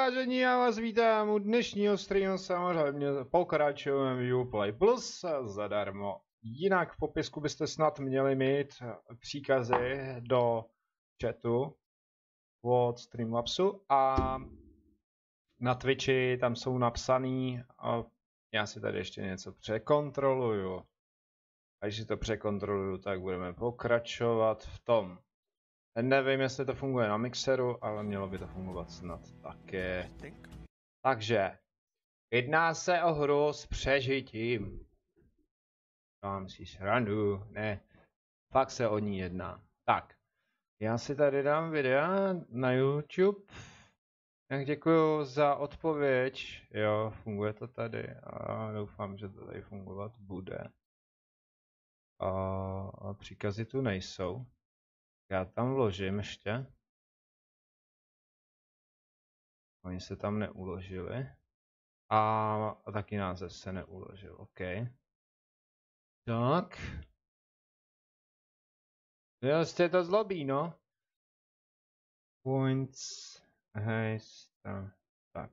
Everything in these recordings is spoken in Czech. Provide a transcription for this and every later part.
Vážení, já vás vítám u dnešního streamu, samozřejmě pokračujeme v Uplay Plus zadarmo. Jinak v popisku byste snad měli mít příkazy do chatu od Streamlabsu a na Twitchi tam jsou napsaný, a já si tady ještě něco překontroluju. Až si to překontroluju, tak budeme pokračovat v tom. Nevím, jestli to funguje na Mixeru, ale mělo by to fungovat snad také. Takže, jedná se o hru s přežitím. Mám si srandu, ne, fakt se o ní jedná. Tak, já si tady dám videa na YouTube. Tak děkuju za odpověď. Jo, funguje to tady a doufám, že to tady fungovat bude. A příkazy tu nejsou. Já tam vložím ještě. Oni se tam neuložili. A taky název se neuložil, OK. Tak. Jste to zlobí, no. Points. Hej, tak.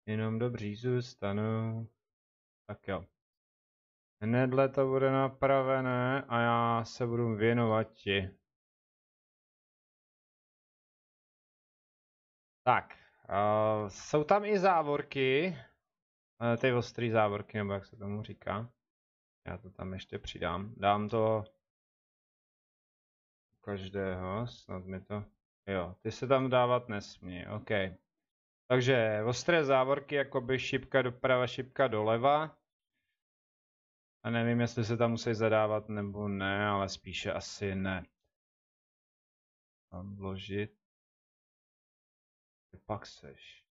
Jenom dobří zůstanou. Tak jo. Hnedle to bude napravené a já se budu věnovat ti. Tak. Jsou tam i závorky. Ty ostrý závorky, nebo jak se tomu říká. Já to tam ještě přidám. Dám to každého, snad mi to... Jo, ty se tam dávat nesmí, OK. Takže ostré závorky, jakoby šipka doprava, šipka doleva. A nevím, jestli se tam musí zadávat nebo ne, ale spíše asi ne. Mám vložit. Ty pak seš.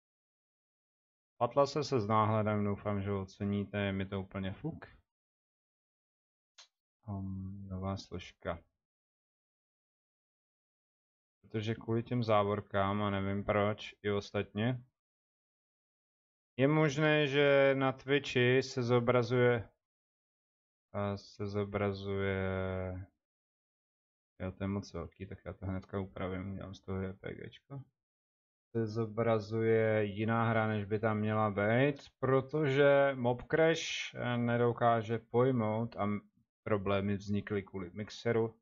Atlase se s náhledem, doufám, že oceníte, je mi to úplně fuk. Nová složka. Protože kvůli těm závorkám, a nevím proč, i ostatně, je možné, že na Twitchi se zobrazuje... Jo, to je moc velký, tak já to hnedka upravím, udělám z toho JPGčko. Se zobrazuje jiná hra, než by tam měla být, protože Mobcrash nedokáže pojmout a problémy vznikly kvůli Mixeru,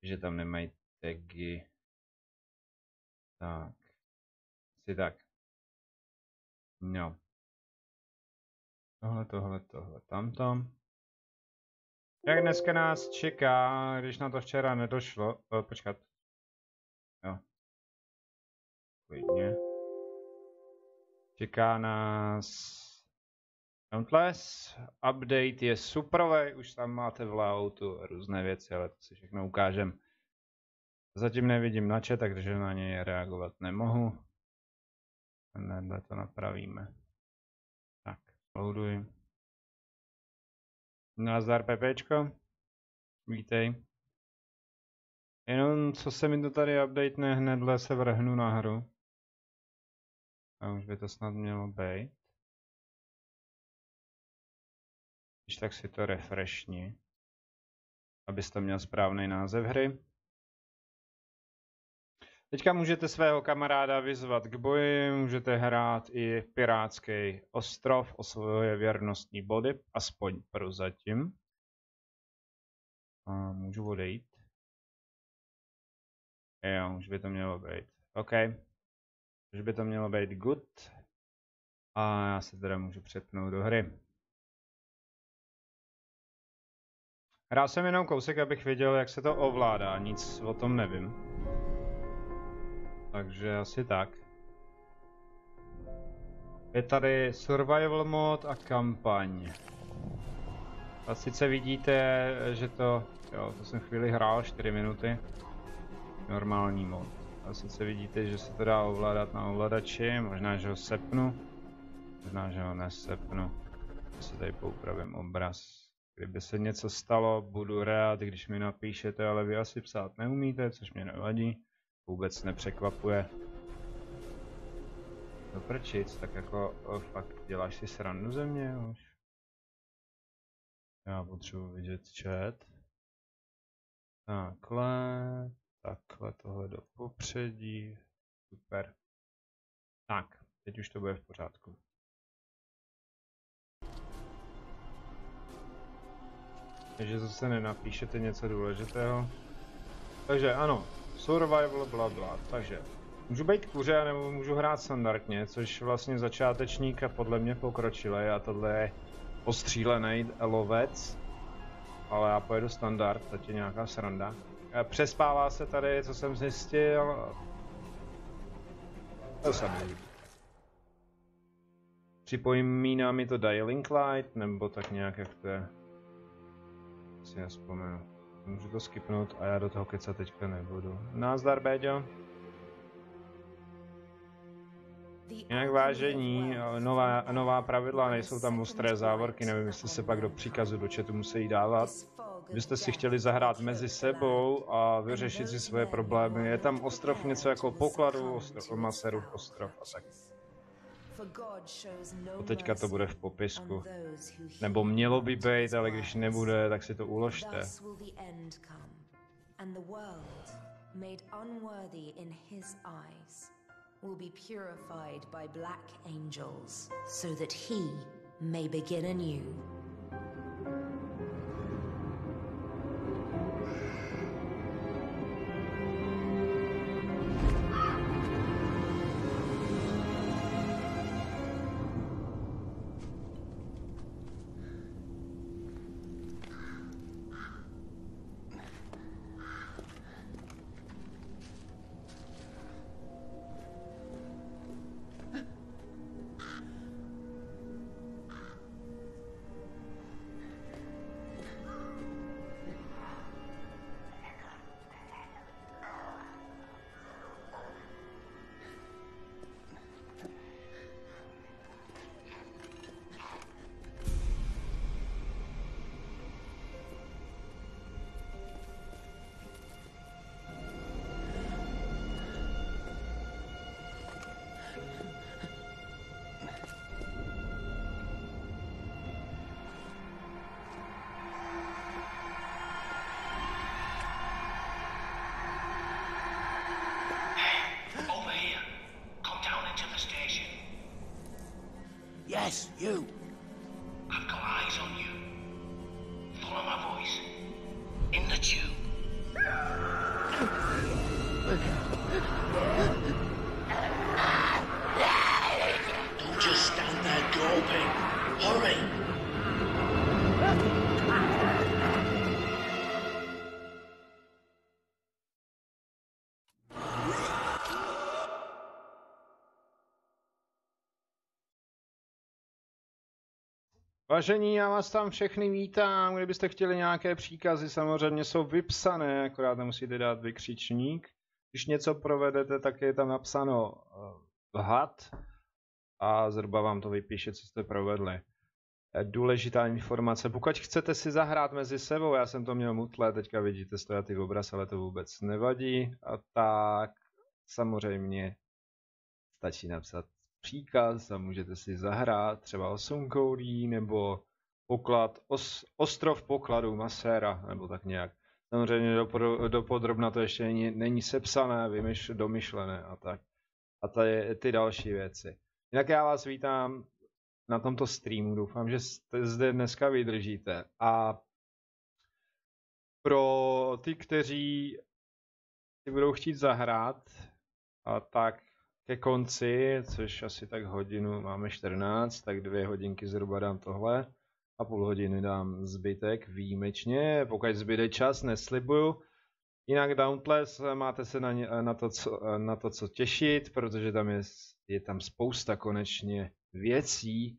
že tam nemají tagy. Tak. Asi tak. No. Tohle, tamto. Jak dneska nás čeká, když na to včera nedošlo, počkat. Jo. Klidně. Čeká nás Dauntless. Update je superový, už tam máte v layoutu různé věci, ale to si všechno ukážem. Zatím nevidím na chat, takže na něj reagovat nemohu. Hnedle to napravíme. Tak, loaduj. Nazdar Pepečko. Vítej. Jenom co se mi to tady updatene, hnedle se vrhnu na hru. A už by to snad mělo být. Když tak si to refreshni. Abyste měl správný název hry. Teďka můžete svého kamaráda vyzvat k boji, můžete hrát i pirátský ostrov o svoje věrnostní body, aspoň prozatím. A můžu odejít. Jo, už by to mělo být. OK. Už by to mělo být good. A já se teda můžu přepnout do hry. Hrál jsem jenom kousek, abych věděl, jak se to ovládá, nic o tom nevím. Takže asi tak. Je tady survival mod a kampaň. A sice vidíte, že to, jo, to jsem chvíli hrál, 4 minuty. Normální mod. A sice vidíte, že se to dá ovládat na ovladači, možná, že ho sepnu. Možná, že ho nesepnu. Já si tady poupravím obraz. Kdyby se něco stalo, budu rád, když mi napíšete, ale vy asi psát neumíte, což mě nevadí. Vůbec nepřekvapuje. Do prčic, tak jako fakt děláš si srandu ze mě už. Já potřebuji vidět chat. Takhle tohle do popředí. Super. Tak, teď už to bude v pořádku. Takže zase nenapíšete něco důležitého. Takže ano, survival blabla, takže můžu být kuře, nebo můžu hrát standardně, což vlastně začátečník a podle mě pokročilý a tohle je ostřílený lovec. Ale já pojedu standard, teď je nějaká sranda. Přespává se tady, co jsem zjistil. To se mi líbí. Připomíná mi to Dying Light, nebo tak nějak, jak to je. Si nespomenu. Můžu to skipnout a já do toho kecat teďka nebudu. Nazdar, Béďo. Jinak vážení, nová pravidla, nejsou tam ostré závorky, nevím, jestli se pak do příkazu do chatu musí dávat. Byste si chtěli zahrát mezi sebou a vyřešit si svoje problémy. Je tam ostrov něco jako pokladu, ostrov Maserův ostrov a tak. A teďka to bude v popisku. Nebo mělo by být, ale když nebude, tak si to uložte. Will be purified by black angels, so that he may begin anew. Yes, you. I've got eyes on you. Follow my voice. In the tube. Don't just stand there gawping. Hurry! Vážení, já vás tam všechny vítám, kdybyste chtěli nějaké příkazy, samozřejmě jsou vypsané, akorát nemusíte dát vykřičník. Když něco provedete, tak je tam napsáno had a zhruba vám to vypíše, co jste provedli. Důležitá informace, pokud chcete si zahrát mezi sebou, já jsem to měl mutlé, teďka vidíte stojatý obraz, ale to vůbec nevadí, a tak samozřejmě stačí napsat příkaz a můžete si zahrát třeba 8 koulí nebo poklad, ostrov pokladu Masera nebo tak nějak. Samozřejmě dopodrobna to ještě není sepsané, domyšlené a tak. A ty další věci. Jinak já vás vítám na tomto streamu, doufám, že zde dneska vydržíte. A pro ty, kteří si budou chtít zahrát, a tak ke konci, což asi tak hodinu, máme 14, tak 2 hodinky zhruba dám tohle a půl hodiny dám zbytek výjimečně, pokud zbyde čas, neslibuju. Jinak Dauntless, máte se na to, co těšit, protože tam je tam spousta konečně věcí,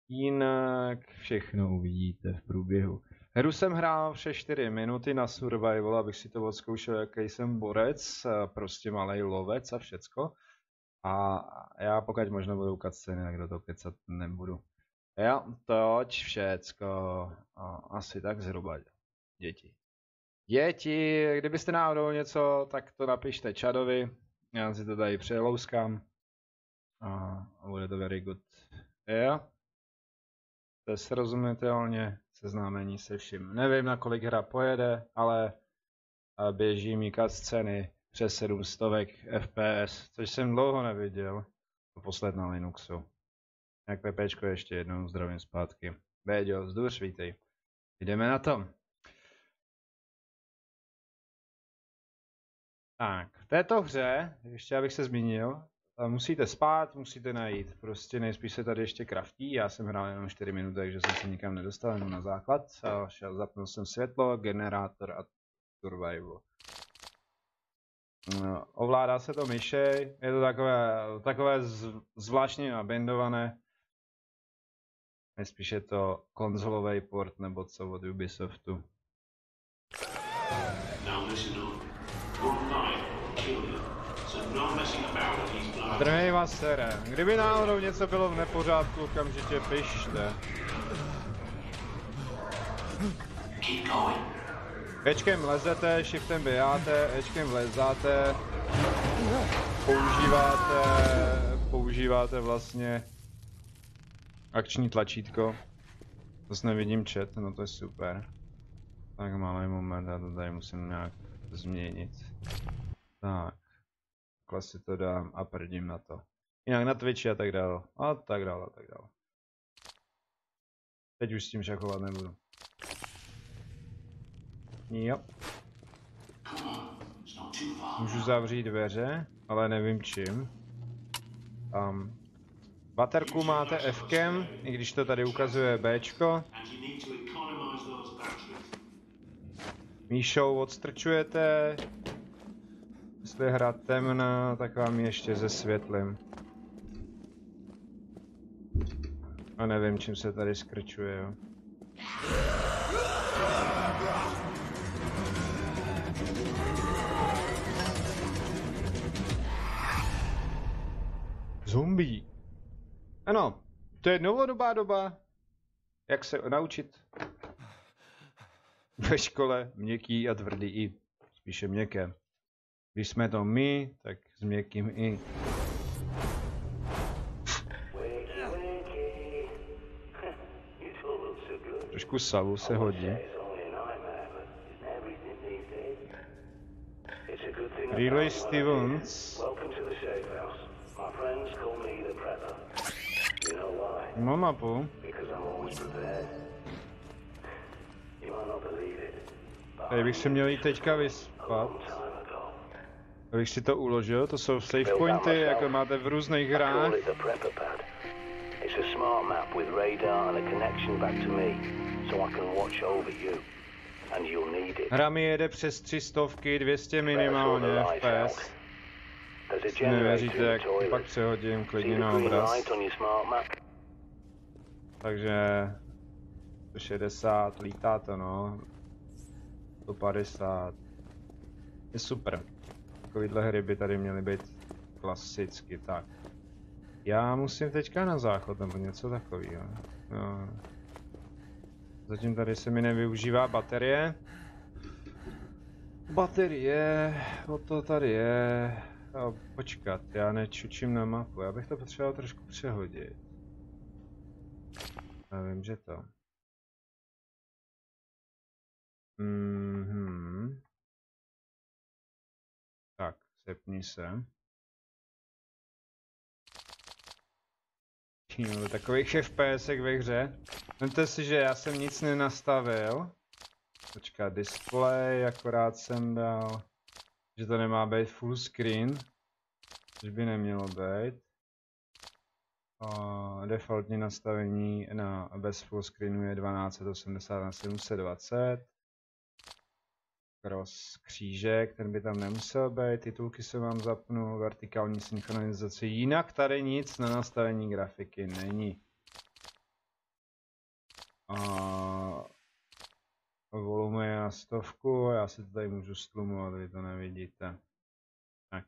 jinak všechno uvidíte v průběhu. Hru jsem hrál vše 4 minuty na survival, abych si to odzkoušel, jaký jsem borec, prostě malej lovec a všecko. A já pokud možno budu cutscény, tak do toho kecat nebudu. Jo, toť všecko. Asi tak zhruba. Děti, kdybyste náhodou něco, tak to napište Chadovi. Já si to tady přelouskám. A bude to very good. Jo. To je srozumitelně seznámení se vším. Nevím, na kolik hra pojede, ale běží mi cutscény přes 700 FPS, což jsem dlouho neviděl. Posled na Linuxu. Jak PPčko ještě jednou zdravím zpátky. Béďo, zdůř, vítej. Jdeme na to. Tak, v této hře, ještě abych se zmínil, musíte spát, musíte najít. Prostě nejspíš se tady ještě kraftí. Já jsem hrál jenom 4 minuty, takže jsem se nikam nedostal, jenom na základ. Zapnul jsem světlo, generátor a survival. No, ovládá se to myšej, je to takové zvláštně nabindované. Nejspíš je to konzolový port nebo co od Ubisoftu. Zdravím vás, sere. Kdyby náhodou něco bylo v nepořádku, okamžitě pište. Ečkem lezete, shiftem běháte, Ečkem vlezáte, používáte vlastně akční tlačítko. Zase nevidím chat, no to je super. Tak malý moment, já to tady musím nějak změnit. Tak, takhle si to dám a prdím na to. Jinak na Twitchi a tak dále. A tak dále, a tak dále. Teď už s tím šachovat nebudu. Jo. Můžu zavřít dveře, ale nevím čím. Baterku máte F-kem, i když to tady ukazuje Bčko. Míšou odstrčujete. Jestli je hra temná, tak vám ještě zesvětlím. A nevím, čím se tady skrčuje, jo. Zombie. Ano, to je novodobá doba. Jak se naučit? Ve škole měkký a tvrdý i. Spíše měkké. Když jsme to my, tak s měkkým i. Trošku savu se hodí. Riley Stevens. No mapu. Tady bych se měl jít teďka vyspat. Abych si to uložil, to jsou save pointy, jako máte v různých hrách. Hra mi jede přes 300, 200 minimálně FPS. Si nevěříte, jak pak přehodím klidně na obraz. Takže 160, lítá to no. 150. Je super. Takovýhle hry by tady měly být klasicky, tak. Já musím teďka na záchod nebo něco takového. No. Zatím tady se mi nevyužívá baterie. O to tady je. A počkat, já nečučím na mapu, já bych to potřeboval trošku přehodit. Já vím, že to. Tak, sepni se. No, takových FPSek ve hře. Vemte si, že já jsem nic nenastavil. Počkat, display, akorát jsem dal, že to nemá být full screen. Což by nemělo být. Defaultní nastavení na bez full screenu je 1280 na 720. Cross křížek, ten by tam nemusel být, titulky se vám zapnu, vertikální synchronizace, jinak tady nic na nastavení grafiky není. Volume je na 100, já si to tady můžu stlumovat, vy to nevidíte. Tak.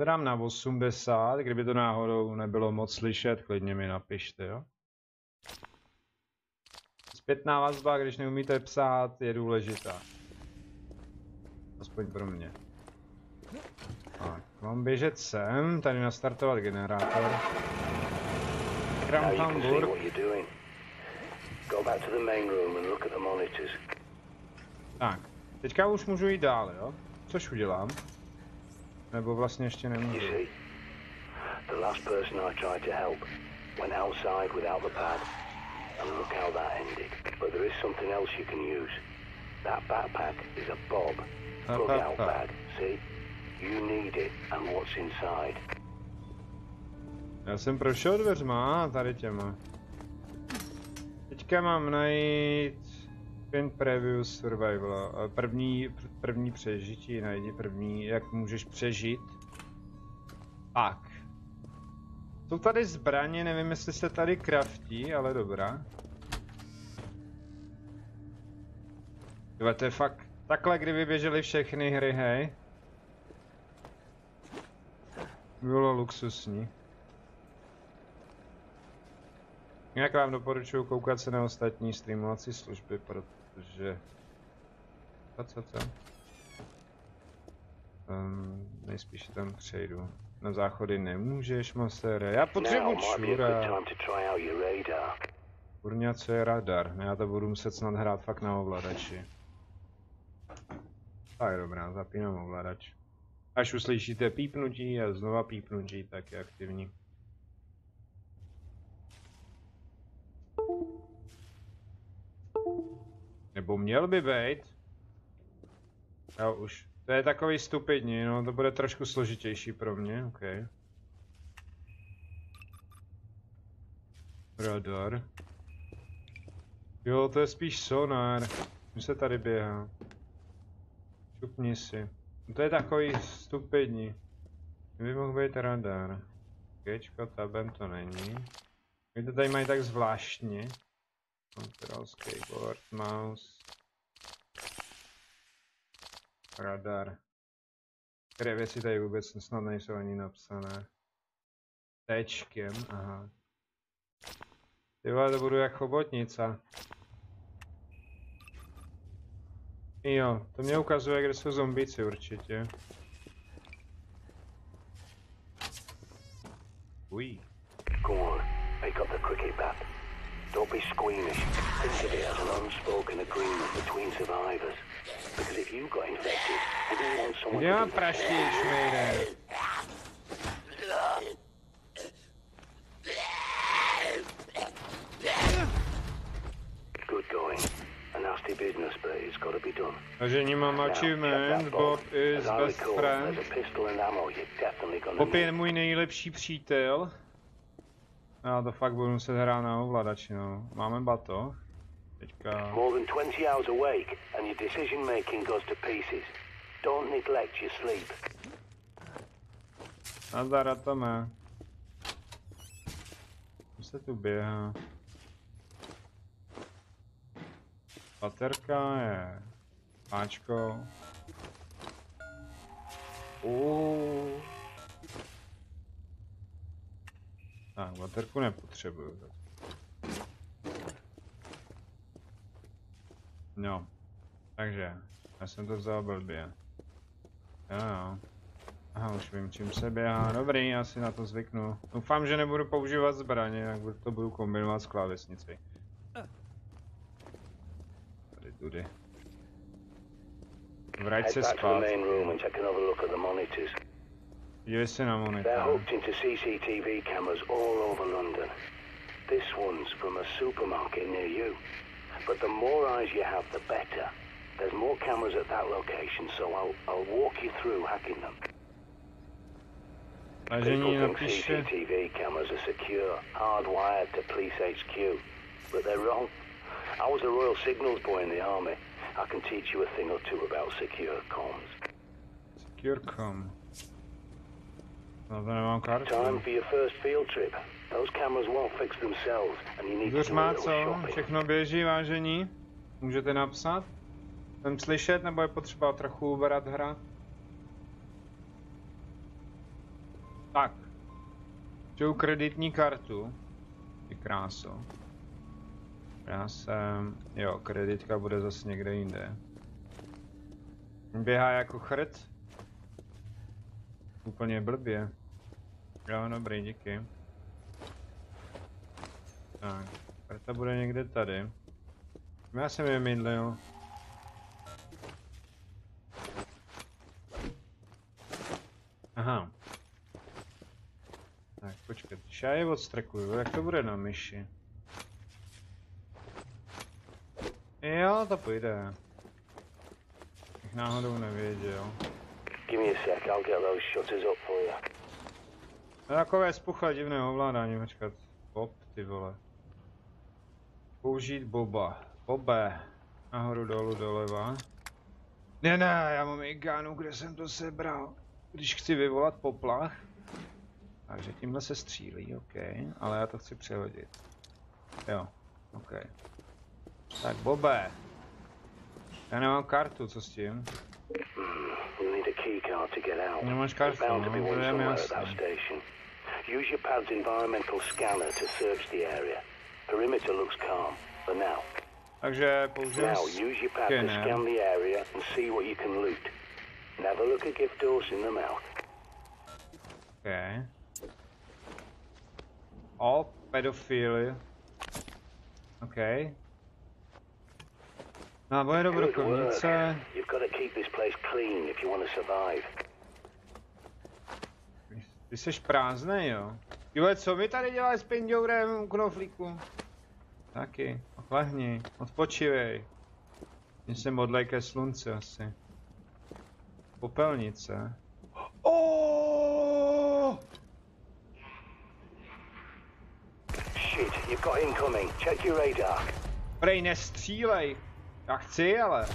Dám na 80, kdyby to náhodou nebylo moc slyšet, klidně mi napište, jo. Zpětná vazba, když neumíte psát, je důležitá. Aspoň pro mě. Tak, mám běžet sem, tady nastartovat generátor. Kram Hamburg. Tak, teďka už můžu jít dál, jo? Což udělám. Nebo vlastně ještě nemůžu. The last person I tried to help went outside without the pad, and look how that ended. But there is something else you can use. That backpack is a Bob plug-out bag. See? You need it and what's inside. Já jsem prošel dveřma, tady těma. Teďka mám najít Pin Preview Survival. První přežití, najdi první, jak můžeš přežít. Tak. Jsou tady zbraně, nevím jestli se tady craftí, ale dobrá. Tyhle, to je fakt takhle, kdyby běžely všechny hry, hej. Bylo luxusní. Jak vám doporučuji koukat se na ostatní streamovací služby, protože... Co? Nejspíš tam přejdu. Na záchody nemůžeš, masére. Já potřebuji čura. Kurňa, co je radar? Já to budu muset snad hrát fakt na ovladači. Tak dobrá, zapínám ovladač. Až uslyšíte pípnutí a znova pípnutí, tak je aktivní. Nebo měl by být. Jo, už. To je takový stupidní, no to bude trošku složitější pro mě, ok. Radar. Jo, to je spíš sonar. Už se tady běhá. Šupni si. No to je takový stupidní. By mohl být radar. Kečko, tabem to není. Oni to tady mají tak zvláštně. Control, skateboard, mouse. Radar. Které věci tady vůbec snad nejsou ani napsané. Tečkem, aha. Tyhle, to budu jak chobotnica. Jo, to mě ukazuje, kde jsou zombíci určitě. Uj. Go on, pick up the cricket bat. Don't be squeamish. Think of it as an unspoken agreement between survivors. Because if you got infected, you don't want someone Já to do the praštíš, same. mejde. Good going. A nasty business, but it's got to be done. Takže ní mám Now, check achievement, that Bob is As I best recall, friend. there's a pistol and ammo you're definitely gonna Bob je need. můj nejlepší přítel. Já to fakt budu muset hrát na ovladači, no. Máme batoh. Teďka... More than 20 hours awake, and your decision making goes to pieces. Don't neglect your sleep. Nazdar, Atome. Co se tu běhá? Baterka je... Páčko. Tak, baterku nepotřebuju. No. Takže, já jsem to vzal blbě. Jo. Aha, už vím, čím se běhá. Dobrý, já si na to zvyknu. Doufám, že nebudu používat zbraně, jak to budu kombinovat s klávesnicí. Tady tudy. Vrať Head se back to the spát. main room and take another look at the monitors. Dívej se na They're monitor. hooked into CCTV cameras all over London. This one's from a supermarket near you. But the more eyes you have, the better. There's more cameras at that location, so I'll walk you through hacking them. Takže ní People think napíše... CCTV cameras are secure, hardwired to police HQ, but they're wrong. I was a Royal Signals boy in the army. I can teach you a thing or two about secure comms. Secure.com. No to nemám kartu. Time for your first field trip. Those cameras won't fix themselves, and you need Kdož to do a má little co? shopping. Všechno běží, vážení? Můžete napsat? Jsem slyšet, nebo je potřeba trochu ubrat hra? Tak. Chtěju kreditní kartu. Ty kráso. Já jsem... Jo, kreditka bude zase někde jinde. Běhá jako chrt. Úplně blbě. Jo, dobrý, díky. Tak, karta bude někde tady. Já jsem je mydlil. Aha. Já je odstrekuju, jak to bude na myši? Jo, to půjde. Bych náhodou nevěděl. Give me a sec, I'll get those shutters up for you. Takové spuchle divné ovládání, počkat. Bob, ty vole. Použít Boba. Bobe. Nahoru, dolů, doleva. Ne, já mám i gánu, kde jsem to sebral. Když chci vyvolat poplach. Takže tímhle se střílí, ok. Ale já to chci přehodit. Jo, ok. Tak, Bobe. Já nemám kartu, co s tím? Nemáš kartu, no, to je mi jasný. Use your pad's environmental scanner to search the area. Perimeter looks calm, for now. Takže použiju Now use your pad to scan the area and see what you can loot. Never look a gift horse in the mouth. Okay. All pedofily. Okay. Náboje do brokovnice. You've got to keep this place clean if you want to survive. Ty seš prázdnej, jo? Jule, co mi tady děláš s pindourem u knoflíku? Taky, odlehni, odpočívej. Mě se modlej ke slunci asi. Popelnice. Oh! Shit, you've got incoming. Check your radar. Prej, nestřílej. Já chci, ale.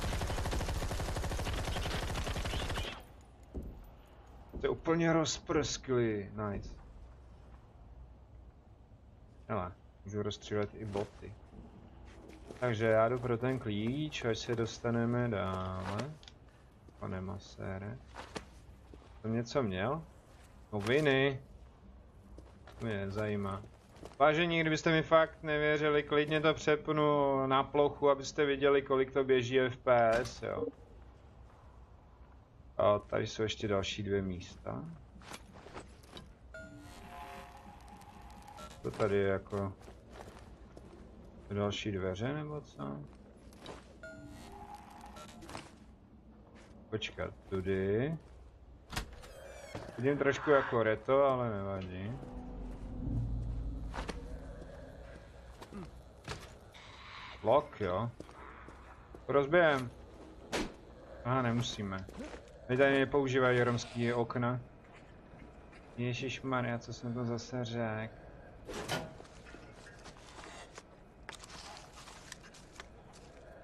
To je úplně rozprskli. Nice. Hele, můžu rozstřílet i boty. Takže já jdu pro ten klíč, až se dostaneme dále. Pane masére. Jsem něco měl? Noviny. To mě nezajímá. Vážení, kdybyste mi fakt nevěřili, klidně to přepnu na plochu, abyste viděli, kolik to běží FPS, jo. A tady jsou ještě další 2 místa. To tady je jako další dveře nebo co? Počkat, tudy. Vidím trošku jako reto, ale nevadí. Lock, jo. Rozbijem. Aha, nemusíme. My tady nepoužívají romský okna. Ježišmarja, co jsem to zase řekl.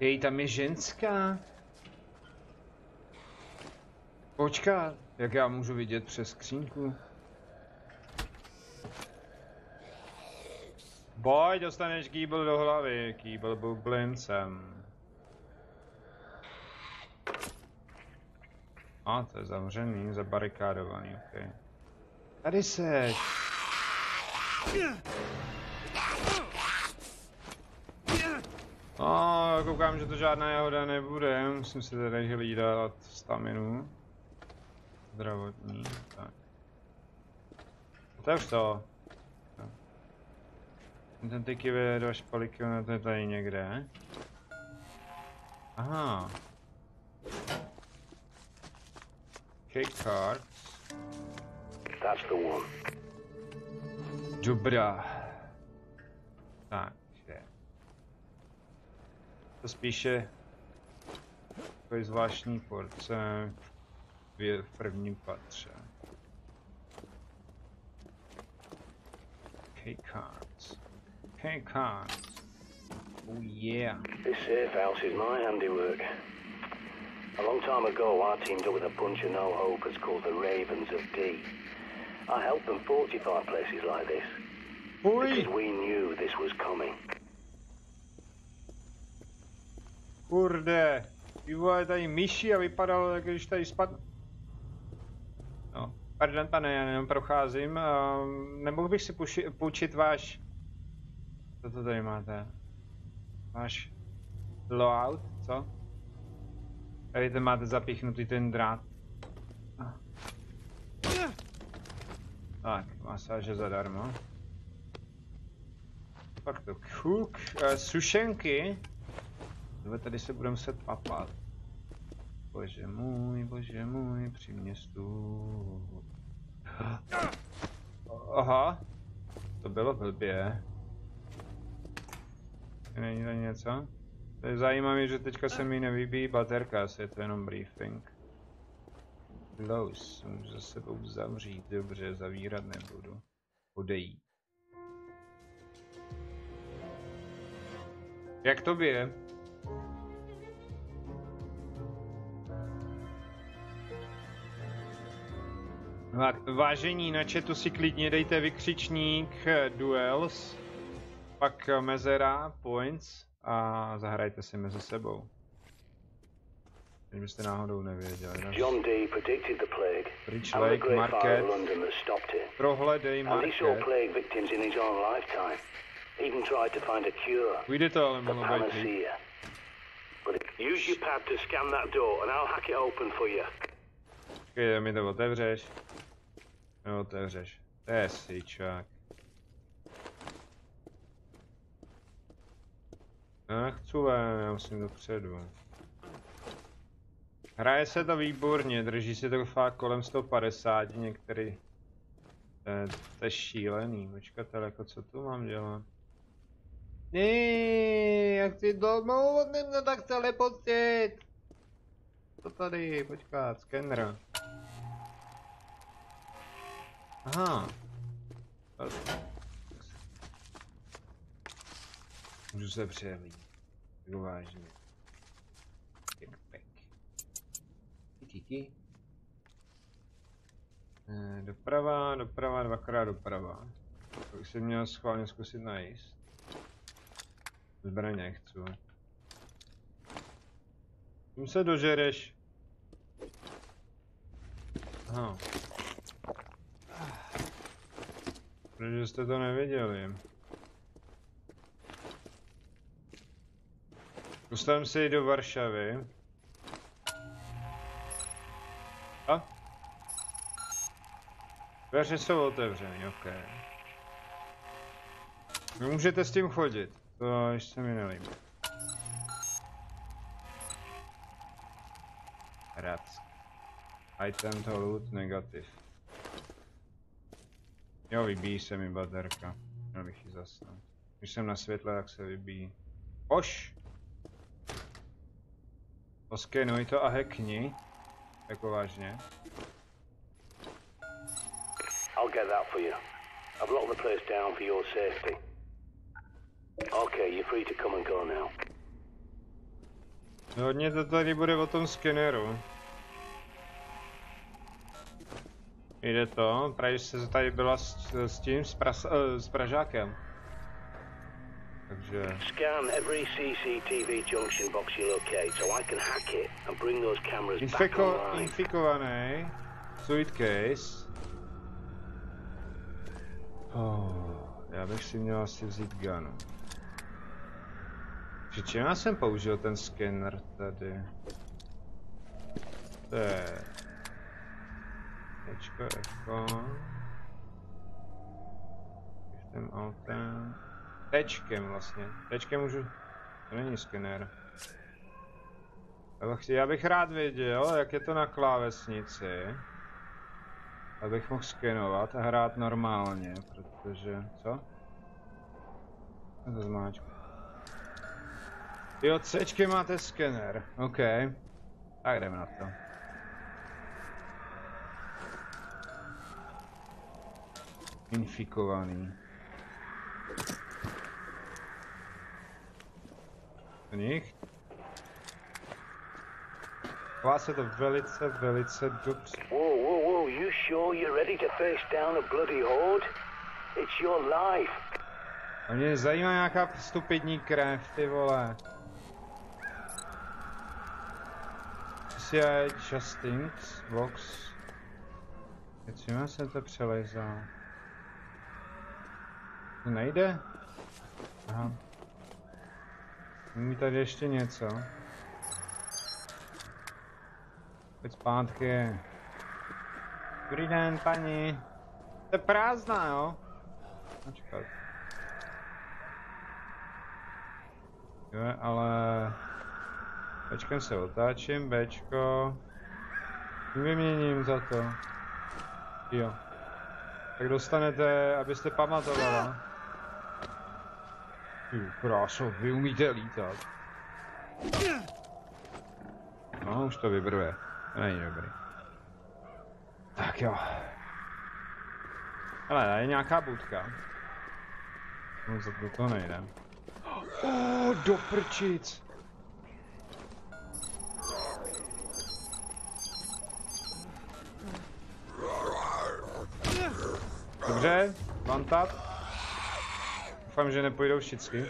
Jej, tam je ženská. Počkat, jak já můžu vidět přes skřínku? Boj, dostaneš kýbl do hlavy, kýbl bublincem. A, to je zavřený, zabarikádovaný, ok. Tady seš. No, koukám, že to žádná jahoda nebude, musím si tady hlídat staminu. Zdravotní, tak. To je už to. Ten tyky vede 2 špalíky, ono to je tady někde. Aha. Cake cards. That's the one. Dobrá. Takže. To spíše takový zvláštní porce v prvním patře. Cake cards. Cake cards. Oh yeah. This safe house is my handiwork. A long time ago, I teamed up with a bunch of no-hopers called the Ravens of D. I helped them fortify places like this. Because we knew this was coming. Kurde, vývoj tady myši a vypadalo, jak když tady spadl. No, pardon pane, já jenom procházím. Nemohl bych si půjčit váš... Co to tady máte? Váš blowout, co? Tady to máte zapíchnutý ten drát. Tak, masáže zadarmo. Pak to cook, sušenky. Tady se budeme muset papat. Bože můj, při městu. Aha. to bylo blbě. Není to něco? To je zajímavé, že teďka se mi nevybíjí baterka, asi je to jenom briefing. Close, můžu za sebou zavřít, dobře, zavírat nebudu. Odejít. Jak tobě? Vážení, na chatu si klidně dejte vykřičník duels, pak mezera points a zahrajte si mezi sebou. Teď byste náhodou nevěděli. John Dee predicted the plague. Bridge And the Lake Great Fire Market. of London that stopped it. Prohledej And he saw market. plague victims in his own lifetime. Even tried to find a cure. Půjde to ale The mohlo být líp. panacea. But use your pad to scan that door and I'll hack it open for you. Počkej, mi to otevřeš. Neotevřeš. To je sičák. Nechci ven, já musím dopředu. Hraje se to výborně, drží si to fakt kolem 150, některý. To je šílený, počkat, ale jako co tu mám dělat? Jak ty domů od mě tak teleportit? Co tady, počkat, skener. Aha. Můžu se přelít. Jako vážně. Díky. Doprava, doprava, dvakrát doprava. To bych si měl schválně zkusit najíst. Zbraně chci. Tím se dožereš. Aha. Protože jste to neviděli. Postavím si do Varšavy. A? Dveře jsou otevřený, ok. Vy můžete s tím chodit, to ještě se mi nelíbí. Rad. Item to loot negativ. Jo, vybíjí se mi baterka. Měl bych ji zasnout. Když jsem na světle, tak se vybíjí. Oš! Oskenuj to a hackni. Jako vážně. I'll get that for you. I've locked the place down for your safety. Okay, you're free to come and go now. Hodně to tady bude o tom skeneru. Jde to, právě se tady byla s tím, s Pražákem. Takže... Scan every CCTV junction box you locate so I can hack it and bring those cameras back online. Infikovaný. Suitcase. Já bych si měl asi vzít gun. Čím já jsem použil ten skener tady? To je... Tečko, F. Tím autem. Tečkem vlastně. Tečkem můžu... To není skener. Já bych rád věděl, jak je to na klávesnici. Abych mohl skenovat a hrát normálně, protože... Co? Co to zmáčku? Jo, Cčkem máte skener. OK. Tak jdeme na to. Infikovaný. Nich. Chová se to velice dobře. Whoa, you sure you're ready to face down a bloody horde? It's your life. A mě zajímá nějaká stupidní krev, ty vole. CI Justins box. Čím jsem to přelezal? To nejde? Aha. Mí tady ještě něco. Pojď zpátky. Dobrý den, paní. To je prázdná, jo? Počkat. Jo, ale... Bčkem se otáčím, Bčko... Vyměním za to. Jo. tak dostanete, abyste pamatovala. Kráso, vy umíte lítat. No, už to vybruje. To není dobrý. Tak jo. Ale je nějaká budka. No, do toho nejde. Do prčic! Dobře, vantat. Doufám, že nepojdou všichni.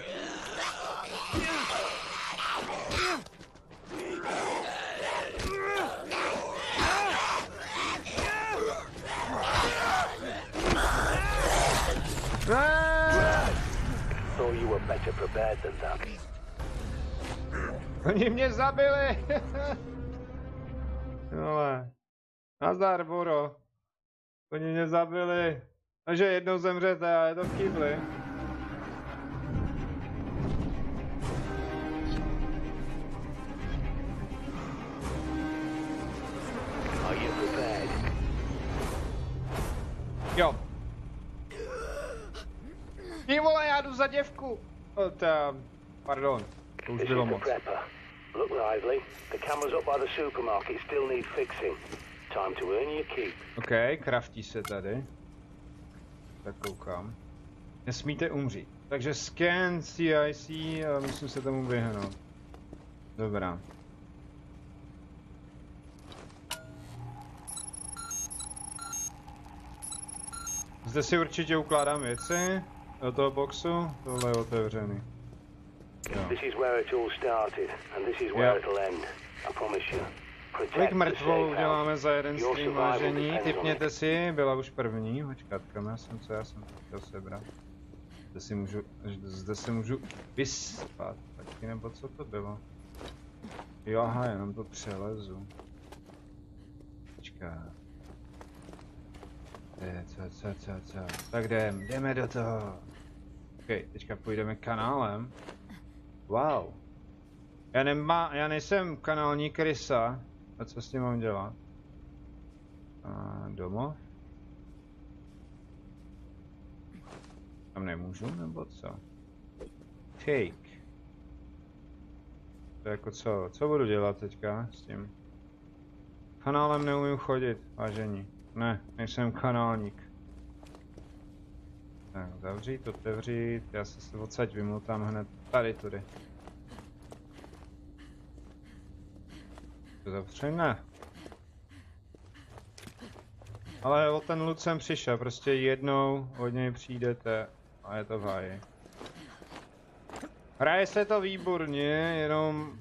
Oni mě zabili! Jole. Nazdar, Boro. Oni mě zabili. Takže jednou zemřete a je to v kýbli. Jo. Ty vole, já jdu za děvku. Pardon, to už bylo moc. Look lively. The cameras up by the supermarket still need fixing. Time to earn your keep. OK, kraftí se tady. Tak koukám. Nesmíte umřít. Takže scan, CIC, musím se tomu vyhnout. Dobrá. Zde si určitě ukládám věci do toho boxu. Tohle je otevřený. This is where it all started, and this is where it'll end. I promise you. Kolik mrtvou uděláme za jeden stream, vážení? Tipněte si, byla už první. Počkátkama, já jsem to chtěl sebrat. Zde si můžu vyspat taky, nebo co to bylo? Jo, aha, jenom to přelezu. Počká. Co? Tak jdeme do toho. OK, teďka půjdeme kanálem. Wow. Já nejsem kanální krysa. A co s tím mám dělat? Domov? Tam nemůžu, nebo co? Take. To jako co? Co budu dělat teďka s tím? Kanálem neumím chodit, vážení. Ne, nejsem kanálník. Tak, zavřít, otevřít. Já se odsaď vymutám hned tady tudy. To zavřený? Ne. Ale o ten loot jsem přišel, prostě jednou od něj přijdete a je to v háji. Hraje se to výborně, jenom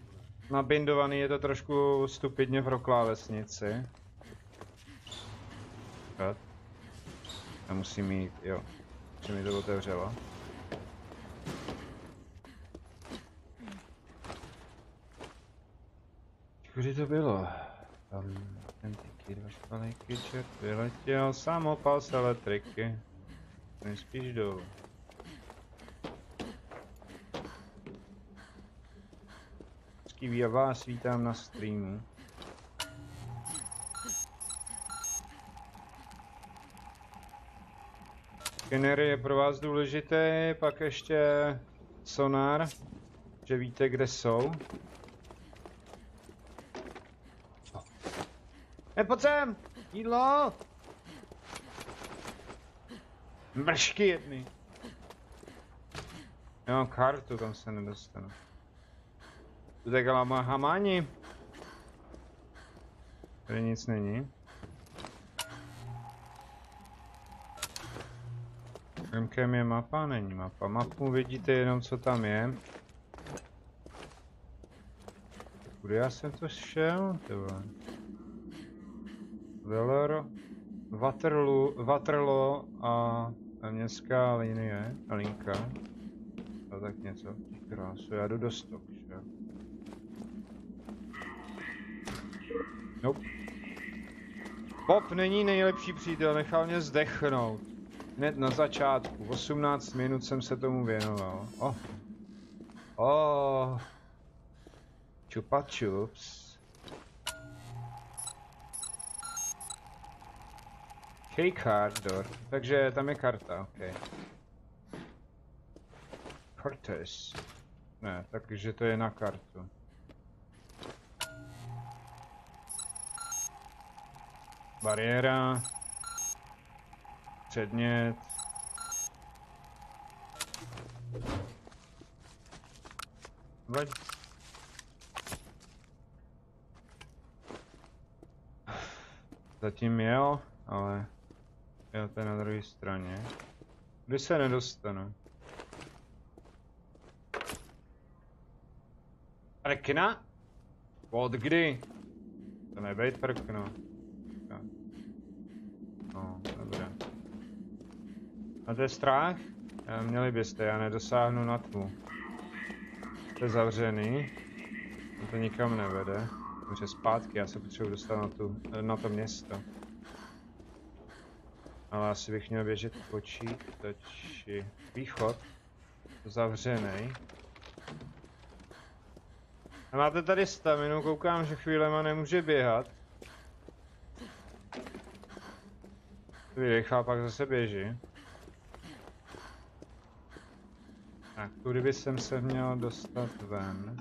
nabindovaný je to trošku stupidně pro klávesnici. Já musím jít, jo. Že mi to otevřelo. Kdy to bylo? Tam ten tyky, dva špalejky, čert vyletěl, samopal se elektriky. Nejspíš dolů. Skýví a vás vítám na streamu. Skenery je pro vás důležité, pak ještě sonar, že víte, kde jsou. Pojď sem! Jídlo! Mršky jedny. Já mám kartu, tam se nedostanu. Tu tak má hamáni. Tady nic není. MKM je mapa? Není mapa. Mapu vidíte jenom, co tam je. Kudy já jsem to šel? Veller, Waterloo a městská linie, linka. A tak něco. Krásu, já jdu do stok, že? Nope. Bob není nejlepší přítel, nechal mě zdechnout. Hned na začátku, 18 minut jsem se tomu věnoval. Chupa chups. Key card door. Takže tam je karta, ok. Cortez. Ne, takže to je na kartu. Bariéra. Předmět. Vaď. Zatím jo, ale jo, to je na druhé straně. Kdy se nedostanu? Prkna? Od kdy? To nebejt prkno. No, dobré. A to je strach? Měli byste, já nedosáhnu na tmu. To je zavřený. To nikam nevede. Dobře, zpátky, já se potřebuji dostat na to město. Ale asi bych měl běžet počítači. Východ. Zavřený. A máte tady staminu, koukám, že chvílema nemůže běhat. Vydechá, pak zase běží. Tak, tudy by jsem se měl dostat ven.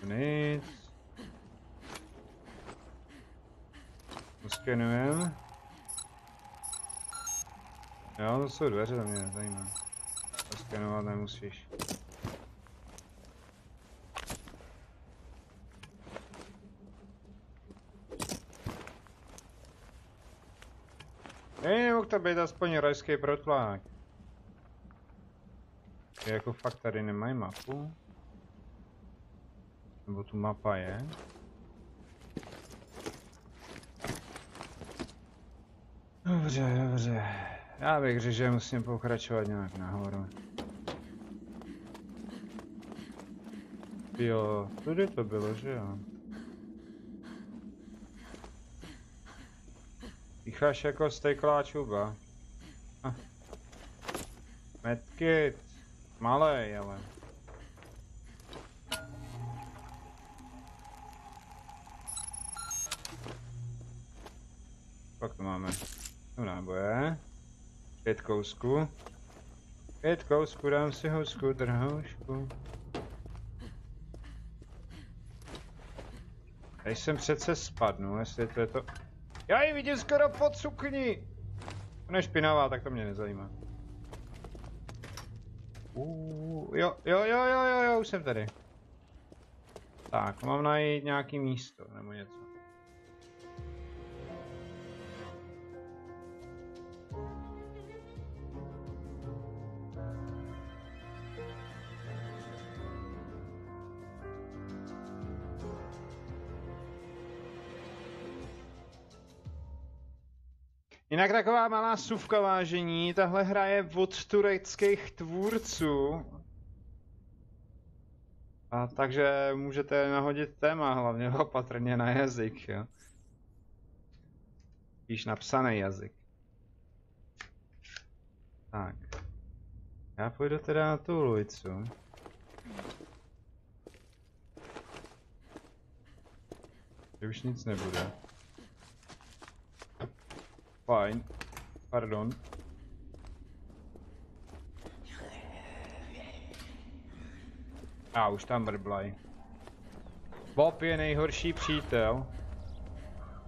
Nic. Uskenujem. Jo, to jsou dveře, to mě nezajímá. Uskenovat nemusíš. Nemohl to být aspoň rajský protlák. Jako fakt tady nemají mapu? Nebo tu mapa je? Dobře, dobře. Já bych řekl, že musím pokračovat nějak nahoru. Jo, tudy to bylo, že jo? Pícháš jako steklá čuba. Medkit. Malej, ale. Pak to máme. Tu náboje. 5 kousků. 5 kousků, dám si housku, drhoušku. Tady jsem přece spadnu, jestli to je to... Já ji vidím skoro pod sukni! Ona je špinavá, tak to mě nezajímá. Jo, už jsem tady. Tak, mám najít nějaký místo, nebo něco. Jinak taková malá suvka, vážení, tahle hra je od tureckých tvůrců. A takže můžete nahodit téma, hlavně opatrně na jazyk, jo. Spíš napsaný jazyk. Tak. Já půjdu teda na tu ulicu. Že už nic nebude. Fajn. Pardon. A už tam brblaj. Bob je nejhorší přítel.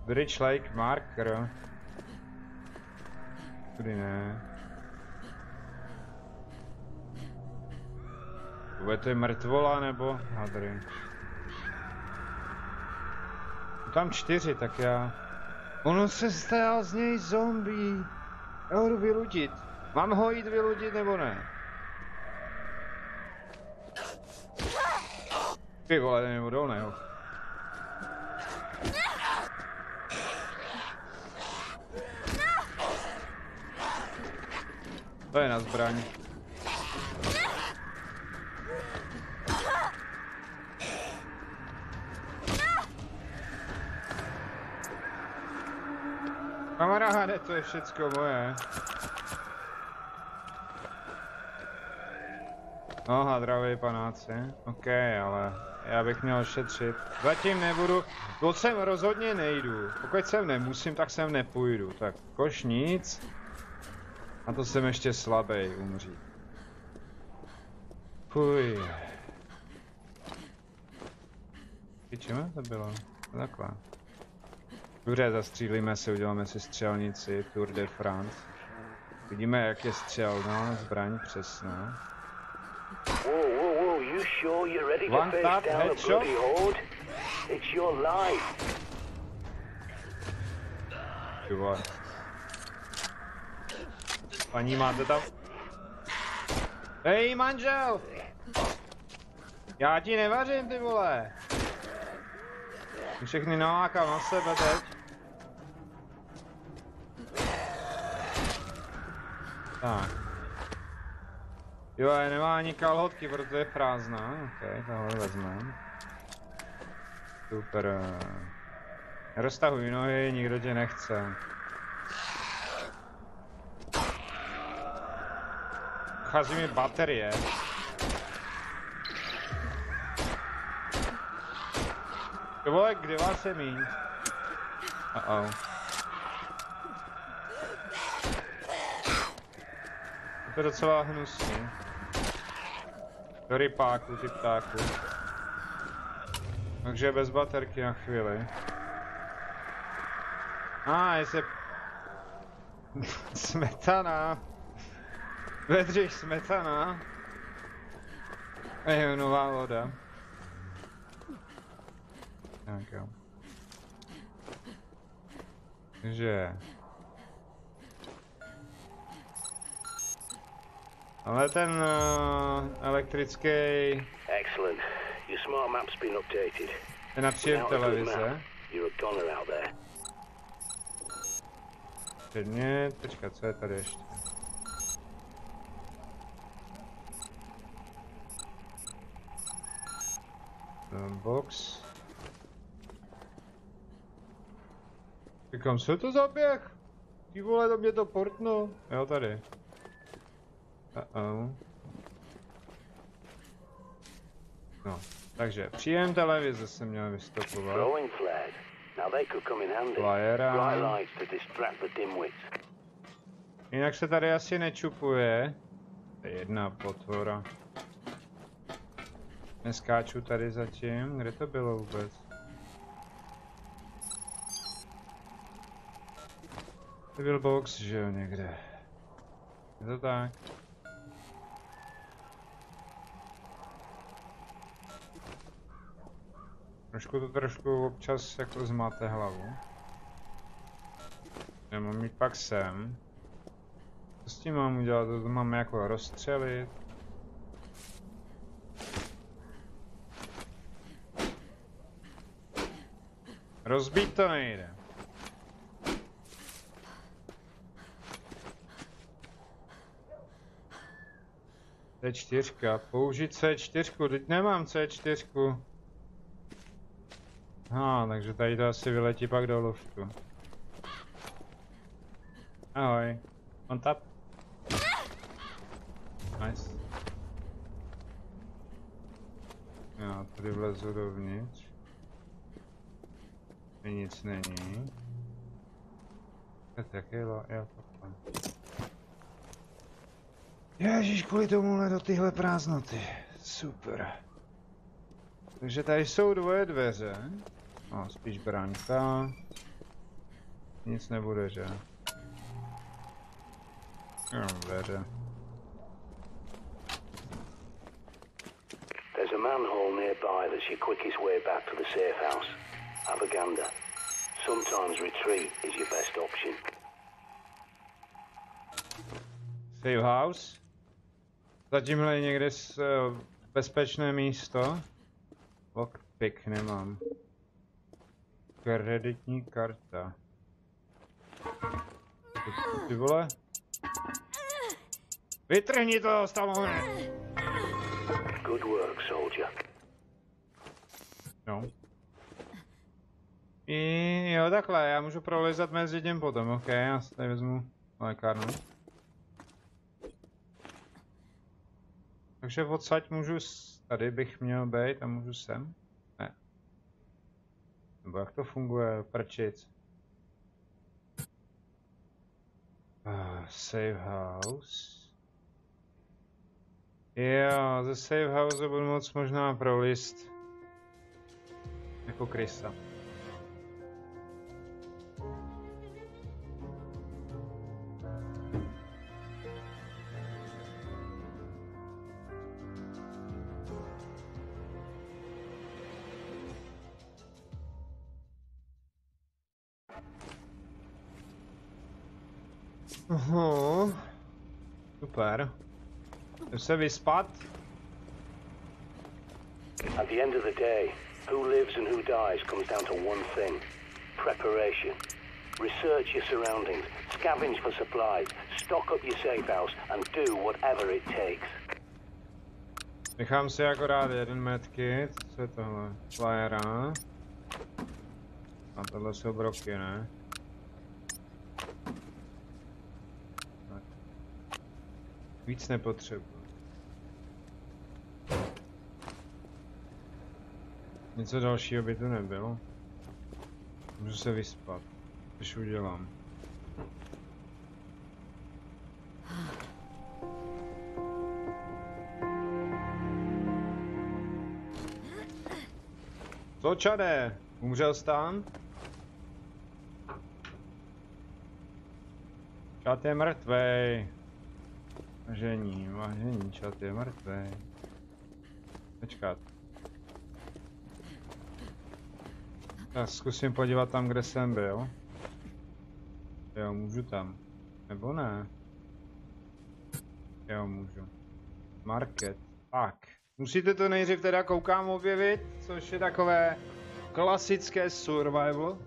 Bridge Lake Marker. Tudy ne. To je mrtvola nebo hadry. Tam 4, tak já... Ono se stal z něj zombie. Já ho jdu vyludit. Mám ho jít vyludit nebo ne? Ty vole, nebo dolného. To je na zbraň. Kamaráde, to je všecko moje. No, hadravý panáci. OK, ale... Já bych měl šetřit. Zatím nebudu. To sem rozhodně nejdu. Pokud sem nemusím, tak sem nepůjdu. Tak koš nic. A to jsem ještě slabý umřít. Fuj. Čemu to bylo? Takhle. Dobře, zastřílíme si, uděláme si střelnici, Tour de France. Vidíme, jak je střelná zbraň přesná. Whoa, you sure you're ready to One face tap, down a headshot. bloody horde? It's your life. Ty vole. Paní, máte tam? Hej, manžel! Já ti nevařím, ty vole! Všechny nalákám na sebe teď. Tak. Jo, nemá ani kalhotky, protože je prázdná. Ok, tohle vezmeme. Super. Roztahuj nohy, nikdo tě nechce. Chází mi baterie. To vole, kde vás je míň? To je docela hnusný. Do rypáku, ty ptáku. Takže bez baterky na chvíli. Jestli... Smetana. Bedřich smetana. Je nová voda. Tak jo. Takže... Ale ten elektrický... Excellent. Your smart map's been updated. Ten na příjem televize. You're a goner out there. Předmět, počkat, co je tady ještě? Box. Kam se to zaběh? Ty vole, to mě to portno. Jo, tady. No, takže příjem televize jsem měl vystupovat. Flyera. Jinak se tady asi nečupuje. To je jedna potvora. Neskáču tady zatím. Kde to bylo vůbec? To byl box, že jo, někde. Je to tak? Trošku občas jako zmáte hlavu. Já mám jít pak sem. Co s tím mám udělat? To mám jako rozstřelit. Rozbít to nejde. C4, použít C4, teď nemám C4. Takže tady to asi vyletí pak do luftu. Ahoj. On tap. Nice. Já tady vlezu dovnitř. Nic není. Tak je takhle. Ježíš, kvůli tomuhle do tyhle prázdnoty. Super. Takže tady jsou dvoje dveře. Spíš bránka. Nic nebude, že? Dveře. There's a manhole nearby that's your quickest way back to the safe house. Have a gander. Sometimes retreat is your best option. Safe house. Zatímhle je někde bezpečné místo. Lockpick nemám. Kreditní karta. Ty vole? Vytrhni to, Stallone! Good work, soldier. No. Jo, takhle, já můžu prolezat mezi tím potom, ok, já si tady vezmu lékárnu. Takže odsaď můžu Tady bych měl být a můžu sem? Ne. Nebo jak to funguje? Prčic. Save house. Jo, ze save house budu moc možná prolist. Jako krysa. Aha. Super. Jdu se vyspat. At the end of the day, who lives and who dies comes down to one thing. Preparation. Research your surroundings, scavenge for supplies, stock up your safe house, and do whatever it takes. Nechám si akorát jeden medkit. Co je tohle? Flyera. A tohle jsou broky, ne? Víc nepotřebuji. Něco dalšího by tu nebylo. Můžu se vyspat, když udělám. Co, čade? Umřel jsi tam? Čad je mrtvej. Vážení, čad je mrtvej. Počkat. Já zkusím podívat tam, kde jsem byl. Jo, můžu tam. Nebo ne? Jo, můžu. Market. Tak. Musíte to nejdřív teda koukám objevit, což je takové klasické survival.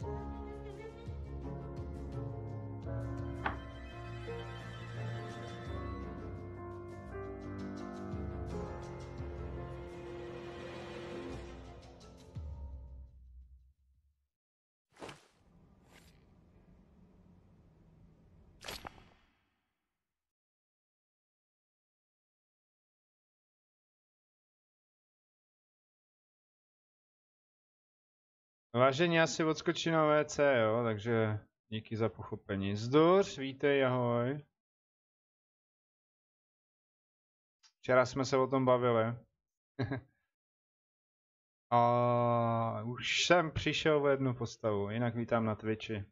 Vážení, já si odskočím na WC, jo, takže díky za pochopení. Zduř, vítej, ahoj. Včera jsme se o tom bavili. A už jsem přišel v jednu postavu, jinak vítám na Twitchi.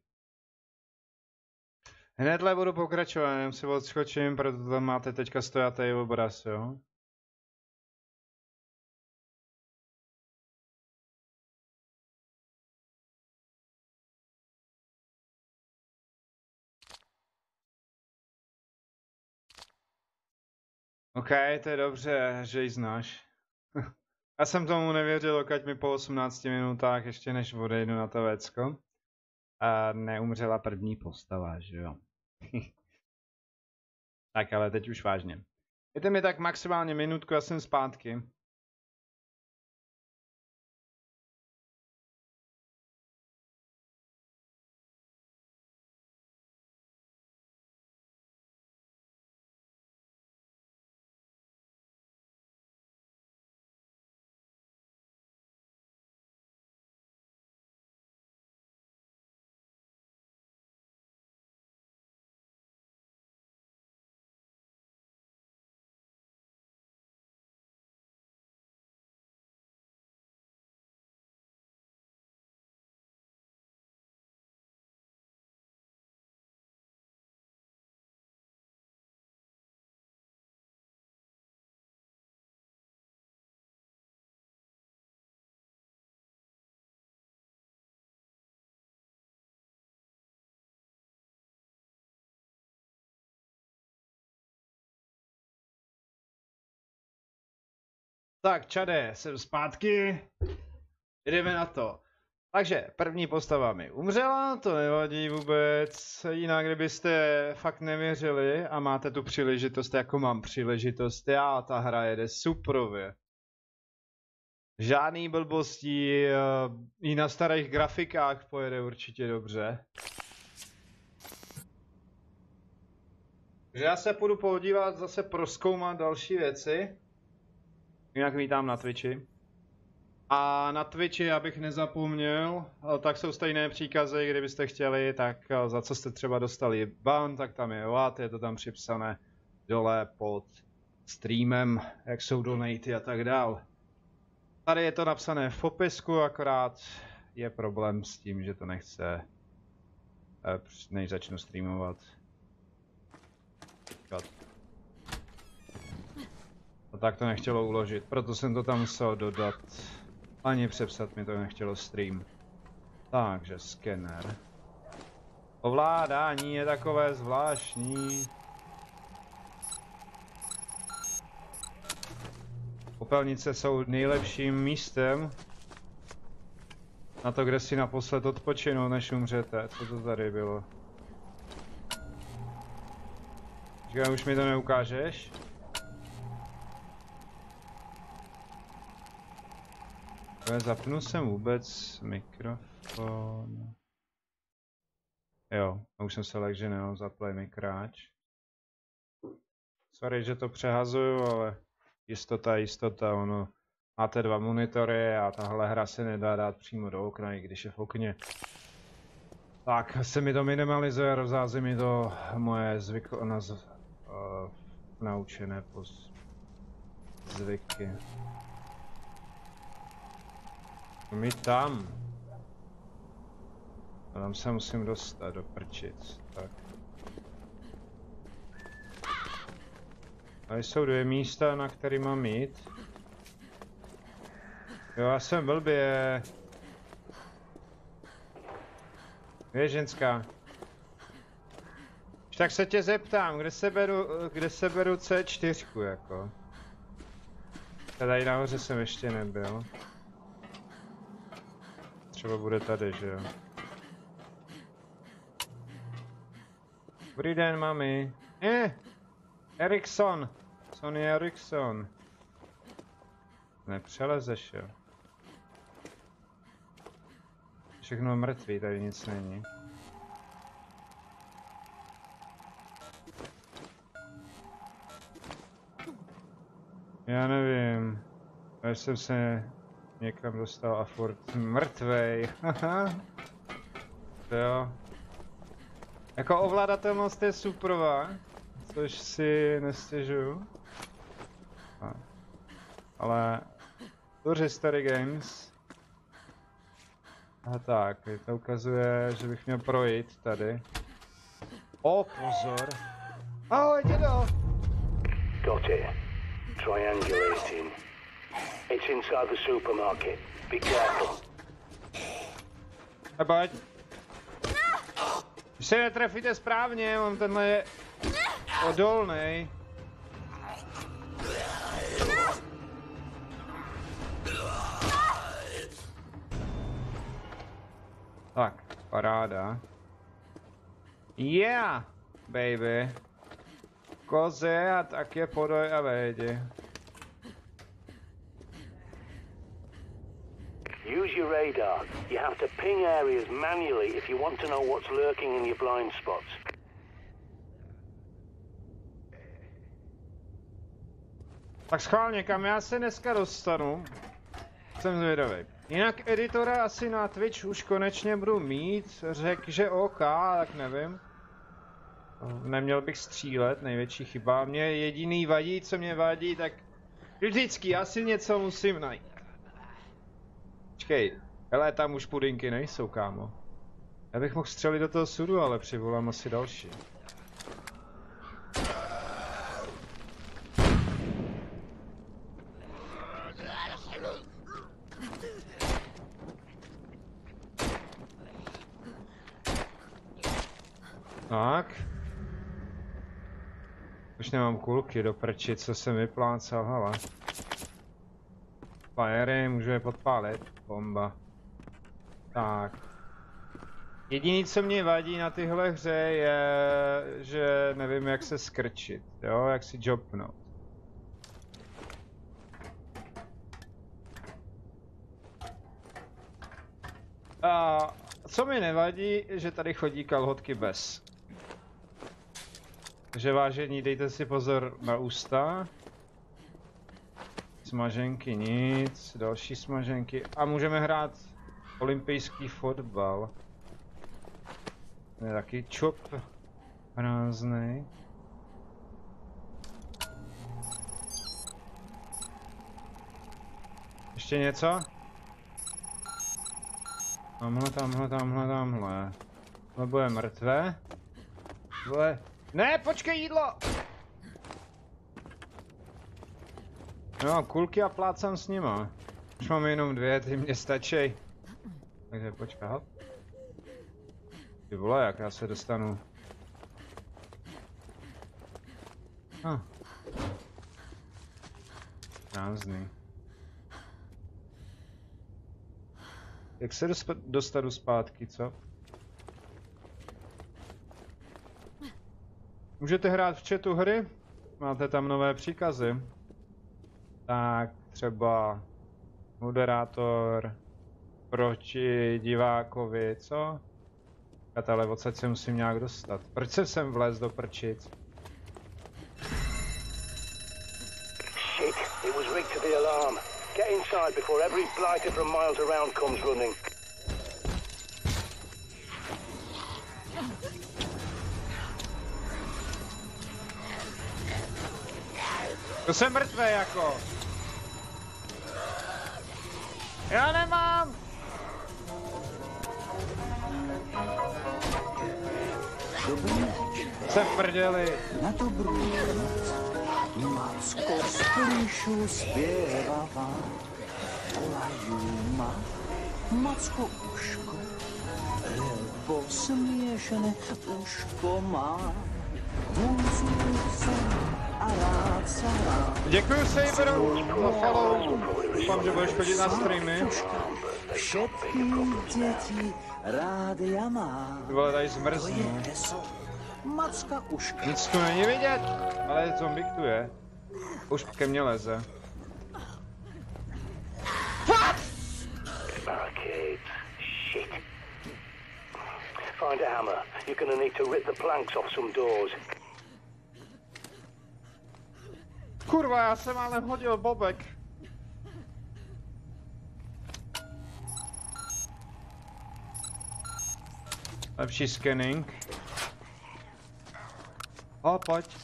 Hnedle budu pokračovat, jenom si odskočím, protože tam máte teďka stojatý obraz, jo. OK, to je dobře, že ji znáš. Já jsem tomu nevěřil, dokud mi po 18 minutách, ještě než odejdu na to vecko, a neumřela první postava, že jo. Tak, ale teď už vážně. Dejte mi tak maximálně minutku, já jsem zpátky. Tak, čade, jsem zpátky. Jdeme na to. Takže, první postava mi umřela, to nevadí vůbec. Jinak, kdybyste fakt nevěřili a máte tu příležitost, jako mám příležitost já, ta hra jede suprově. Žádný blbostí, i na starých grafikách pojede určitě dobře. Takže já se půjdu podívat, zase prozkoumat další věci. Jinak vítám na Twitchi. A na Twitchi, abych nezapomněl, tak jsou stejné příkazy, kdybyste chtěli, tak za co jste třeba dostali ban, tak tam je lat, je to tam připsané dole pod streamem, jak jsou donaty a tak dál. Tady je to napsané v popisku, akorát je problém s tím, že to nechce, než začnu streamovat. A tak to nechtělo uložit, proto jsem to tam musel dodat. Ani přepsat mi to nechtělo stream. Takže skener. Ovládání je takové zvláštní. Popelnice jsou nejlepším místem na to, kde si naposled odpočinout, než umřete. Co to tady bylo? Říkám, už mi to neukážeš? Zapnu jsem vůbec mikrofon. Jo, a už jsem se lek, že ne, zaplay mikráč. Sorry, že to přehazuju, ale jistota, ono. Máte 2 monitory a tahle hra se nedá dát přímo do okna, i když je v okně. Tak se mi to minimalizuje, rozhází mi to moje naučené zvyky. My tam. A tam se musím dostat do prčic, tak. Tady jsou 2 místa, na který mám jít. Jo, já jsem blbě. Je ženská. Tak se tě zeptám, kde se beru C4 jako. Tady nahoře jsem ještě nebyl. Třeba bude tady, že jo. Dobrý den, mami. Ericsson. Sony Ericsson. Nepřelezeš, jo. Všechno mrtvý, tady nic není. Já nevím. Já jsem se někam dostal a furt mrtvej. Jo. Jako ovladatelnost je superová, což si nestěžuju. Ale History Games. A tak, to ukazuje, že bych měl projít tady. O, pozor. Ahoj, dědo! Got it. Triangulating. It's inside the supermarket. Be careful. Pojď. Když se netrefíte správně, on tenhle je odolnej. Tak, paráda. Yeah, baby. Koze a tak je podoj a vejdi. Use your radar. You have to ping areas manually if you want to know what's lurking in your blind spots. Tak schválně, kam já se dneska dostanu? Jsem zvědavý. Jinak editora asi na Twitch už konečně budu mít. Řekl, že OK, tak nevím. Neměl bych střílet, největší chyba. Mě jediný vadí, co mě vadí, tak vždycky asi něco musím najít. Počkej, hele, tam už pudinky nejsou, kámo. Já bych mohl střelit do toho sudu, ale přivolám asi další. Tak. Už nemám kulky do prči, co jsem vyplácal, hele. Firery, můžu je podpálit. Bomba. Tak. Jediný, co mě vadí na tyhle hře je, že nevím, jak se skrčit, jo, jak si jobnout. A co mi nevadí, že tady chodí kalhotky bez. Takže vážení, dejte si pozor na ústa. Smaženky nic, další smaženky. A můžeme hrát olympijský fotbal. Je taky čop prázdnej. Ještě něco? Tamhle. Nebo je mrtvé? Tohle... Ne, počkej, jídlo! No, kulky a plácám s nima. Už mám jenom 2, ty mě stačí. Takže počkej, hop. Ty vole, jak já se dostanu. Prázdný. Jak se dostanu zpátky, co? Můžete hrát v chatu hry? Máte tam nové příkazy? Tak třeba moderátor proti divákovi, co? Ale odsaď se musím nějak dostat. Proč jsem sem vlez do prčic? Shit, it was rigged to the alarm. Get inside before every blighter from miles around comes running. To jsem mrtvý jako. Já nemám. Jsem v prdeli. Na dobrou noc, Macko z klíšu zpěvává. Volají ma, Macko uško, lebo směšené uško má. Hůzů jsem a rád se rád. Děkuju Saberu za follow. Doufám, že budeš chodit na streamy. Všetky děti rádia má. Ty vole, tady zmrznu. Macka uška. Nic tu není vidět, ale zombik tu je. Už ke mně leze. Barricades. Shit. Find a hammer. You're gonna need to rip the planks off some doors. Kurva, já jsem ale hodil bobek. Lepší scanning. O, pojď.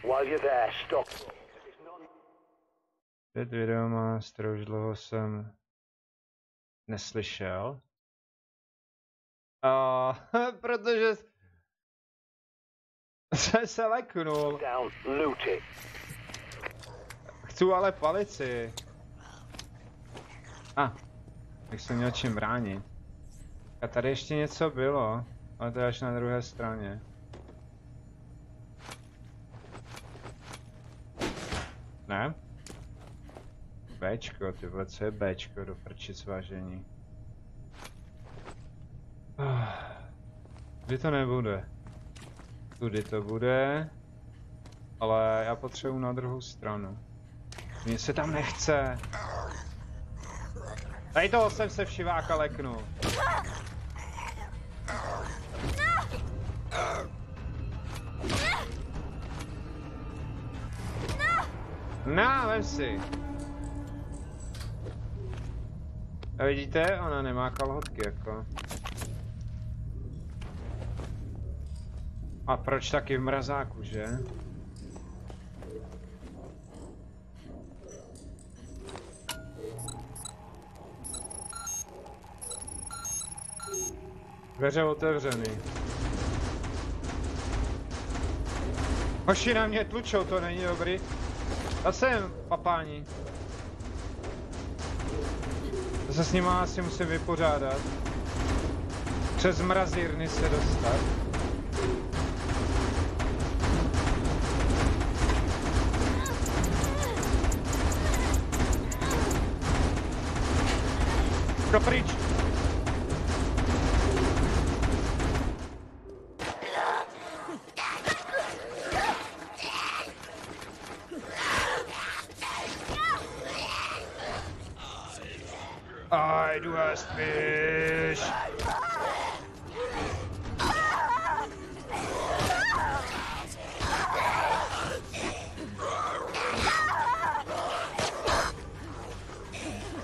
While you're there, stop. Před videomaster už dlouho jsem neslyšel. Protože jsem se leknul. Down, loot it. Chci ale palici. Tak jsem měl čím bránit. A tady ještě něco bylo, ale to je až na druhé straně. Ne? Bčko, ty vole, co je Bčko do prčic, vážení? Kdy to nebude? Tudy to bude, ale já potřebuji na druhou stranu. Mně se tam nechce. Tady toho jsem se všiváka leknul. No, vem si. A vidíte, ona nemá kalhotky jako. A proč taky v mrazáku, že? Dveře otevřený. Hoši na mě tlučou, to není dobrý. Zase papáni. To se s nima asi musím vypořádat. Přes mrazírny se dostat. Ško pryč! I do as fish!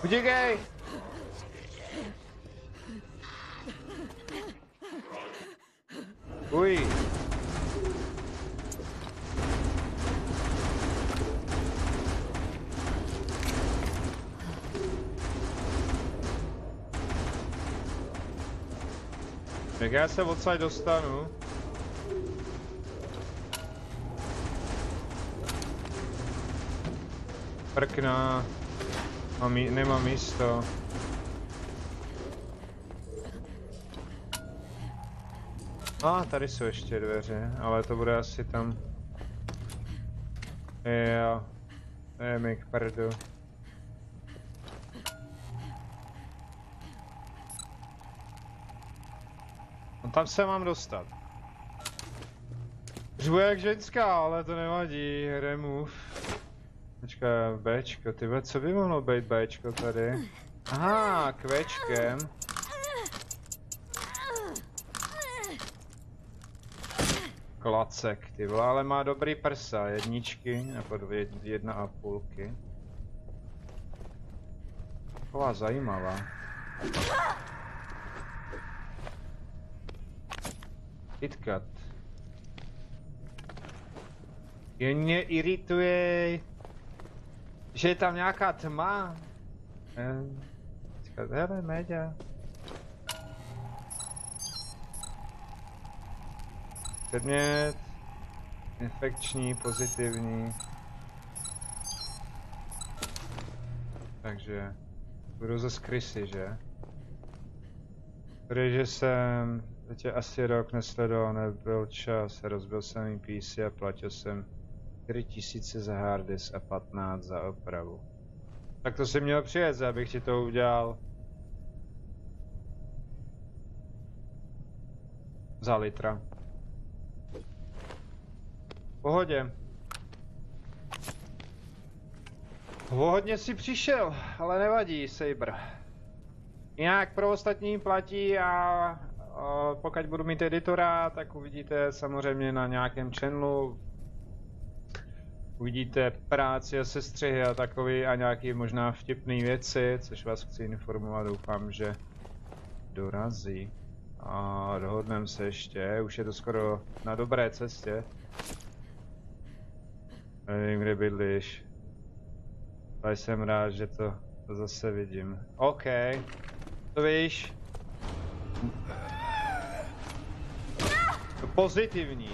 Utíkej! Uj. Jak já se odsaď dostanu? Prkna. Nemám místo. Tady jsou ještě dveře, ale to bude asi tam. Jo. Je mi k prdu. No tam se mám dostat. Žvu jak ženská, ale to nevadí. Remove. Počkej, Bčko, tyhle, co by mohlo být Bčko tady? Aha, Kvčkem. Klacek, ty vole, ale má dobrý prsa, jedničky, nebo 1,5. Taková zajímavá. KitKat. Jen mě irituje, že je tam nějaká tma. Hele, média. Předmět. Infekční, pozitivní. Takže budu ze krysy, že? Protože jsem teď asi rok nesledoval, nebyl čas, rozbil jsem jí PC a platil jsem 4000 za hard disk a 15 za opravu. Tak to si měl přijet, abych ti to udělal za litra. V pohodě. Hodně si přišel, ale nevadí, Saber. Jinak pro ostatní platí a pokud budu mít editora, tak uvidíte samozřejmě na nějakém channelu. Uvidíte práci a sestřihy a takový a nějaký možná vtipný věci, což vás chci informovat, doufám, že dorazí. A dohodneme se ještě, už je to skoro na dobré cestě. Nevím, kde bydlíš. Ale jsem rád, že to zase vidím. OK. To víš? To pozitivní.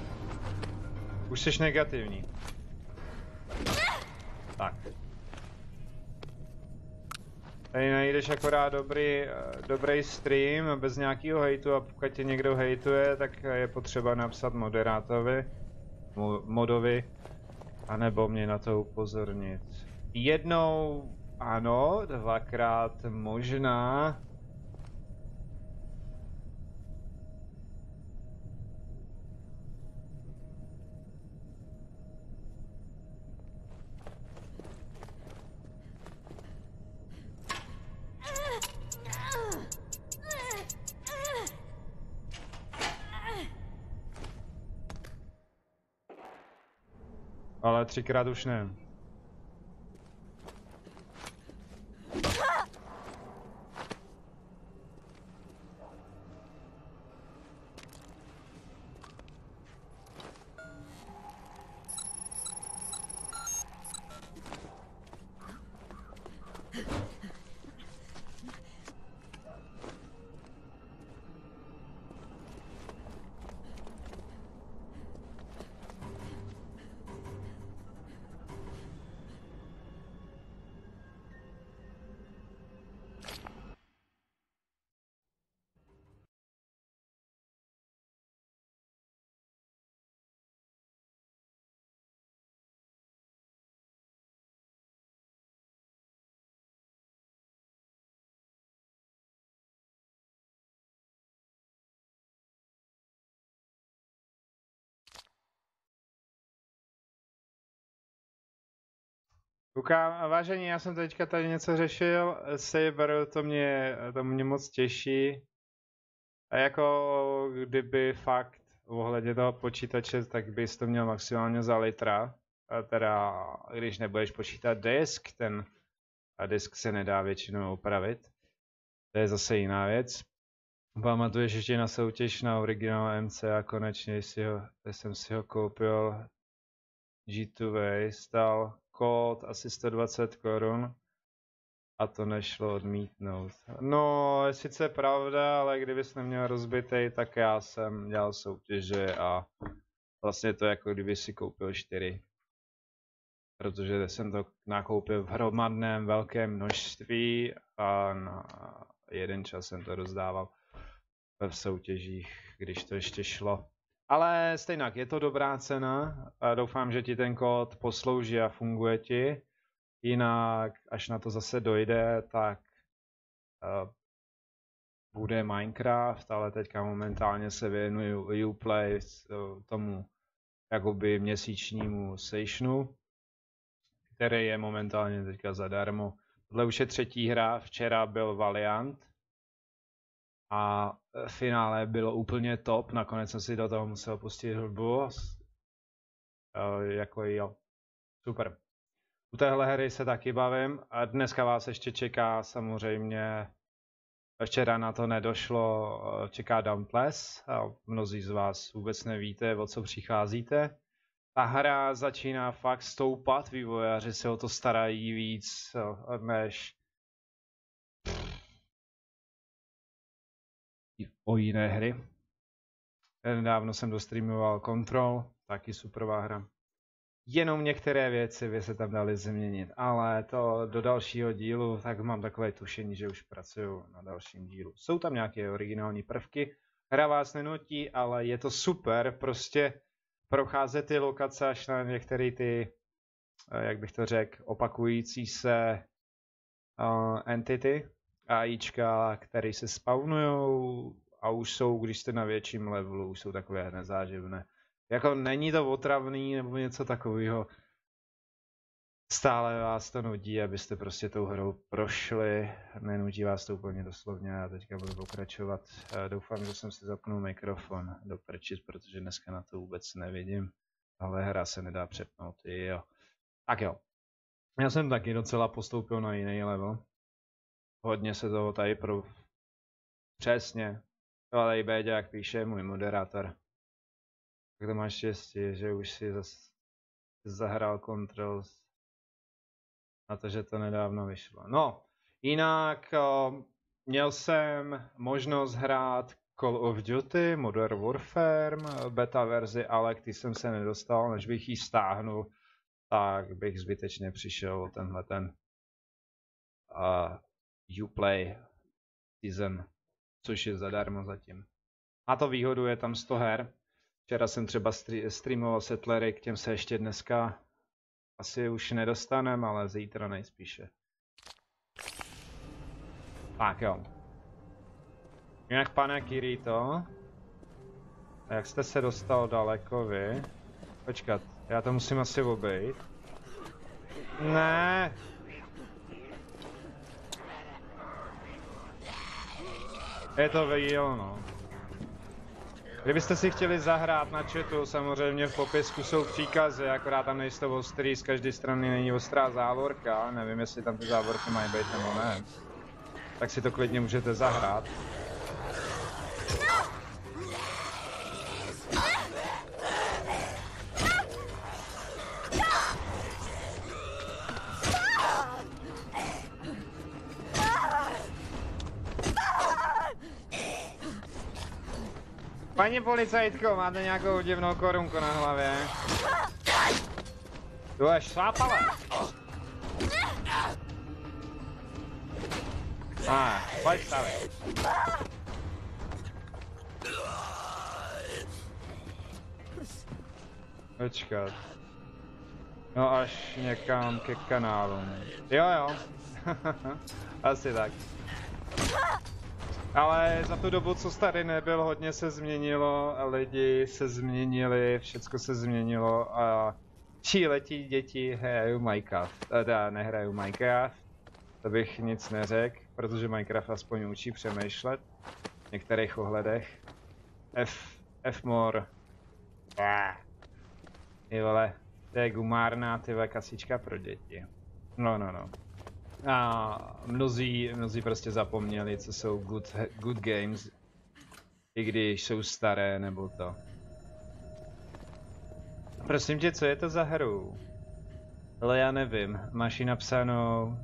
Už jsi negativní. Tak. Tady najdeš akorát dobrý stream bez nějakého hejtu a pokud tě někdo hejtuje, tak je potřeba napsat modovi, anebo mě na to upozornit. Jednou ano, dvakrát možná. Ale 3krát už ne. Koukám, vážení, já jsem teďka tady něco řešil, Saber, to mě moc těší. A jako kdyby fakt ohledně toho počítače, tak bys to měl maximálně za litra. A teda, když nebudeš počítat disk, ten a disk se nedá většinou opravit. To je zase jiná věc. Pamatuješ ještě na soutěž na originál MC a konečně jsem si ho koupil. G2A stál kód asi 120 korun a to nešlo odmítnout. No, je sice pravda, ale kdybys neměl rozbitej, tak já jsem dělal soutěže a vlastně to jako kdyby si koupil 4. Protože jsem to nakoupil v hromadném velkém množství a na jeden čas jsem to rozdával v soutěžích, když to ještě šlo. Ale stejnak, je to dobrá cena a doufám, že ti ten kód poslouží a funguje ti. Jinak, až na to zase dojde, tak bude Minecraft, ale teďka momentálně se věnuju Uplay tomu jakoby měsíčnímu sessionu, který je momentálně teďka zadarmo. Tohle už je 3. hra, včera byl Valiant a finále bylo úplně top, nakonec jsem si do toho musel pustit hudbu. Jako jo, super. U téhle hry se taky bavím a dneska vás ještě čeká samozřejmě, včera na to nedošlo, čeká Dauntless a mnozí z vás vůbec nevíte, o co přicházíte. Ta hra začíná fakt stoupat, vývojáři se o to starají víc než o jiné hry. Nedávno jsem dostreamoval Control, taky superová hra. Jenom některé věci by se tam daly změnit, ale to do dalšího dílu, tak mám takové tušení, že už pracuju na dalším dílu. Jsou tam nějaké originální prvky, hra vás nenutí, ale je to super, prostě procházet ty lokace až na některé ty, jak bych to řekl, opakující se entity, AIčka, které se spawnujou a už jsou, když jste na větším levelu, už jsou takové nezáživné. Jako není to otravný nebo něco takového. Stále vás to nudí, abyste prostě tou hrou prošli. Nenudí vás to úplně doslovně, já teďka budu pokračovat. Doufám, že jsem si zapnul mikrofon do prčic, protože dneska na to vůbec nevidím. Ale hra se nedá přepnout, jo. Tak jo. Já jsem taky docela postoupil na jiný level. Hodně se toho tady Přesně. Ale Béďa, jak píše můj moderátor. Tak to máš štěstí, že už si zahrál Control na to, že to nedávno vyšlo. No, jinak měl jsem možnost hrát Call of Duty, Modern Warfare, beta verzi, ale když jsem se nedostal, než bych ji stáhnul, tak bych zbytečně přišel o tenhle ten Uplay season, což je zadarmo zatím. A to výhodu je tam 100 her. Včera jsem třeba streamoval Settlery, k těm se ještě dneska asi už nedostanem, ale zítra nejspíše. Tak jo. Jinak pane Kirito, jak jste se dostal daleko vy? Počkat, já to musím asi obejít. Ne. Je to výjel, no. Kdybyste si chtěli zahrát na chatu, samozřejmě v popisku jsou příkazy, akorát tam nejsou ostrý, z každé strany není ostrá závorka, nevím jestli tam ty závorky mají být nebo ne. Tak si to klidně můžete zahrát. Paní policajtko, máte nějakou divnou korunku na hlavě? Tu až šlápala. Pojď stavit. Počkat. No až někam ke kanálu. Jo. Asi tak. Ale za tu dobu, co tady nebyl, hodně se změnilo, lidi se změnili, všecko se změnilo a tříletí děti hrajou Minecraft. Teda nehrajou Minecraft, to bych nic neřekl, protože Minecraft aspoň učí přemýšlet v některých ohledech. F-more. Ty vole, to je gumárná kasička pro děti. No. A mnozí prostě zapomněli, co jsou good games, i když jsou staré nebo to. Prosím tě, co je to za hru? Ale já nevím, máš ji napsanou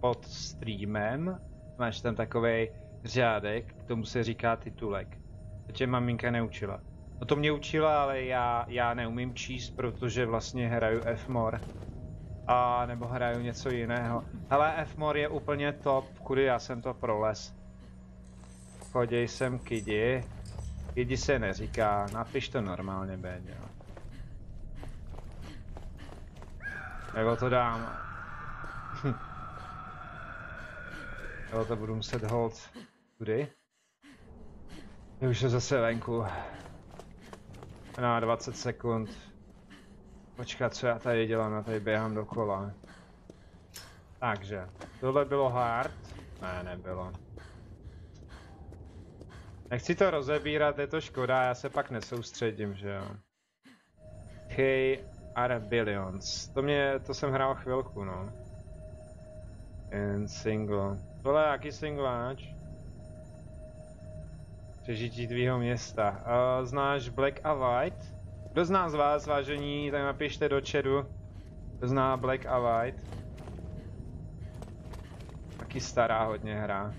pod streamem, máš tam takovej řádek, k tomu se říká titulek. To tě maminka neučila. No to mě učila, ale já neumím číst, protože vlastně hraju Fmore. A nebo hraju něco jiného. Ale Fmore je úplně top, kudy já jsem to prolez. Choděj sem kidi. Kidi se neříká, napiš to normálně, Béďo. Nebo to dám. Jo, to budu muset hold. Kudy? Je už je zase venku. Na 20 sekund. Počkat, co já tady dělám, já tady běhám dokola. Takže, tohle bylo hard? Ne, nebylo. Nechci to rozebírat, je to škoda, já se pak nesoustředím, že jo. Billions. To jsem hrál chvilku, no. Jen single. Tohle je jaký singláč? Přežití tvýho města. Znáš Black a White? Kdo zná z vás, vážení, tak napište do chatu. Kdo zná Black a White? Taky stará hodně hra.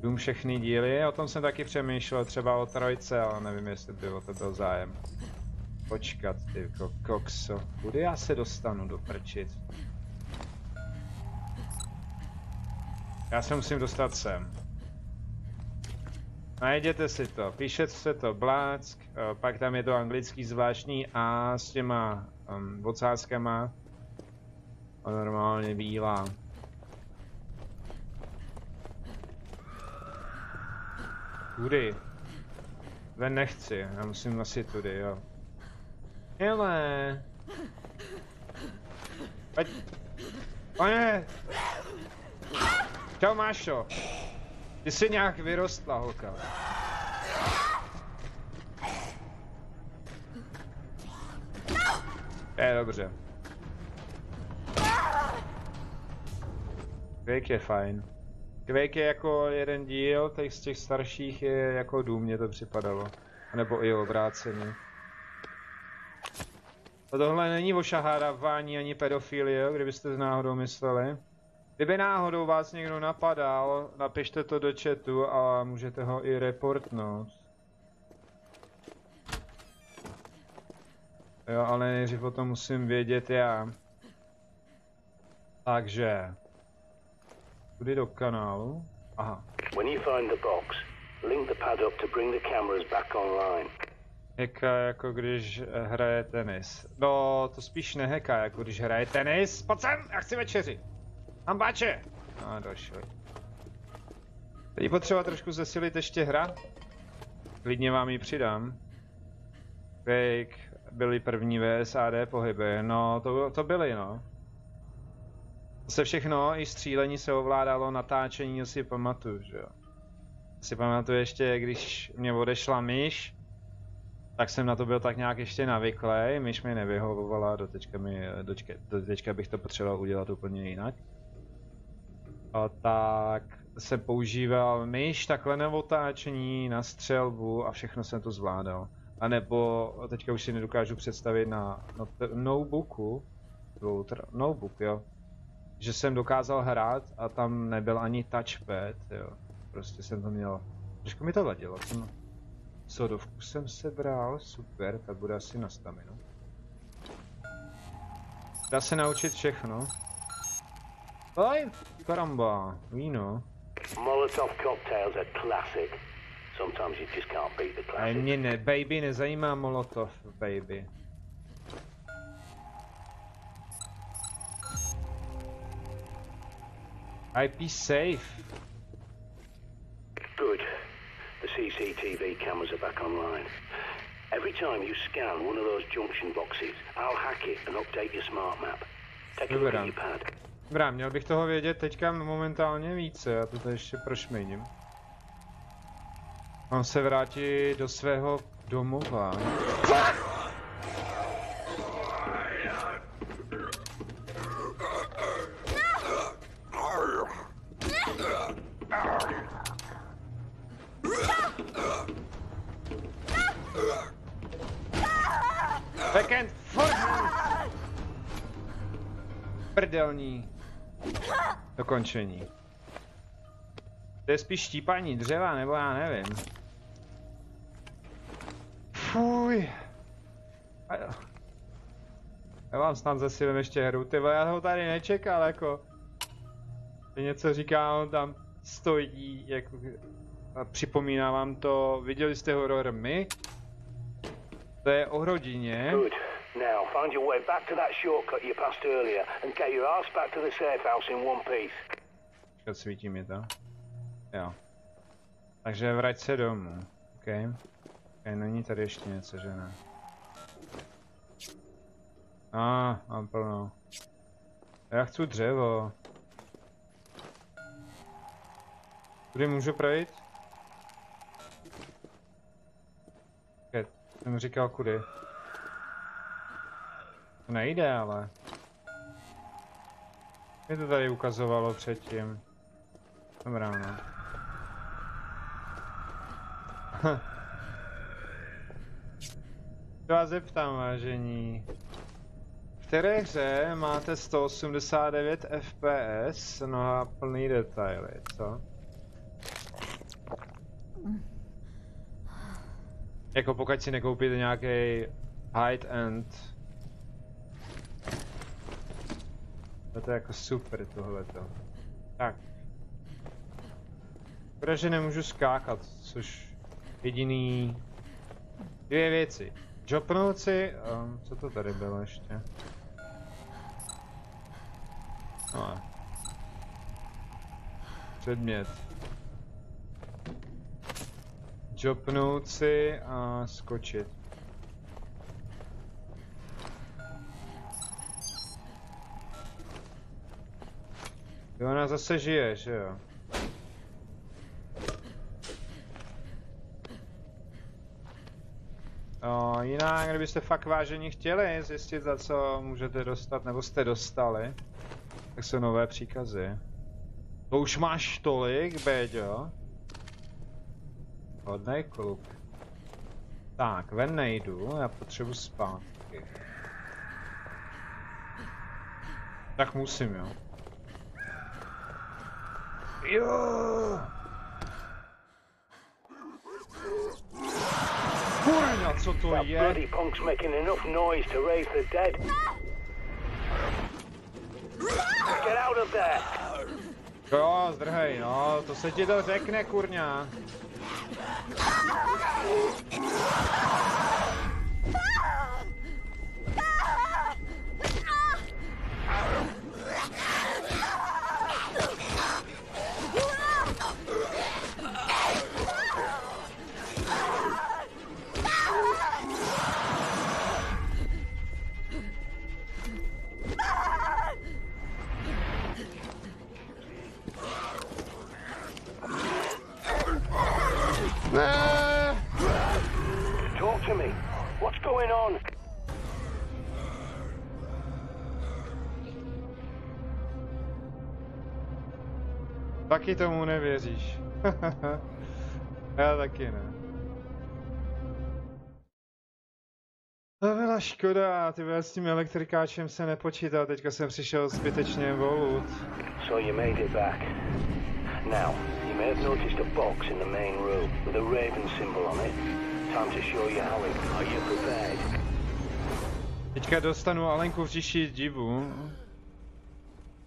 Dům všechny díly, o tom jsem taky přemýšlel, třeba o 3, ale nevím, jestli bylo to byl zájem. Počkat, ty kokso. Kudy já se dostanu do prčic? Já se musím dostat sem. Najděte si to, píše se to Black, pak tam je to anglický zvláštní A s těma ocáskama. A normálně bílá. Kudy? Ven nechci, já musím asi tudy, jo. Hele. Pojď. Pane. Čau, Mášo. Ty jsi nějak vyrostla, holka. Je dobře. Quake je fajn. Quake je jako jeden díl, těch z těch starších je jako Dům, mně to připadalo. A nebo i obráceně. A tohle není ošahádávání ani pedofilie, kdybyste náhodou mysleli. Kdyby náhodou vás někdo napadal, napište to do chatu a můžete ho i reportnout. Jo, ale nejdřív o tom musím vědět já. Takže... Kudy do kanálu? Aha. When you find the box, link the pad up to bring the cameras back online. Heka jako když hraje tenis. No, to spíš neheka jako když hraje tenis. Pojď sem, já chci večeři. Hambáče! No, došli. Teď potřeba trošku zesilit ještě hra. Klidně vám ji přidám. Quake byly první VSAD pohyby. No, to byly, no. To se všechno, i střílení se ovládalo, natáčení si pamatuju, že jo. Si pamatuju ještě, když mě odešla myš, tak jsem na to byl tak nějak ještě navyklý, myš mi nevyhovovala, do teďka bych to potřeboval udělat úplně jinak. A tak jsem používal myš takhle na otáčení, na střelbu a všechno jsem to zvládal. A nebo teďka už si nedokážu představit na notebooku, notebook, jo. Že jsem dokázal hrát a tam nebyl ani touchpad, jo. Prostě jsem to měl. Trošku mi to vadilo. Sodovku jsem sebral, super, tak bude asi na staminu. Dá se naučit všechno. Oj, karamba, víno. Molotov cocktails are classic. Sometimes you just can't beat the A classic. mě ne, baby nezajímá Molotov, baby. IP safe. Good. The CCTV cameras are back online. Every time you scan one of those junction boxes, I'll hack it and update your smart map. Take a look at your pad. Dobrá, měl bych toho vědět teďka momentálně více, já to tady ještě prošmejním. Mám se vrátit do svého domova. Forehand! Forehand! Prdelní dokončení. To je spíš štípání dřeva, nebo já nevím. Fuj. Já vám snad zesílím ještě hru, ty vole, já ho tady nečekal, jako. Ty něco říká, on tam stojí, jako. A připomíná vám to, viděli jste horor My? To je o rodině. Good. Now, find your way back to that shortcut you passed earlier and get your ass back to the safe house in one piece. Svítí mi to. Jo. Takže vrať se domů. OK. Není tady ještě něco, že ne? Mám plno. Já chci dřevo. Kudy můžu projít? Okay. Jsem říkal kudy. To nejde, ale. Mě to tady ukazovalo předtím. Dobrá, no. To vás zeptám, vážení. V které hře máte 189 FPS, no a plný detaily, co? Jako pokud si nekoupíte nějaký high-end. To je jako super tohleto. Tak. Protože nemůžu skákat, což jediný... Dvě věci. Jopnout si... co to tady bylo ještě? No. Předmět. Jopnout si a skočit. Jo, ona zase žije, že jo? Jinak, kdybyste fakt vážení chtěli zjistit, za co můžete dostat, nebo jste dostali, tak jsou nové příkazy. To už máš tolik, Béďo. Hodnej kluk. Tak, ven nejdu, já potřebuji zpátky. Tak musím, jo. Jo! Kurňa, co to je? Bloody punk's making enough noise to raise the dead. Get out of there! Jo, zdrhej, no, to se ti to řekne, kurňa. Talk to me. What's going on? Taky tomu nevěříš. Já taky ne. To byla škoda, ty s tím elektrikáčem se nepočítal, teďka jsem přišel zbytečně volut. So you made it back. Now, you may have noticed a box in the main room with a raven symbol on it. Time to show you how it. Are you prepared? Teďka dostanu Alenku v říši divu.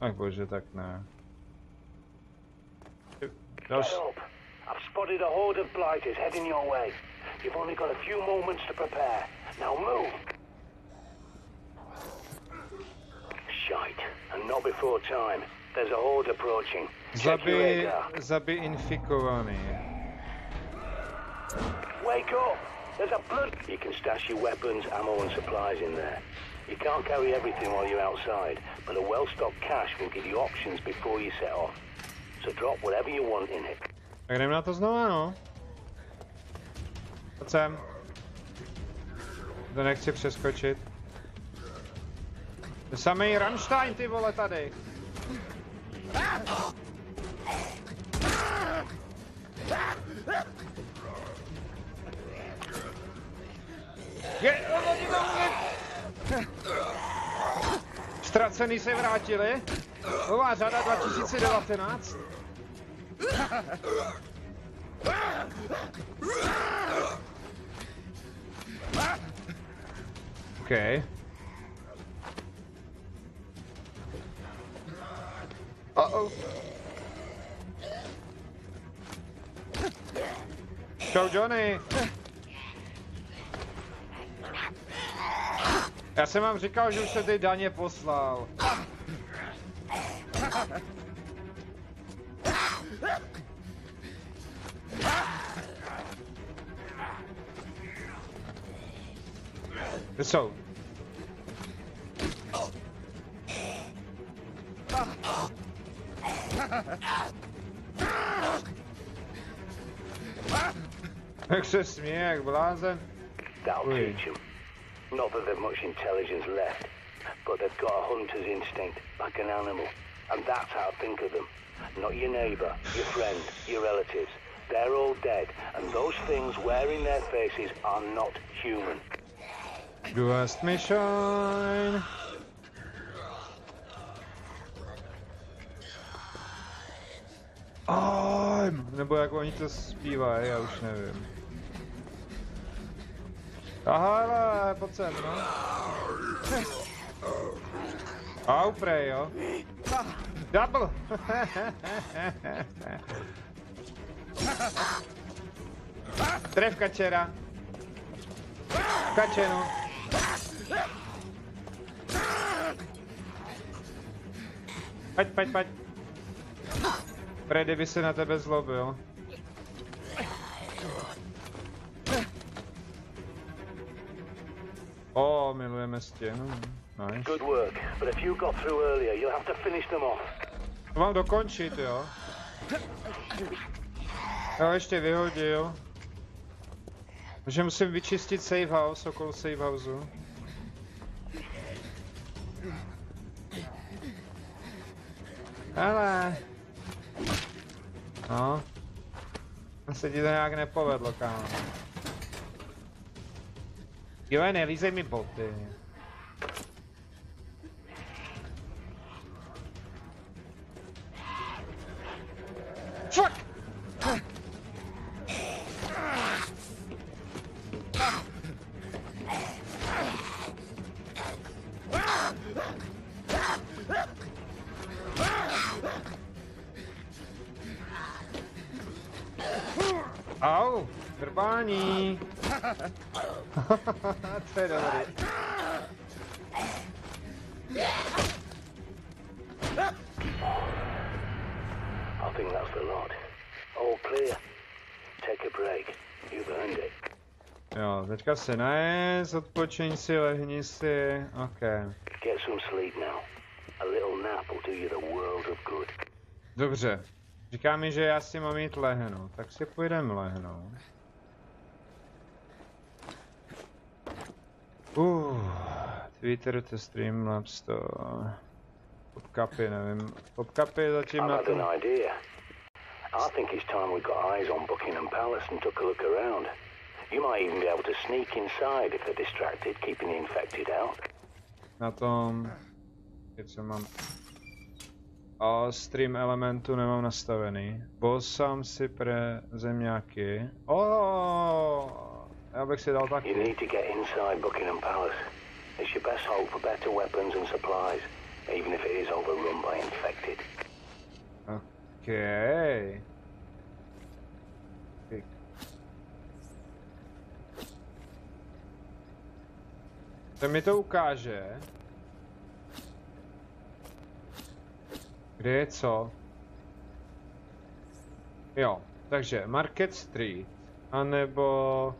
Ach bože, tak ne. Get up. I've spotted a horde of blighters heading your way. You've only got a few moments to prepare. Now move. Shite, and not before time. There's a horde approaching. Zabij infikovaný. Wake up! There's a blood. You can stash your weapons, ammo and supplies in there. You can't carry everything while you're outside, but a well-stocked cache will give you options before you set off. So drop whatever you want in it. Tak jdem na to znova, no. Pojď sem. To nechci přeskočit. To samej Rammstein, ty vole, tady. Ztracený se vrátili. Nová řada 2019. OK. Uh-oh. Čau, Johnny. Já jsem vám říkal, že už se ty daně poslal. Kde jsou? Jak se směje, jak blázen. That'll teach them. Not that they've much intelligence left, but they've got a hunter's instinct, like an animal. And that's how to think of them. Not your neighbour, your friend, your relatives. They're all dead, and those things wearing their faces are not human. Last mission. Nebo jak oni to zpívají, já už nevím. Aha, ale pojď sem, no. Au, prej, jo. Double! Tref kačera. Kačenu. Pojď. Freddy by se na tebe zlobil. O, milujeme stěnu. Nice. Good work, but if you got through earlier, you'll have to finish them off. To mám dokončit, jo. Jo, ještě vyhodil. Takže musím vyčistit save house okolo save houseu. Hele. No. Se ti to nějak nepovedlo, kámo. Jo, nelízej mi boty. Fuck! Au, drbání. To je dobrý. I think that's the lot. All clear. Take a break. You've earned it. Jo, teďka se najez, odpočiň si, lehni si, ok. Get some sleep now. A little nap will do you the world of good. Dobře. Říká mi, že já si mám jít lehnout, tak si půjdem lehnout. Twitter to Streamlabs to... Popcapy, nevím. Popcapy zatím na to... I think it's time we got eyes on Buckingham Palace and took a look around. You might even be able to sneak inside if they're distracted, keeping the infected out. Na tom... Co mám... Stream elementu nemám nastavený. Bossám si pre zemňáky. Já bych si dal taky. You need to get inside Buckingham Palace. It's your best hope for better weapons and supplies, even if it is overrun by infected. Okay. To mi to ukáže. Kde je co? Jo, takže Market Street, anebo...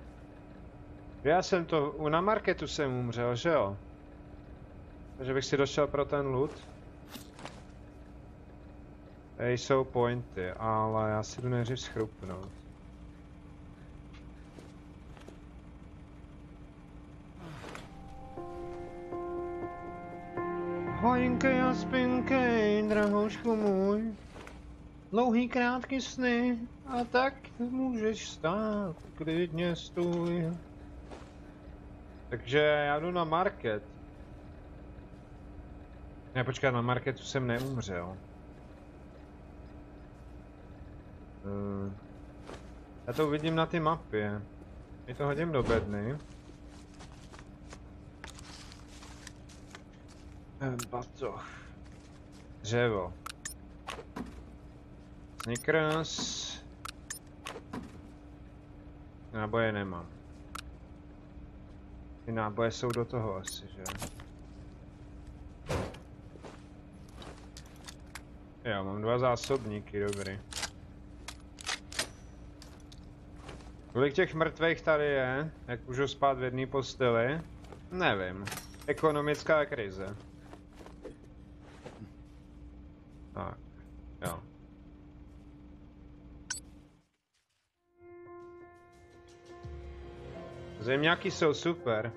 Já jsem to... Na marketu jsem umřel, že jo? Takže bych si došel pro ten loot. Tady jsou pointy, ale já si jdu nejdřív schrupnout. Hojinkej a spinkej, drahoušku můj. Dlouhý, krátký sny, a tak můžeš stát, klidně stůj. Takže já jdu na market. Ne, počkat, na marketu jsem neumřel. Já to uvidím na té mapě. My to hodím do bedny. Batoh. Dřevo. Snickers. Náboje nemám. Ty náboje jsou do toho asi, že? Jo, mám 2 zásobníky, dobrý. Kolik těch mrtvých tady je? Jak můžu spát v jedné posteli? Nevím. Ekonomická krize. Tak, jo. Zemňáky jsou super.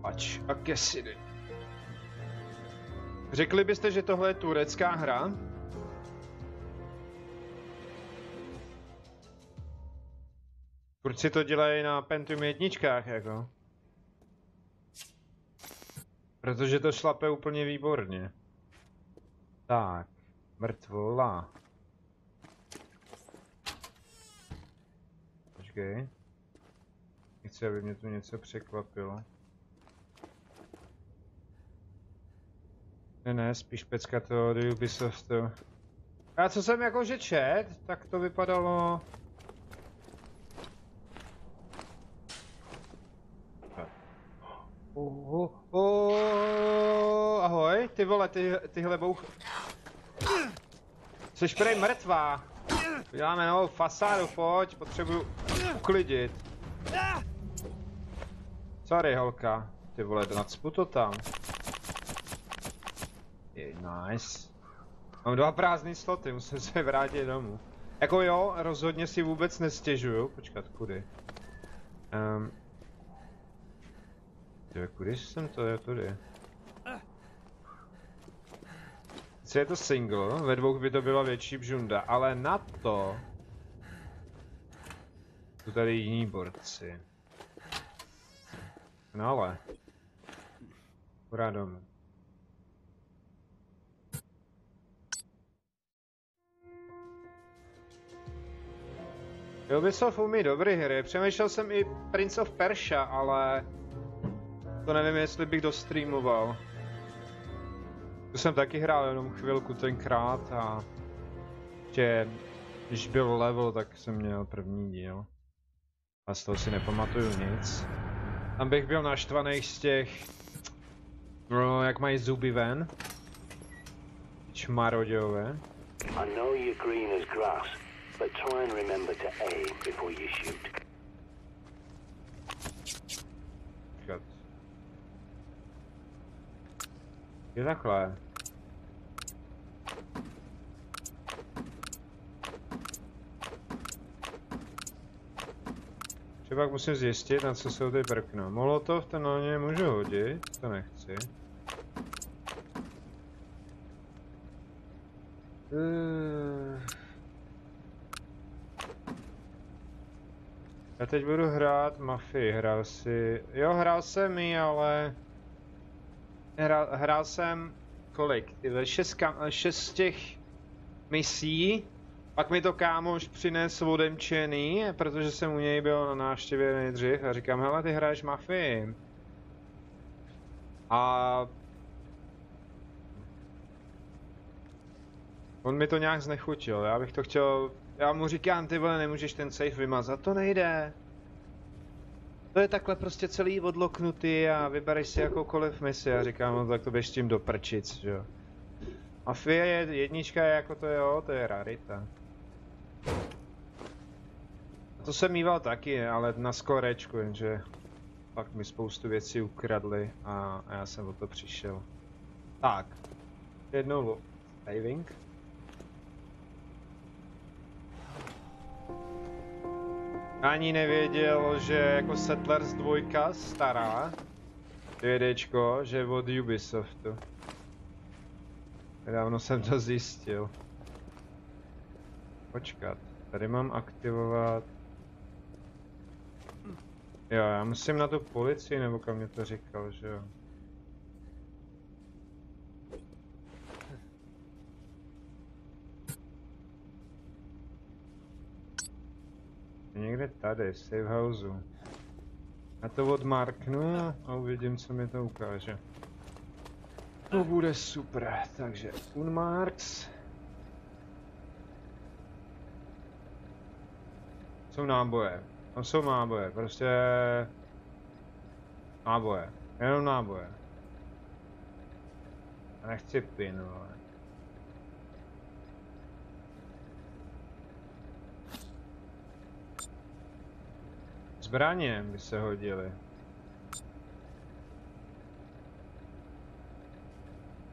Ač a kesidy. Řekli byste, že tohle je turecká hra? Proč si to dělají na Pentium 1, jako? Protože to šlape úplně výborně. Tak, mrtvola. Počkej. Nechci, aby mě tu něco překvapilo. Ne, spíš pecka toho od Ubisoftu. A co jsem jakože čet, tak to vypadalo... Ahoj, ty vole, tyhle bouch... Jseš prej mrtvá. Děláme novou fasádu, pojď, potřebuju uklidit. Sorry, holka. Ty vole, nacpu to tam. Je nice. Mám 2 prázdný sloty, musím se vrátit domů. Jako jo, rozhodně si vůbec nestěžuju. Počkat, kudy? Kudy jsem to, je tudy. Co je to single, ve 2 by to byla větší bžunda, ale na to... Jsou tady jiní borci. No ale... Půjde domů. Ubisoft umí dobrý hry, přemýšlel jsem i Prince of Persia, ale... To nevím, jestli bych dostreamoval. To jsem taky hrál jenom chvilku tenkrát a... Ještě, když byl level, tak jsem měl první díl. A z toho si nepamatuju nic. Tam bych byl naštvaný z těch... No, jak mají zuby ven. Čmaroďové. I know you're green as grass, but try and remember to aim before you shoot. Je takhle. Třeba musím zjistit, na co jsou ty prkna. Molotov, ten na ně můžu hodit, to nechci. Já teď budu hrát Mafii, hrál jsem ji, ale... Hrál jsem... Kolik? 6 těch misí. Pak mi to kámoš přinesl odemčený, protože jsem u něj byl na návštěvě nejdřív a říkám, hele, ty hraješ Mafii. A... On mi to nějak znechutil, já bych to chtěl... Já mu říkám, ty vole, nemůžeš ten save vymazat, to nejde. To je takhle prostě celý odloknutý a vybereš si jakoukoliv misi a říkám, no tak to běž tím do prčic, že jo. Mafie je jednička, jako to jo, to je rarita. A to jsem mýval taky, ale na skorečku, jenže pak mi spoustu věcí ukradli a já jsem o to přišel. Tak, jednou saving. Ani nevěděl, že jako Settlers 2 stará DDčko, že je od Ubisoftu. Dávno jsem to zjistil. Počkat, tady mám aktivovat... Jo, já musím na tu policii, nebo kam mě to říkal, že jo. Někde tady, v safe houseu. Já to odmarknu a uvidím, co mi to ukáže. To bude super, takže unmarks. Jsou náboje. Tam jsou náboje, prostě... Náboje. Jenom náboje. A nechci pin, ale... Zbraně by se hodily.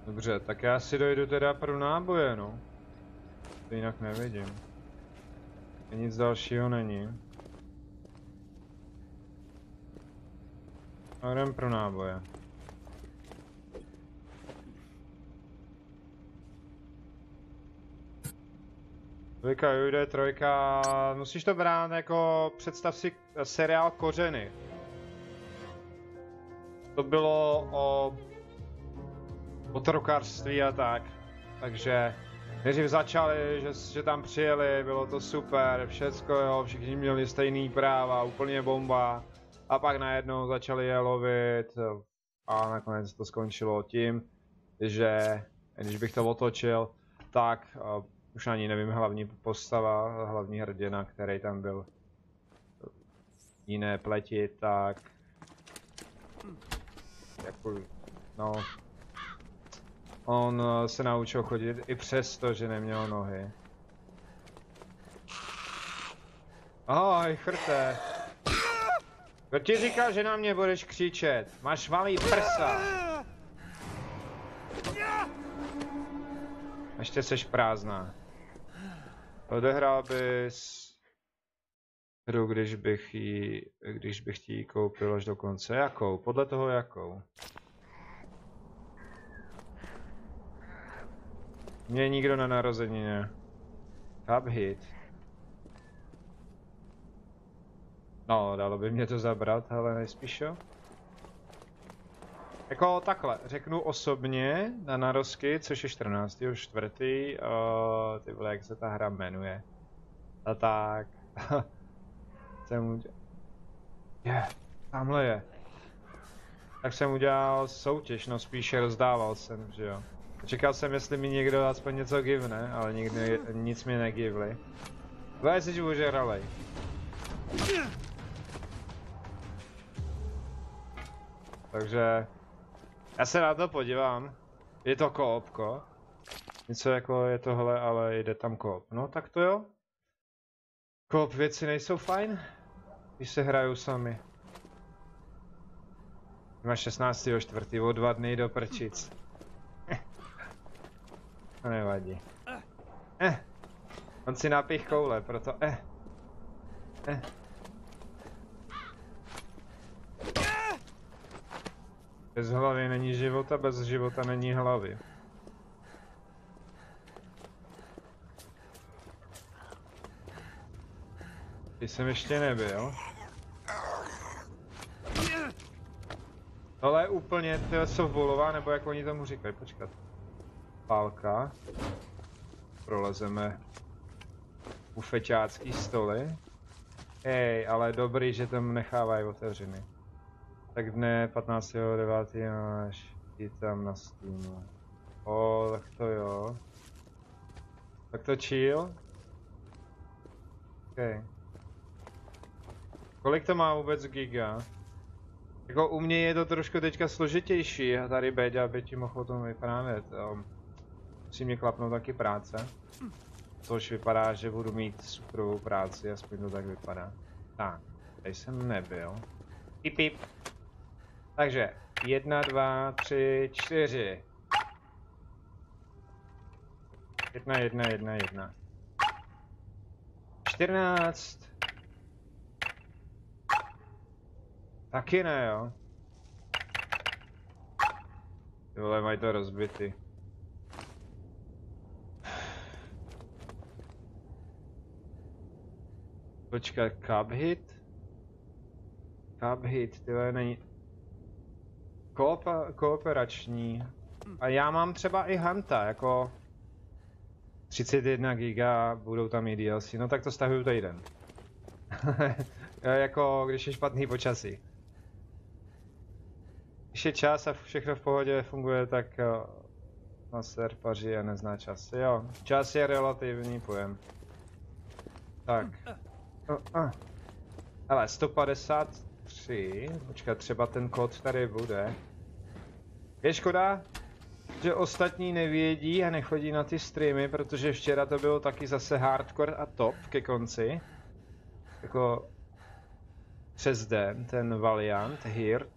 Dobře, tak já si dojdu teda pro náboje, no. To jinak nevidím. Nic dalšího není. A jdem pro náboje. Dvojka jde, trojka, musíš to brát jako, představ si seriál Kořeny. To bylo o otrokářství a tak, takže nejdřív začali, že tam přijeli, bylo to super, všecko jo, všichni měli stejný práva, úplně bomba. A pak najednou začali je lovit a nakonec to skončilo tím, že když bych to otočil, tak už ani nevím, hlavní postava, hlavní hrdina, který tam byl jiné pleti, tak jako, no, on se naučil chodit i přesto, že neměl nohy. Ahoj, chrte. Kdo ti říkal, že na mě budeš křičet? Máš malý prsa. Ještě seš prázdná. Odehrál bys hru, když bych ti ji koupil až do konce. Jakou? Podle toho jakou? Mě nikdo na narozenině. Cuphead. No, dalo by mě to zabrat, ale nejspíš jo. Jako takhle, řeknu osobně na narozky, což je 14.4. Ty vole, jak se ta hra jmenuje. A tak... jsem udělal... Tamhle je. Tak jsem udělal soutěž, no spíše rozdával jsem, že jo. Čekal jsem, jestli mi někdo aspoň něco givne, ale nikdy nic mi negivli. Bude si ožralej. Takže já se na to podívám. Je to koopko. Něco jako je tohle, ale jde tam koop. No tak to jo. Koop věci nejsou fajn, když se hrajou sami. Má 16.4. o 2 dny do prčic. To nevadí. On si napích koule, proto Bez hlavy není života, bez života není hlavy. Ty jsem ještě nebyl. Tohle je úplně, to jsou volová, nebo jak oni tomu říkají, počkat. Pálka. Prolezeme bufeťácký stoly. Hej, ale dobrý, že tam nechávají otevřený. Tak dne 15.9. máš jít tam na Steamu. Tak to jo. Tak to chill. OK. Kolik to má vůbec giga? Jako u mě je to trošku teďka složitější a tady Béďa by ti mohl o tom vyprávět. Musí mě klapnout taky práce. Což vypadá, že budu mít superovou práci, aspoň to tak vypadá. Tak, tady jsem nebyl. Pip pip. Takže 1, 2, 3, 4. 1, 1, 1, 1. 14. Taky ne, jo. Ty vole, mají to rozbity. Počkat, Cuphead? Cuphead, tyhle není... Kooperační. A já mám třeba i Hanta, jako... 31 giga, budou tam i DLC, no tak to stahuju týden. Jako když je špatný počasí. Když je čas a všechno v pohodě funguje, tak na serpaři a nezná čas. Jo, čas je relativní pojem. Tak. Ale 153, počkat, třeba ten kód tady bude. Je škoda, že ostatní nevědí a nechodí na ty streamy, protože včera to bylo taky zase hardcore a top ke konci. Jako přes den, ten Valiant, Hirt.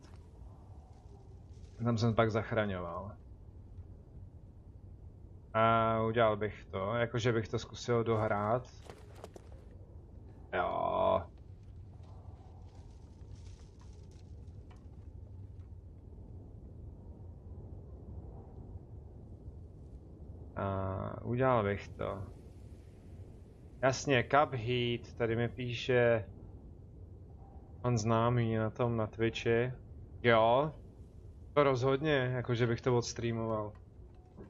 Tam jsem pak zachraňoval. A udělal bych to, jakože bych to zkusil dohrát. Jo. A udělal bych to. Jasně, Cuphead, tady mi píše on známý na tom na Twitchi. Jo, to rozhodně, jakože bych to odstreamoval.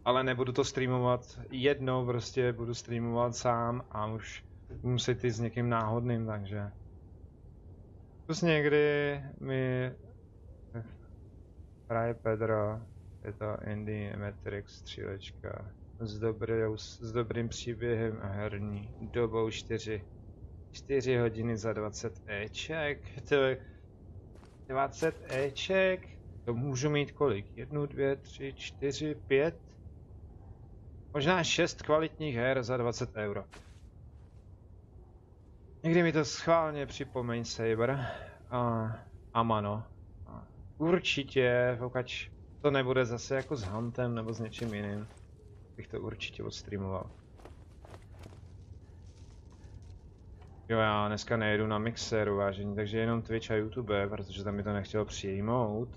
Ale nebudu to streamovat jednou, prostě budu streamovat sám a už muset jít s někým náhodným, takže... Plus někdy mi... Praje Pedro, je to Indie Matrix střílečka. S dobrým příběhem a herní dobou 4 hodiny za 20 Eček. 20 Eček? To můžu mít kolik? 1, 2, 3, 4, 5? Možná 6 kvalitních her za 20 euro. Někdy mi to schválně připomeň, Saber. Amano. Určitě, pokud to nebude zase jako s Huntem nebo s něčím jiným, bych to určitě odstreamoval. Jo, já dneska nejedu na Mixeru, vážení, takže jenom Twitch a YouTube, protože tam mi to nechtělo přijmout.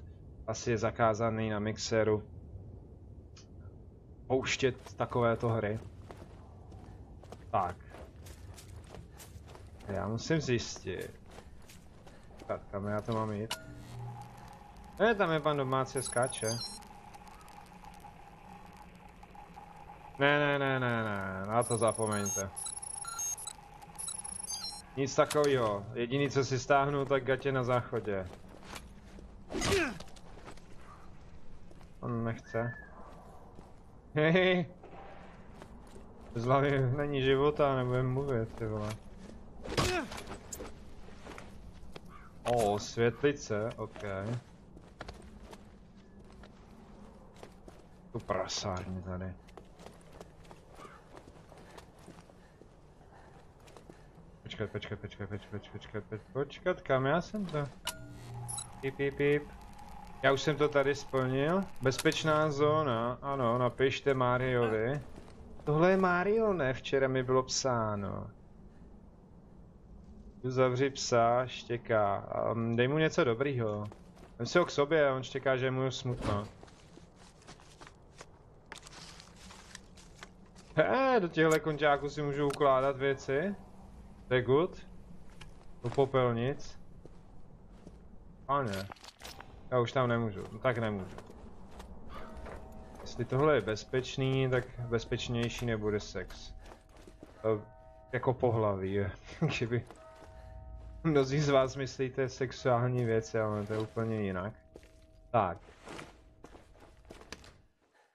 Asi je zakázaný na Mixeru pouštět takovéto hry. Tak. Já musím zjistit. Tak, kam já to mám jít? Tam je pan domácí skáče. Ne, na to zapomeňte. Nic takového. Jediný, co si stáhnu, tak gatě na záchodě. On nechce. Hej. Z hlavy není života, nebudem mluvit, ty vole. Světlice, ok. Tu prasárně tady. Počkat, kam já jsem to? Pip. Já už jsem to tady splnil. Bezpečná zóna, ano, napište Mariovi. Tohle je Mario, ne? Včera mi bylo psáno. Zavři psa, štěká. Dej mu něco dobrýho. Vem si ho k sobě, on štěká, že je mu smutno. Do těchto končáků si můžu ukládat věci. To je good. Do popelnic. A ne. Já už tam nemůžu, no tak nemůžu. Jestli tohle je bezpečný, tak bezpečnější nebude sex. Jako pohlaví, kdyby... Mnozí z vás myslíte sexuální věci, ale to je úplně jinak. Tak.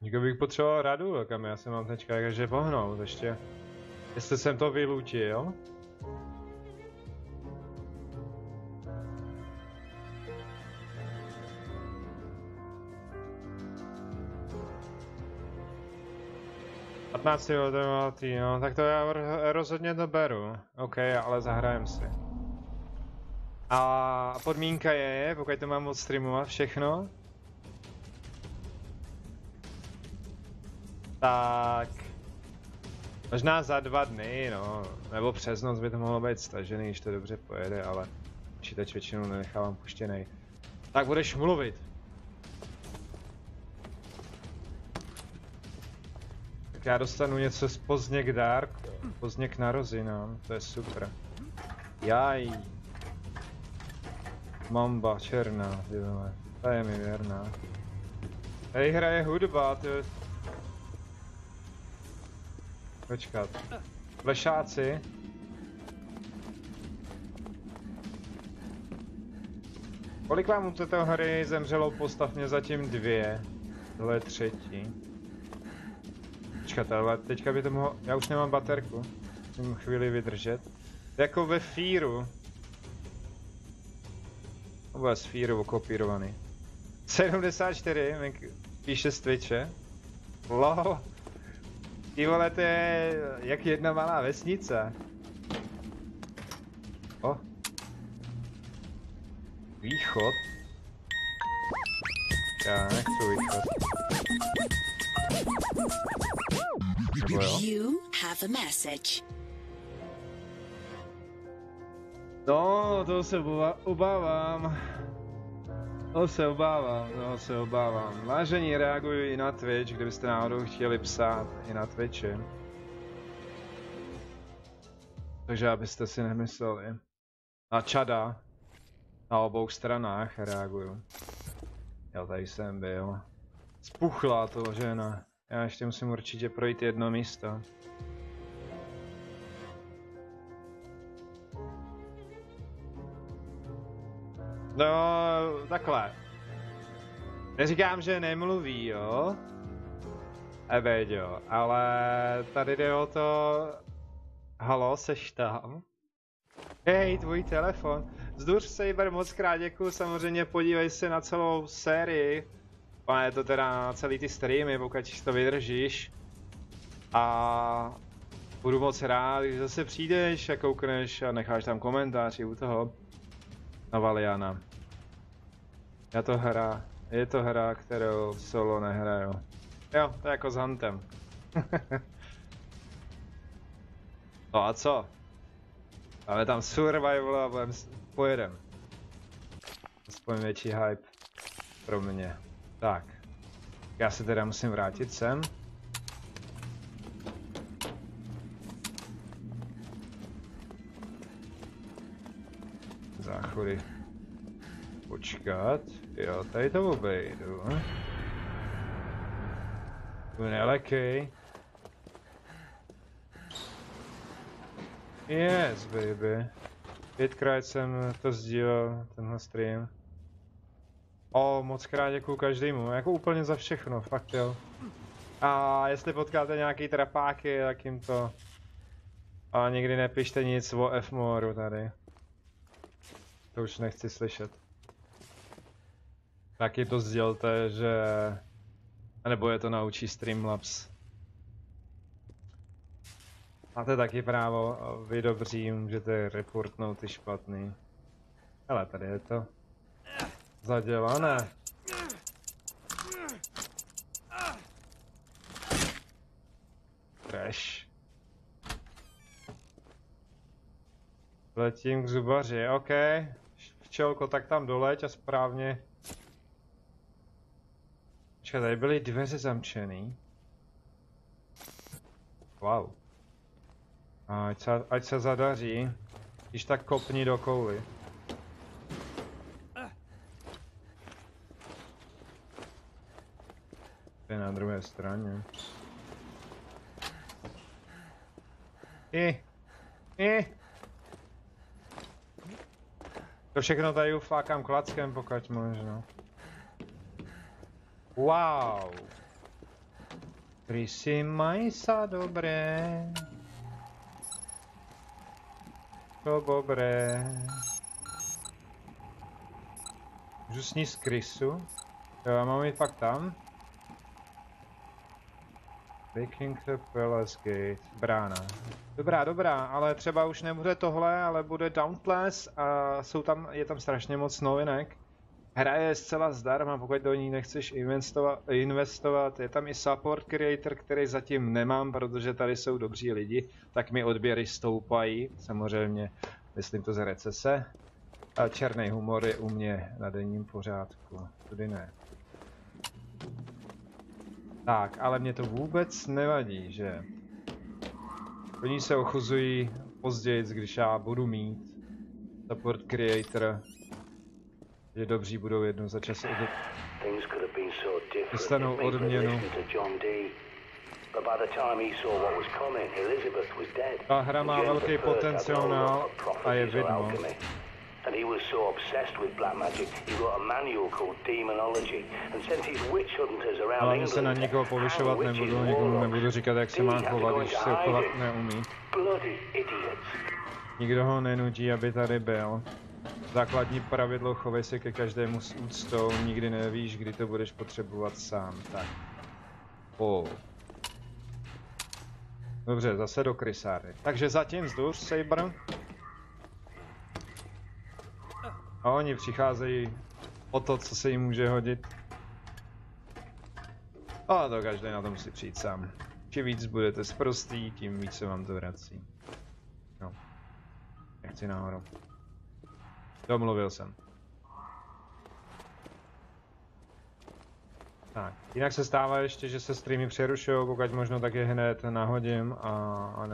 Někdo bych potřeboval radu, kam já se mám teďka jakože pohnout ještě. Jestli jsem to vylučil. No, tak to já rozhodně to beru. OK, ale zahrajem si. A podmínka je, pokud to mám odstreamovat všechno, tak možná za 2 dny, no, nebo přes noc by to mohlo být stažený, když to dobře pojede, ale počítač většinou nenechávám puštěnej. Tak budeš mluvit. Tak já dostanu něco z Pozdě k dárku, Pozdě k narozinám, to je super. Jaj. Mamba černá, tyhle. Ta je mi věrná. Tady hraje hudba, ty. Počkat. Lešáci. Kolik vám u této hry zemřelo postav, mě zatím 2. Tohle je 3. Počkat, ale teďka by to mohlo... Já už nemám baterku. Musím chvíli vydržet. Jako ve Fearu. To bude z Fearu okopírovaný. 74, píše z Twitche. Lol. Ty vole, to je jak jedna malá vesnice. O. Východ. Já nechci východ. Nebo jo? You have a message. No, to se obávám. To se obávám. Vážení, reaguju i na Twitch, kdybyste náhodou chtěli psát i na Twitchi. Takže abyste si nemysleli. Na čada. Na obou stranách reaguju. Jo, tady jsem byl. Spuchla to žena. Já ještě musím určitě projít jedno místo. No, takhle. Neříkám, že nemluví, jo? Ebeďo, ale tady jde o to... Halo, seš tam? Hej, tvůj telefon. Zduř Saber, moc krát děkuju, samozřejmě podívej se na celou sérii. Je to teda na celý ty streamy, pokud to vydržíš. A... budu moc rád, když zase přijdeš a koukneš a necháš tam komentář i u toho. Na Valiana. Je to hra, kterou solo nehraju. Jo, to je jako s Huntem. No a co? Máme tam survival a pojedem. Aspoň větší hype pro mě. Tak. Já se teda musím vrátit sem. Záchody. Počkat. Jo, tady to obejdu. Tu nelekej. Yes, baby. 5krát jsem to sdílel, tenhle stream. O, moc krát děkuju každému, jako úplně za všechno, fakt jo. A jestli potkáte nějaký trapáky, tak jim to... A nikdy nepište nic o F-moru tady. To už nechci slyšet. Taky to sdělte, že... A nebo je to naučí Streamlabs. Máte taky právo, vy dobří můžete reportnout ty špatný. Hele, tady je to zadělané. Trash. Letím k zubaři, OK. Včelko, tak tam doleď a správně. Počkej, tady byly dveře zamčený. Wow. Ať se zadaří, když tak kopni do kouli. Je na druhé straně. To všechno tady ufákám klackem, pokud možno. Wow. Krysy mají sa dobré. To dobré. Můžu sníst krysu? Jo, já mám jít pak tam. Breaking the Palace Gate. Brána. Dobrá, ale třeba už nebude tohle, ale bude Dauntless a je tam strašně moc novinek. Hra je zcela zdarma, pokud do ní nechceš investovat. Je tam i support creator, který zatím nemám, protože tady jsou dobří lidi, tak mi odběry stoupají, samozřejmě, myslím to z recese. A černý humor je u mě na denním pořádku, tudy ne. Tak, ale mě to vůbec nevadí, že? Oni se ochuzují později, když já budu mít support creator. že dobří budou jednou za čas dostanou odměnu. Ta hra má velký potenciál a je vidno. And he was so obsessed with black magic, he wrote a manual called Demonology and sent his witch hunters around Ale England. se na nikoho povyšovat nebudu, nikomu nebudu říkat, jak se má chovat, když se chovat neumí. Bloody idiots. Nikdo ho nenutí, aby tady byl. Základní pravidlo, chovej se ke každému s úctou, nikdy nevíš, kdy to budeš potřebovat sám. Tak. Dobře, zase do krysárny. Takže zatím vzduš, Saber. A oni přicházejí o to, co se jim může hodit. A to každý na to musí přijít sám. Čím víc budete sprostý, tím víc se vám to vrací. No. Nechci nahoru. Domluvil jsem. Tak, jinak se stává ještě, že se streamy přerušují, pokud možno tak je hned nahodím a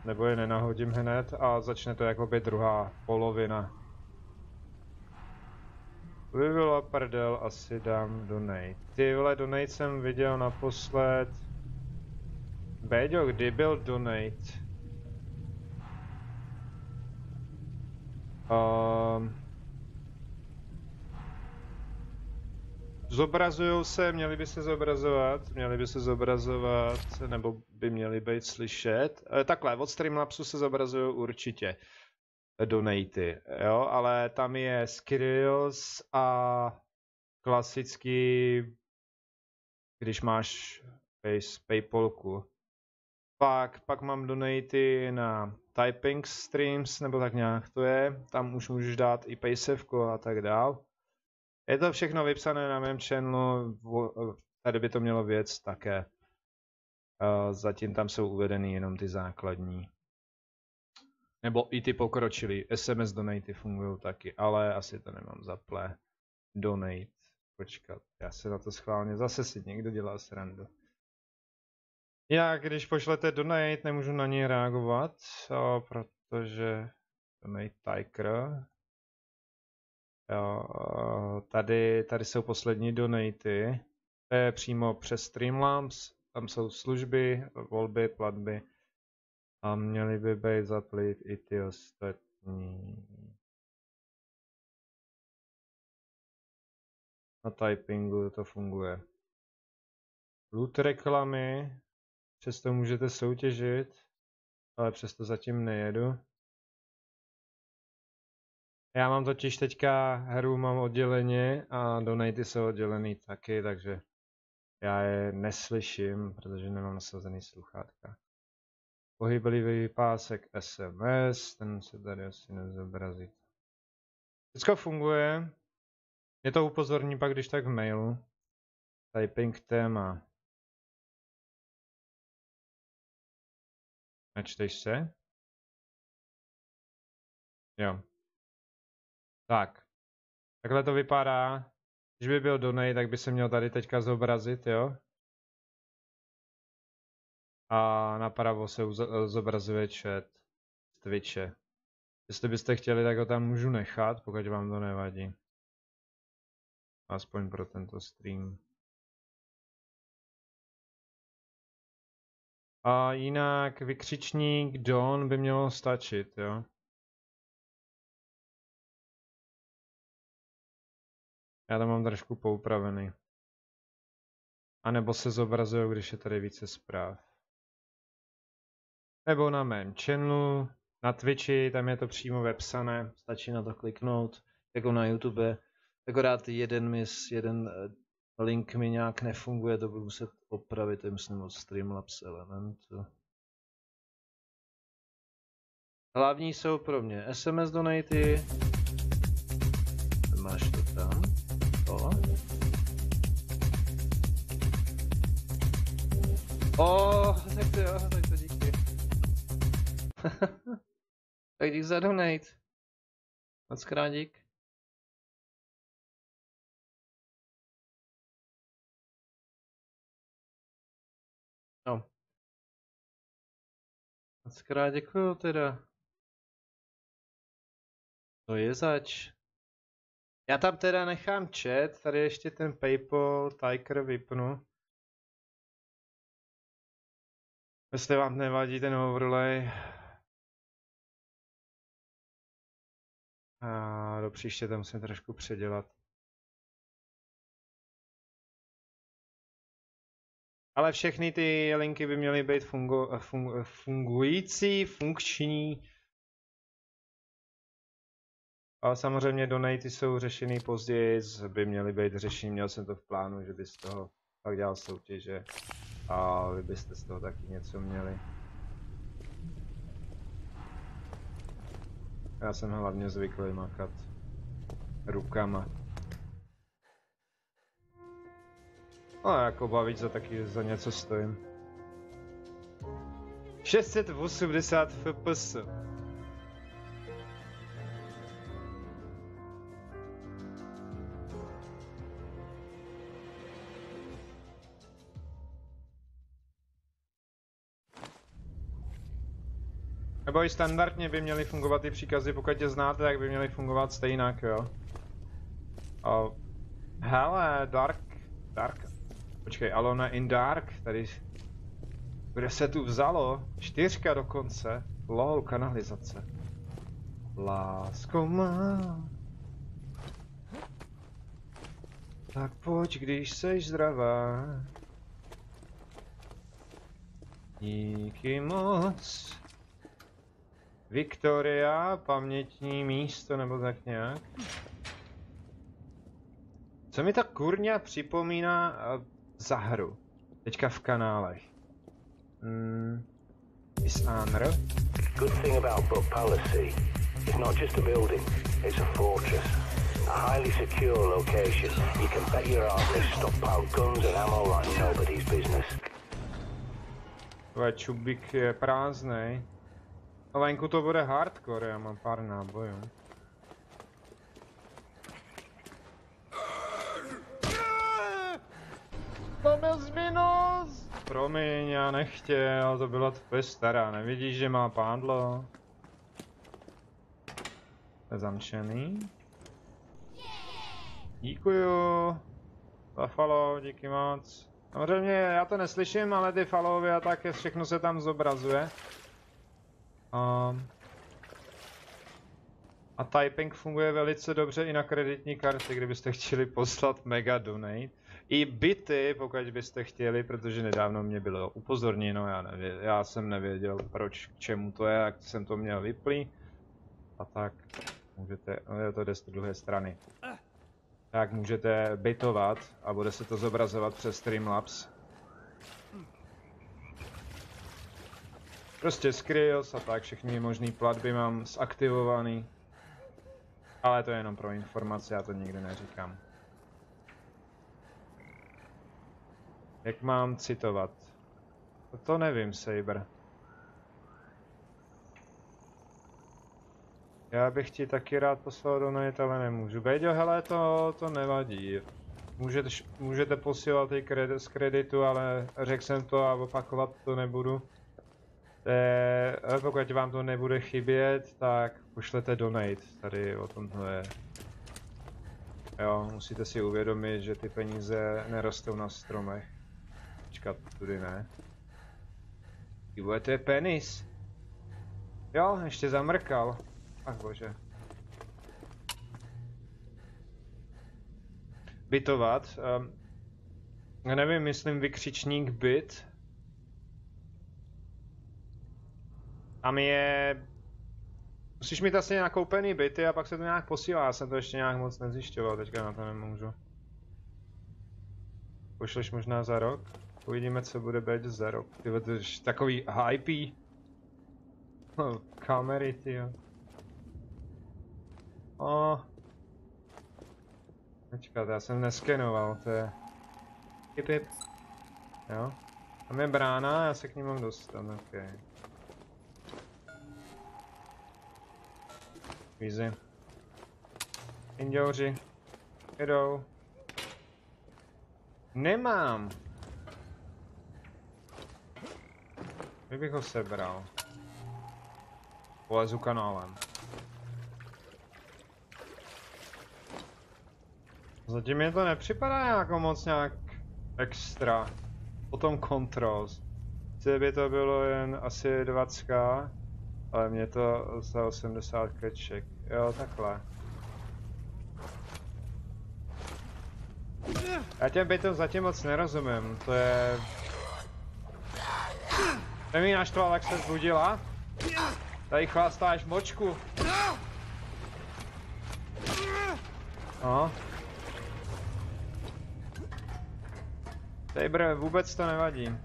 nebo je nenahodím hned a začne to jako by druhá polovina. By byla prdel, asi dám donate. Tyhle donate jsem viděl naposled. Béďo, kdy byl donate? Zobrazujou se, měli by se zobrazovat, nebo by měli být slyšet. Takhle, od Streamlabsu se zobrazují určitě donaty, jo, ale tam je Skrills a klasický, když máš Paypalku. Pak mám donaty na Typing Streams, nebo tak nějak to je, tam už můžeš dát i Paysavku a tak dál. Je to všechno vypsané na mém channelu, tady by to mělo věc také. Zatím tam jsou uvedeny jenom ty základní. Nebo i ty pokročilý. SMS donaty fungují taky, ale asi to nemám zaplé. Donate. Počkat, já se na to schválně, zase si někdo dělá srandu. Já, když pošlete donate, nemůžu na něj reagovat, protože donate Tiger. Jo, tady jsou poslední donaty. To je přímo přes Streamlabs. Tam jsou služby, volby, platby. A měly by být zaplit i ty ostatní. Na typingu to funguje. Loot reklamy. Přesto můžete soutěžit. Ale přesto zatím nejedu. Já mám totiž teďka hru mám odděleně a donaty jsou oddělený taky, takže já je neslyším, protože nemám nasazený sluchátka. Pohyblivý pásek SMS, ten se tady asi nezobrazí. Všechno funguje. Je to upozorní pak, když tak v mailu. Typing téma. Nečteš se? Jo. Tak. Takhle to vypadá. Když by byl donate, tak by se měl tady teďka zobrazit, jo? A napravo se zobrazuje chat z Twitche. Jestli byste chtěli, tak ho tam můžu nechat, pokud vám to nevadí. Aspoň pro tento stream. A jinak vykřičník Don by mělo stačit, jo? Já to mám trošku poupravený. A nebo se zobrazují, když je tady více zpráv. Nebo na mém channelu, na Twitchi, tam je to přímo vepsané, stačí na to kliknout, jako na YouTube. Akorát jeden link mi nějak nefunguje, to budu muset opravit, to je myslím od Streamlabs Elementu. Hlavní jsou pro mě SMS donaty. Máš to tam. Tak to jo, tak to díky. Tak dík za donate. Moc krát dík. No. Moc krát děkuju teda. To je zač. Já tam teda nechám chat, tady ještě ten PayPal, Tiger vypnu. Jestli vám nevadí ten overlay. A do příště to musím trošku předělat. Ale všechny ty linky by měly být fungující, funkční. Ale samozřejmě donaty jsou řešený později, by měly být řešený, měl jsem to v plánu, že by z toho pak dělal soutěže. A vy byste z toho taky něco měli. Já jsem hlavně zvyklý makat rukama. No jako bavit za taky za něco stojím. 680 fps. Nebo i standardně by měly fungovat ty příkazy, pokud je znáte, tak by měly fungovat stejnak, jo. Hele, Dark. Počkej, Alone in Dark, tady. Kde se tu vzalo? 4 dokonce. LOL, kanalizace. Lásko má. Tak pojď, když seš zdravá. Díky moc. Viktoria, pamětní místo, nebo tak nějak. Co mi ta kurňa připomíná za hru? Teďka v kanálech. Dishonored. Good thing about Brook Palace it's not just a building, it's a fortress. A highly secure location. You can bet your ass they stockpiled guns and ammo like nobody's business. Tvoje čubík je prázdnej. A venku to bude hardcore, já mám pár nábojů. Máme zminos! Promiň, já nechtěl, to byla tvoje stará, nevidíš, že má pádlo? To je zamčený. Díkuju. Za follow, díky moc. Samozřejmě já to neslyším, ale ty followovy a tak všechno se tam zobrazuje. A typing funguje velice dobře i na kreditní karty, kdybyste chtěli poslat mega donate. I bity, pokud byste chtěli, protože nedávno mě bylo upozorněno, já jsem nevěděl proč, k čemu to je, jak jsem to měl vyplý. A tak můžete, to jde z druhé strany. Tak můžete bitovat a bude se to zobrazovat přes Streamlabs. Prostě Skrills a tak, všechny možné platby mám zaktivovaný. Ale to je jenom pro informace, já to nikdy neříkám. Jak mám citovat? To nevím, Saber. Já bych ti taky rád poslal donate, ale nemůžu. Bejďo, hele, to nevadí. Můžete posílat i z kreditu, ale řekl jsem to a opakovat to nebudu. Pokud vám to nebude chybět, tak pošlete donate, tady o tom to je. Jo, musíte si uvědomit, že ty peníze nerostou na stromech. Počkat, tudy ne. To je penis. Jo, ještě zamrkal. Ach bože. Bitovat. Já nevím, myslím vykřičník bit. Tam je... Musíš mít asi nakoupený byty a pak se to nějak posílá, já jsem to ještě nějak moc nezjišťoval, teďka na to nemůžu. Pošleš možná za rok? Uvidíme, co bude být za rok. Tyhle, to je takový hypey. Kamery, tyjo. Počkat, já jsem neskenoval, to je... Hip. Jo. Tam je brána, já se k ní mám dostat, okej. Easy. Inděuři. Jedou. Nemám. Kdybych ho sebral. Polezu kanálem. Zatím mi to nepřipadá jako moc nějak extra. Potom Controls. By to bylo jen asi 20, ale mě to za 80 kleček. Jo, takhle. Já těm bytům zatím moc nerozumím, to je... Jsem jí naštval, jak se zbudila. Tady chlastáš močku. No. Saber, vůbec to nevadí.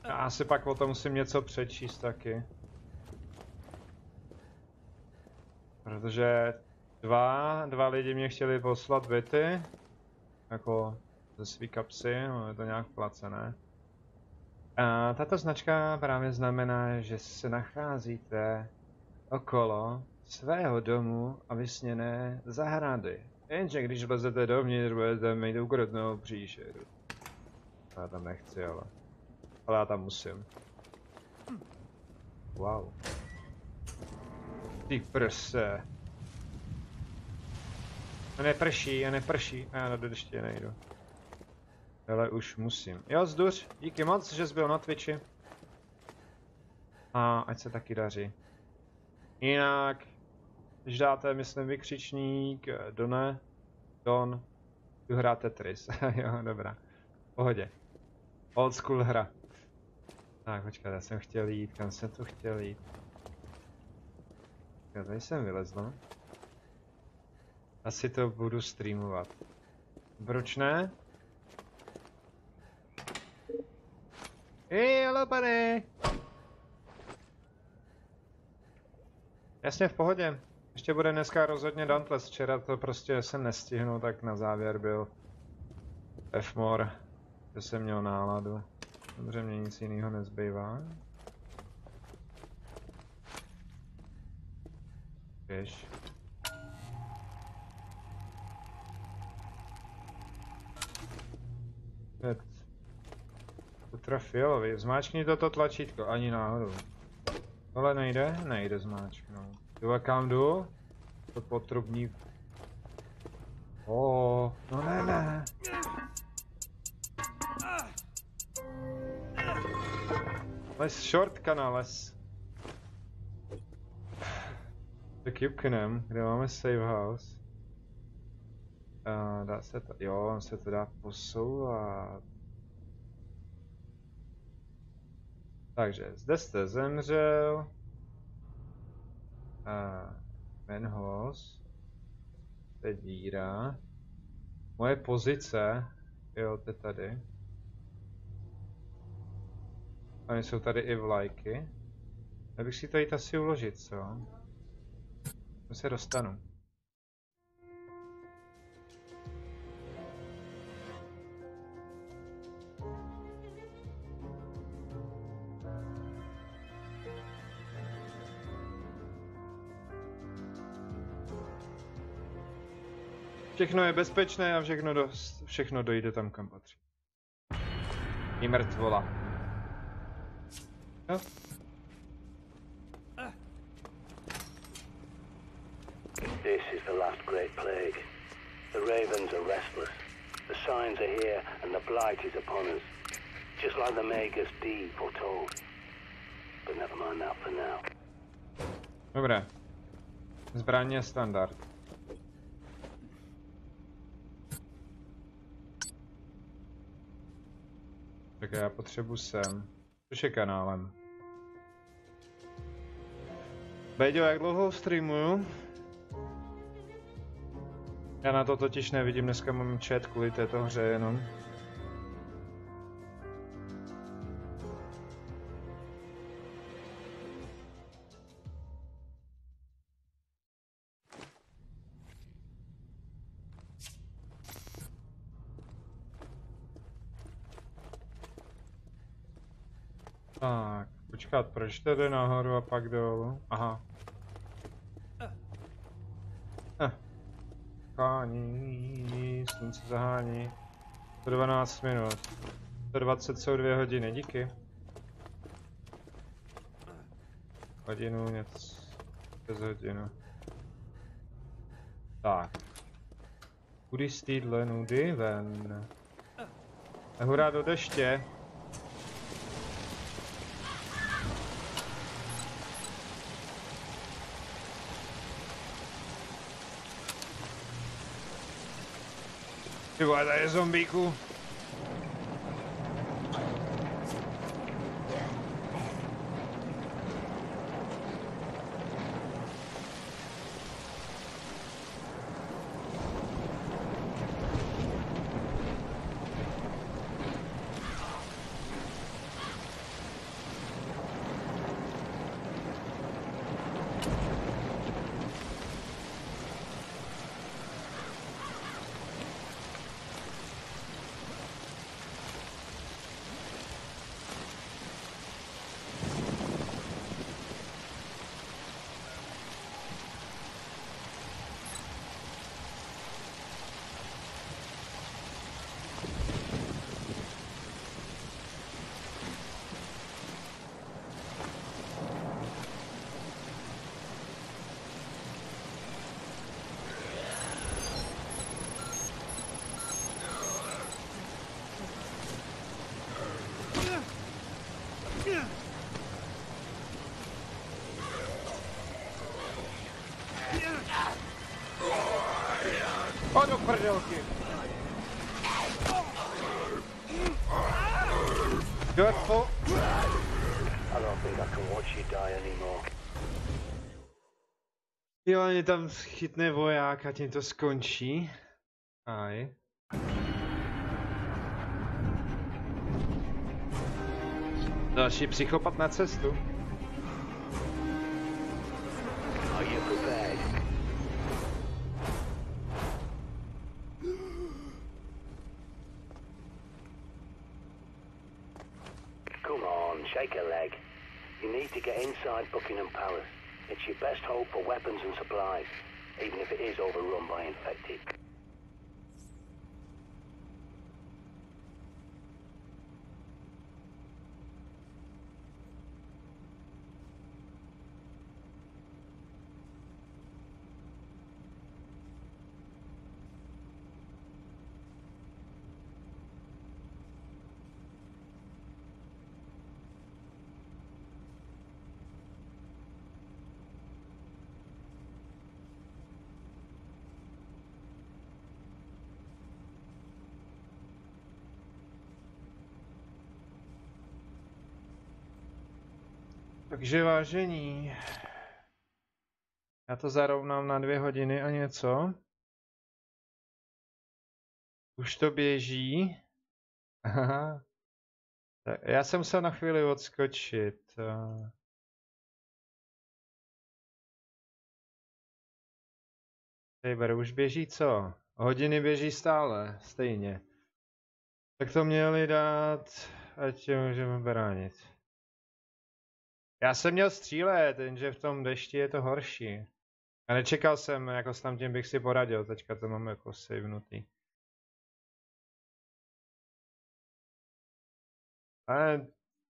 Já si pak o tom musím něco přečíst taky. Protože dva lidi mě chtěli poslat byty. Jako ze svý kapsy, no je to nějak placené. A tato značka právě znamená, že se nacházíte okolo svého domu a vysněné zahrady. Jenže když vlezete dovnitř, budete mít ukrutnou příšeru. Já tam nechci, ale já tam musím. Wow. Ty prse. A neprší. A já do deště nejdu. Ale už musím. Jo, Zduř, díky moc, že jsi byl na Twitchi. A ať se taky daří. Jinak, když dáte, myslím, vykřičník Don, tu hrá Tetris. Jo, dobrá. V pohodě. Old school hra. Tak, počkat, já jsem chtěl jít, kam jsem to chtěl jít? Já tady jsem vylezl. Asi to budu streamovat. Proč ne? Hello, pane! Jasně, v pohodě. Ještě bude dneska rozhodně Dauntless. Včera to prostě jsem nestihnul, tak na závěr byl F-More, že jsem měl náladu. Dobře, mě nic jiného nezbývá. Běž. Ultrafialový, zmáčkni toto tlačítko, ani náhodou. Tohle nejde? Nejde zmáčknout. Jo, kam jdu? To potrubní. No ne. Les shortcana, les. Tak juknem, kde máme save house. Dá se to, jo, on se to dá posouvat. Takže, zde jste zemřel. Menhos. To je díra. Moje pozice. Jo, to je tady. A jsou tady i vlajky. Já bych si to jít asi uložit, co? To se dostanu. Všechno je bezpečné a všechno dojde tam, kam patří. I mrtvola. No. This is the last great plague. The ravens are restless. The signs are here and the blight is upon us. Just like the Magus D foretold. But never mind that for now. Dobré. Zbraně standard. Tak já potřebuji sem. Což je kanálem. Bejďo, jak dlouho streamuju? Já na to totiž nevidím, dneska mám chat kvůli této hře jenom. Tak, počkat, proč to jde nahoru a pak dolů? Aha. Hání, slunce zahání. 112 minut. 120 jsou 2 hodiny, díky. Hodinu, něco. Přes hodinu. Tak. Kudy z téhle nudy ven? Hurá do deště. Ty vole, tady je zombíku. O do prdelky. Goodful. I don't think I can watch you die anymore. Jo, oni tam chytne voják a tím to skončí. Aj. Další psychopat na cestu. Are you prepared? Come on, shake a leg. You need to get inside Buckingham Palace. It's your best hope for weapons and supplies, even if it is overrun by infected. Takže vážení, já to zarovnám na 2 hodiny a něco. Už to běží. Aha. Tak já jsem musel na chvíli odskočit. Saber, už běží co? Hodiny běží stále, stejně. Tak to měli dát, ať je můžeme bránit. Já jsem měl střílet, jenže v tom dešti je to horší. A nečekal jsem, jako s tím bych si poradil, teďka to mám jako savenutý. Ale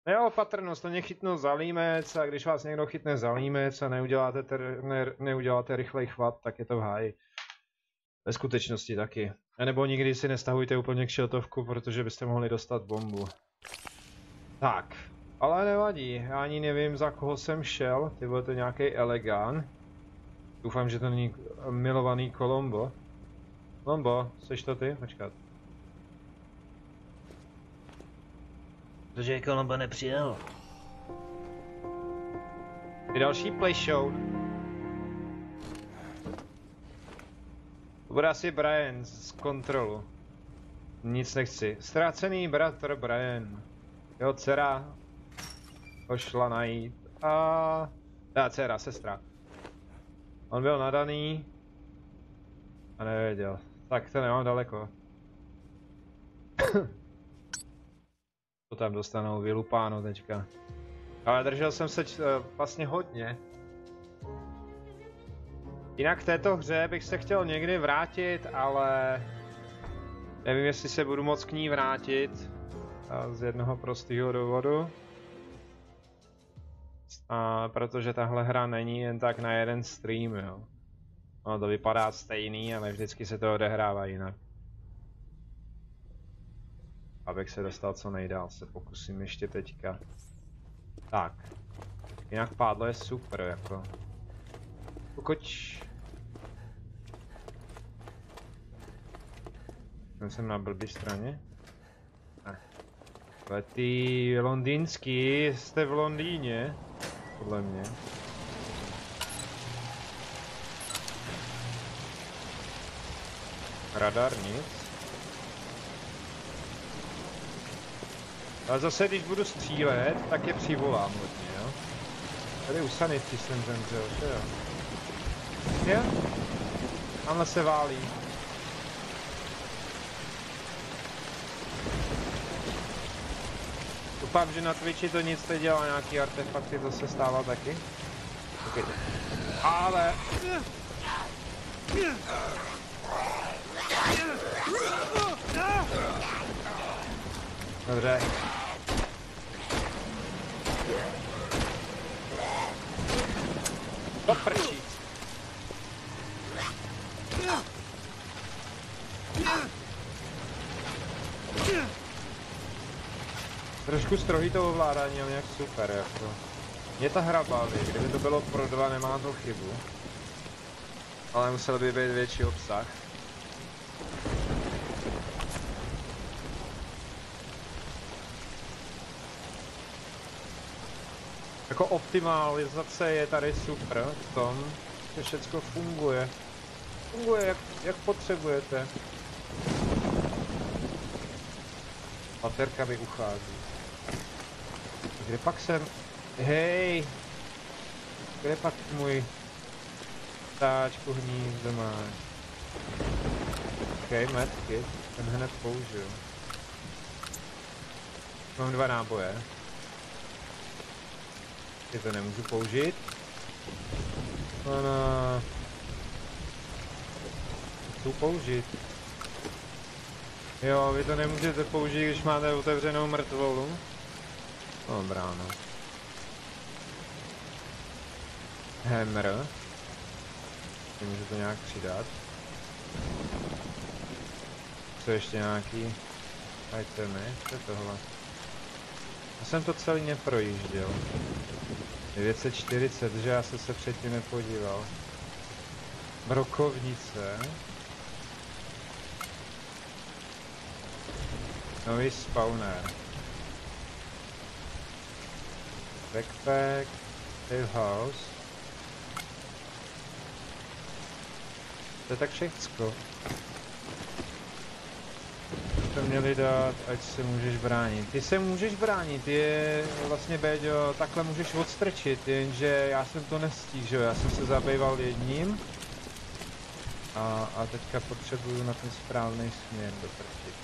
neopatrnost, to mě chytnul za límec a když vás někdo chytne za límec a neuděláte rychlej chvat, tak je to v háji. Ve skutečnosti taky. A nebo nikdy si nestahujte úplně kšiltovku, protože byste mohli dostat bombu. Tak. Ale nevadí, já ani nevím, za koho jsem šel, ty byl to nějaký elegán. Doufám, že to není milovaný Colombo. Colombo, seš to ty? Počkat. Protože Colombo nepřijel. Je další play show. To bude asi Brian z kontrolu. Nic nechci. Ztracený bratr Brian. Jeho dcera ho šla najít a... dcera, sestra. On byl nadaný a nevěděl. Tak to nemám daleko. To tam dostanou vylupáno teďka. Ale držel jsem se vlastně hodně. Jinak v této hře bych se chtěl někdy vrátit, ale... nevím, jestli se budu moc k ní vrátit. Z jednoho prostého důvodu. Protože tahle hra není jen tak na jeden stream, jo. No to vypadá stejný, ale vždycky se to odehrává jinak. Abych se dostal co nejdál, se pokusím ještě teďka. Tak. Jinak pádlo je super, jako. Pokud... Jsem na blbý straně? Ne. Ale ty londýnský, jste v Londýně, podle mě. Radar nic. Ale zase, když budu střílet, tak je přivolám hodně, jo? Tady u sanitky jsem zemřel, že jo? Jo? Tamhle se válí. Doufám, že na Twitchi to nic nedělá, nějaký artefakty, to se stává taky. Okay. Ale... Dobře. To prčí. Trošku strohý to ovládání, ale nějak super, jako. Mě ta hra baví, kdyby to bylo pro 2, nemá to chybu. Ale musel by být větší obsah. Jako optimalizace je tady super v tom, že všecko funguje. Funguje jak potřebujete. Baterka mi uchází. Kde pak jsem? Hej! Kde pak můj ptáčku hnízdo máš? OK, medkit. Ten hned použiju. Mám 2 náboje. Ty to nemůžu použít. No. Chci použít. Jo, vy to nemůžete použít, když máte otevřenou mrtvolu. Dobrá, no. Hammer. Můžu to nějak přidat. Co ještě nějaký itemy? Co je tohle? Já jsem to celý neprojížděl. 940, že já jsem se předtím nepodíval. Brokovnice. Nový spawner. Backpack. Save house. To je tak všechno. To měli dát, ať se můžeš bránit. Ty se můžeš bránit, je vlastně Béďo, takhle můžeš odstrčit, jenže já jsem to nestihl, že jo, já jsem se zabýval jedním. A teďka potřebuju na ten správný směr doprčit.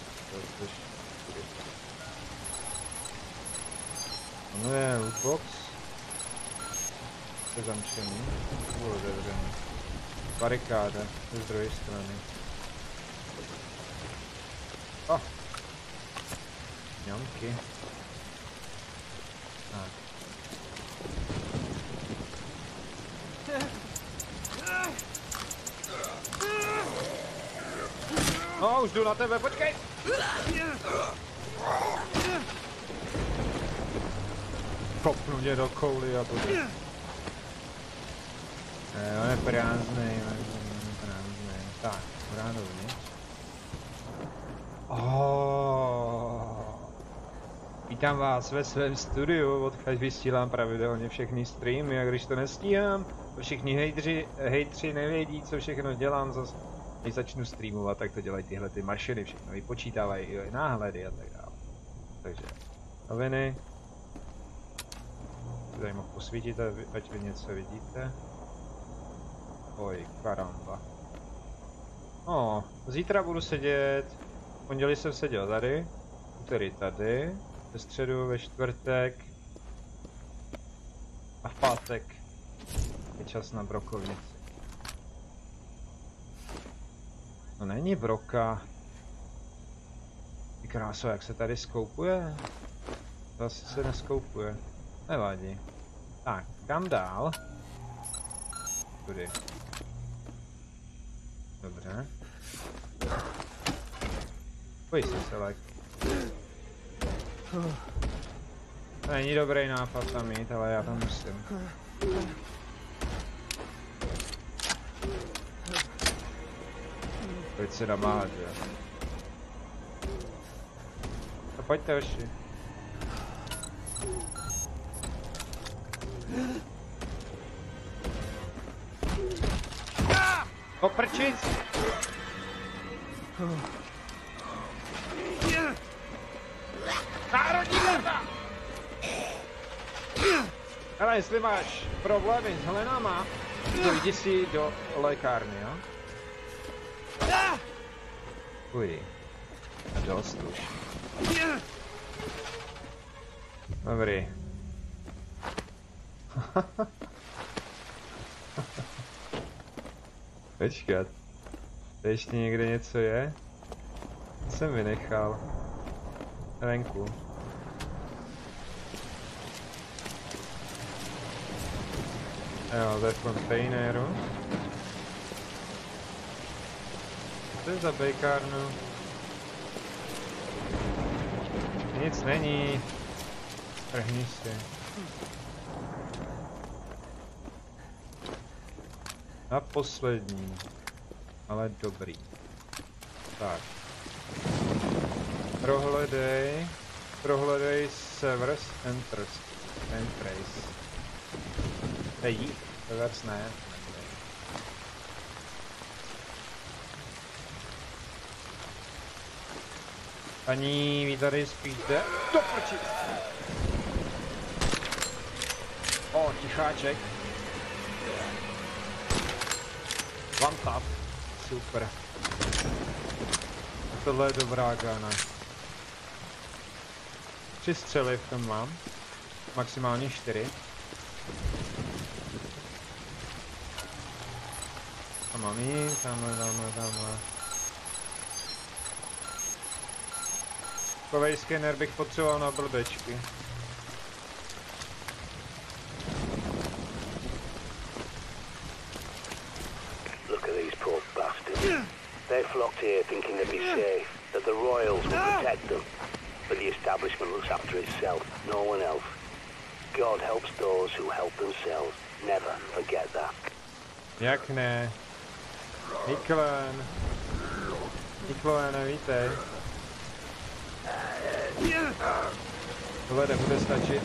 Ono je lootbox. Je zamčený. Bylo otevřený. Barikáda z druhé strany. Oh. Ňamky. Tak. No, už jdu na tebe, počkej! Kopnu mě do kouli a bude. On je prázdnej, prázdnej. Tak, vrát dovnitř. Vítám vás ve svém studiu, odkud vysílám pravidelně všechny streamy a když to nestíhám, všichni hejtři nevědí, co všechno dělám, zase když začnu streamovat, tak to dělají tyhle ty mašiny, všechno vypočítávají i náhledy a tak dále. Takže noviny. Tady mohu posvítit, ať vy něco vidíte. Oj, karamba. Zítra budu sedět, v pondělí jsem seděl tady, úterý tady, ve středu, ve čtvrtek a v pátek je čas na brokovnici. To není broka. Ty kráso, jak se tady skoupuje? To asi se neskoupuje. Nevadí. Tak, kam dál? Tudy. Dobře. Pojď se lék. To není dobrý nápad tam jít, ale já tam musím. Pojď se namáhat, jo. No pojďte hoši. Poprčic! Národní garda! Hele, jestli máš problémy s hlenama, jdi si do lékárny, jo? Uj. A dost už. Dobrý. Počkat. Tady ještě někde něco je? Co jsem vynechal? Venku. Jo, to je v kontejneru. Co to je za bejkárnu? Nic není. Trhni si. A poslední. Ale dobrý. Tak. Prohledej Sever's Entrace. To je jí? Sever's ne. Paní, vy tady spíte? Do prči! O, ticháček. One tap. Super. A tohle je dobrá gana. 3 střely v tom mám. Maximálně 4. A mám jí, tamhle. Takovej skener bych potřeboval na blbečky. Look at these poor bastards. They flocked here thinking they'd be safe, that the royals would protect them. But the establishment looks after itself, no one else. God helps those who help themselves. Never forget that. Jak ne? Niklen, vítej. Tohle nebude stačit.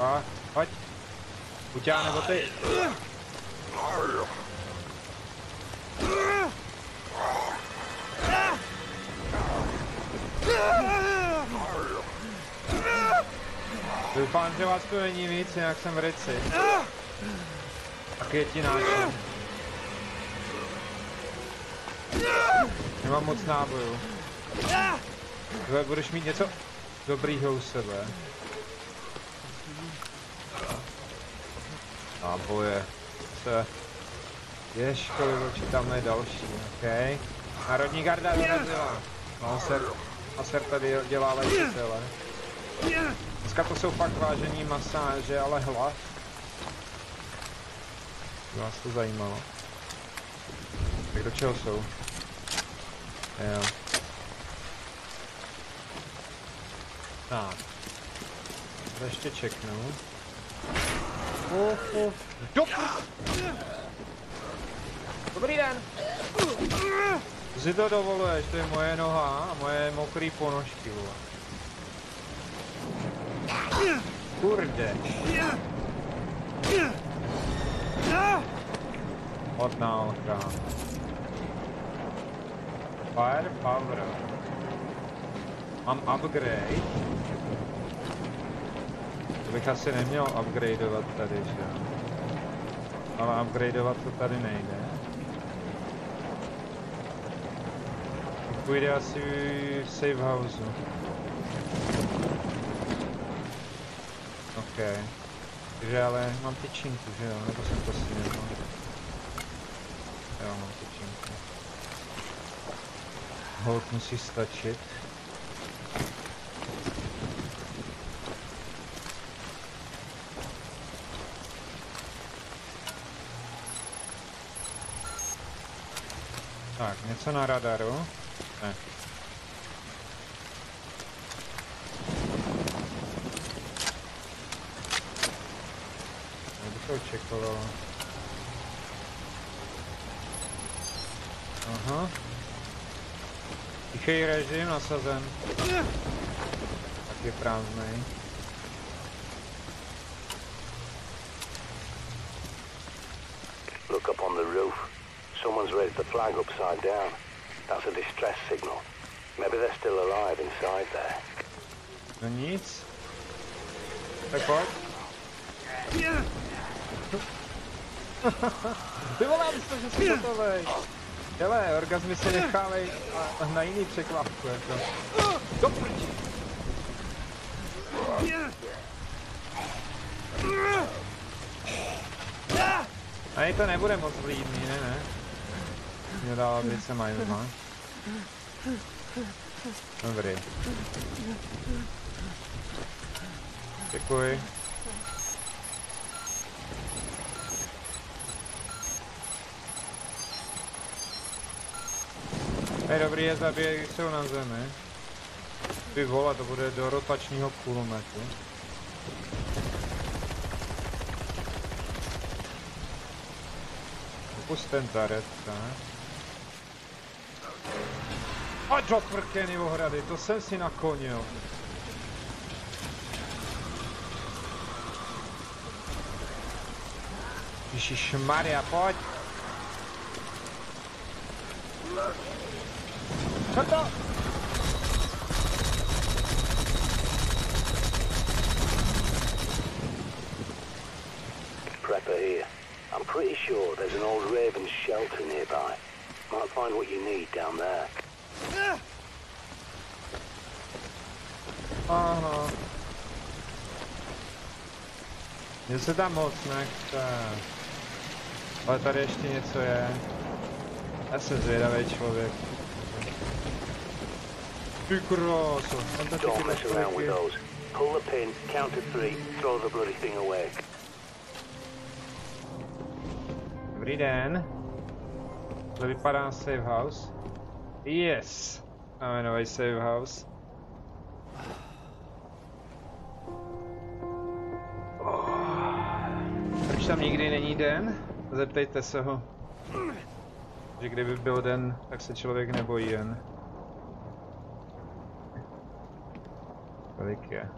A, pojď. Buď já nebo ty. Doufám, že vás tu není víc, jinak jsem v rici. A květináčem. Nemám moc nábojů. Tvoje, budeš mít něco dobrýho u sebe. Náboje. Ježkovi, tam je další, okej. Národní garda dorazila. Maser tady dělá léčitele. Dneska to jsou fakt vážení masáže, ale hlav. Vás to zajímalo. Tak do čeho jsou? Jo. Tak. To ještě čeknu. Dobrý den! Co si to dovoluješ? To je moje noha a moje mokrý ponožky, vole. Kurde. Hodná holka. Fire power. Mám upgrade. To bych asi neměl upgradeovat tady, že? Ale upgradeovat to tady nejde. Půjde asi v save houseu. OK. Takže ale mám tyčinku, že jo? Nebo jsem to si nemohl. Jo, mám tyčinku. Hold musí stačit. Tak, něco na radaru. Ne. To čekalo. Aha. Tichý režim nasazen. Tak je prázdnej. Look up on the roof. Someone's raised the flag upside down. That's a distress signal. Maybe they're still alive inside there. No nic. Tak pojď. Ty volám to, že jsi hotovej. Hele, orgazmy si nechávej na jiný překvapku, jako. Do prči! A to nebude moc vlídný, ne? Mě dala být se majlma. Dobrý. Děkuji. Je dobrý je zabije, když jsou na zemi. Ty vole, to bude do rotačního kulometu. Opust ten taret, tak. Ať do prkeny ohrady, to jsem si nakonil. Ježišmarja, pojď! Co to? Prepper here. I'm pretty sure there's an old Raven's shelter nearby. Might find what you need down there. Aha. Mně se tam moc nechce. Ale tady ještě něco je. Já jsem zvědavý člověk. Ty kráso, mám taky ty neškolky. Pull the pin, count to 3, throw the bloody thing away. Dobrý den. To vypadá safe house. Yes. Máme nový safe house. Proč tam nikdy není den? Zeptejte se ho. Že kdyby byl den, tak se člověk nebojí jen. Kolik je?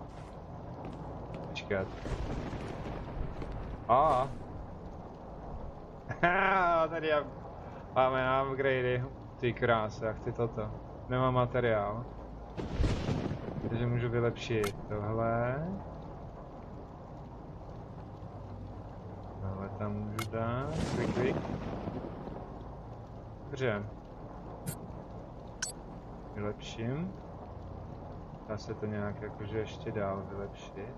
Počkat. Tady máme upgradey. Ty krása, jak ty toto. Nemám materiál. Takže můžu vylepšit tohle. Tohle tam můžu dát. Quick. Dobře. Vylepším. Dá se to nějak jakože ještě dál vylepšit.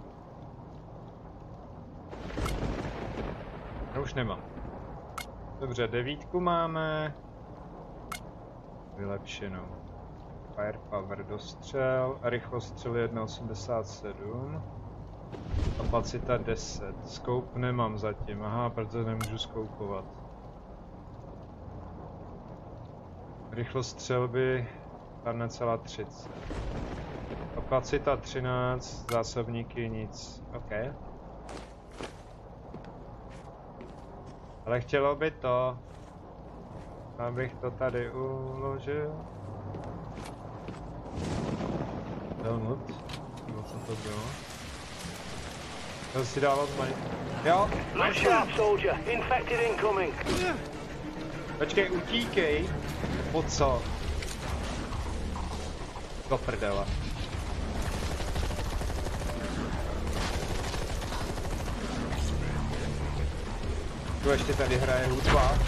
Já už nemám. Dobře, 9 máme. Vylepšenou. Firepower dostřel, rychlost střely 1,87. Kapacita 10. Scope nemám zatím, aha, protože nemůžu skoupovat. Rychlost střelby 1,30. Kapacita 13, zásobníky nic. OK. Ale chtělo by to, abych to tady uložil. Helmut? Nebo co to bylo? To si dával zmaň. Jo, máš soldier, infected incoming. Počkej, utíkej. Po co? Do prdele. Tu ještě tady hraje hudba.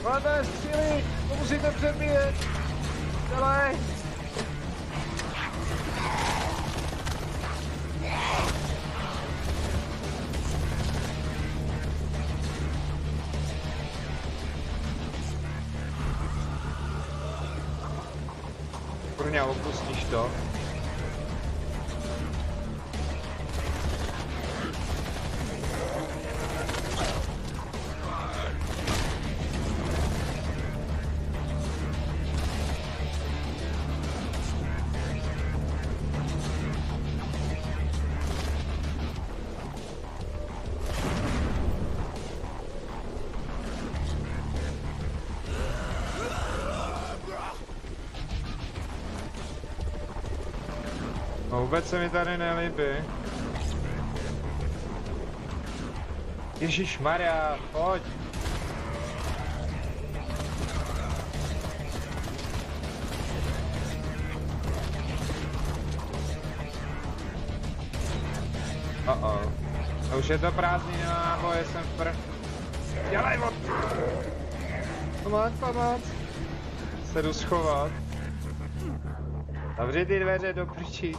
Máte střílit, to musíte přebíjet. Dělej. Kurňa, opustíš to. No, vůbec se mi tady nelíbí. Ježišmarja, pojď. A už je to prázdnina, boje jsem Dělej od... Pomoc. Se jdu schovat. Zavři ty dveře do pryčí.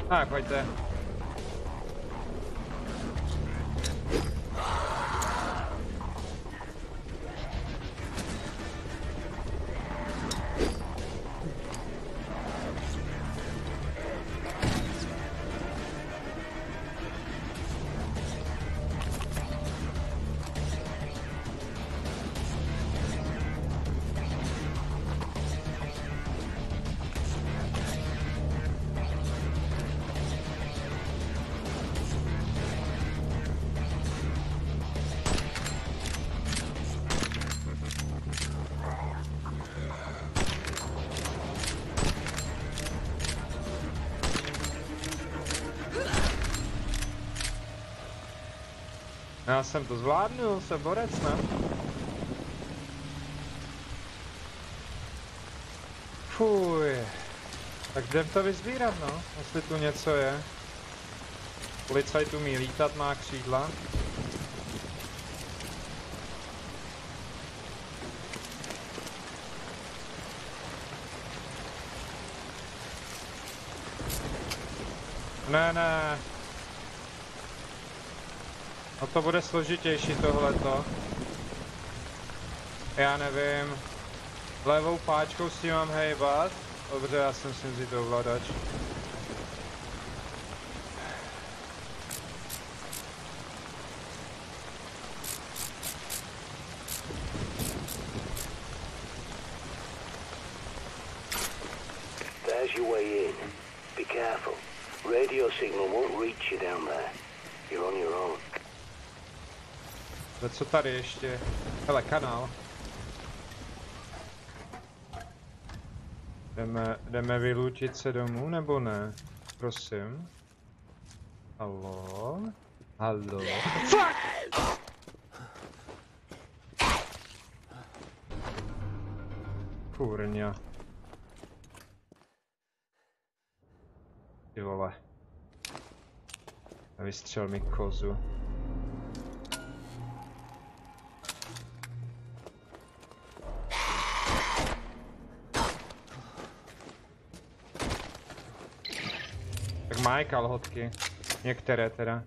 Tak, pojďte. Já jsem to zvládnul, jsem borec, ne? Fuj. Tak jdem to vyzbírat, no, jestli tu něco je. Policajt umí lítat, má křídla. Ne. No to bude složitější tohleto. Já nevím. Levou páčkou s tím mám hejbat. Dobře, já jsem si vzít ovladač. There's your way in. Be careful. Radio signal won't reach you down there. You're on your own. Co tady ještě? Hele, kanál. Jdeme vylučit se domů, nebo ne? Prosím. Haló? Fuck! Kurňa. Ty vole. Vystřel mi kozu. Mají kalhotky. Některé teda.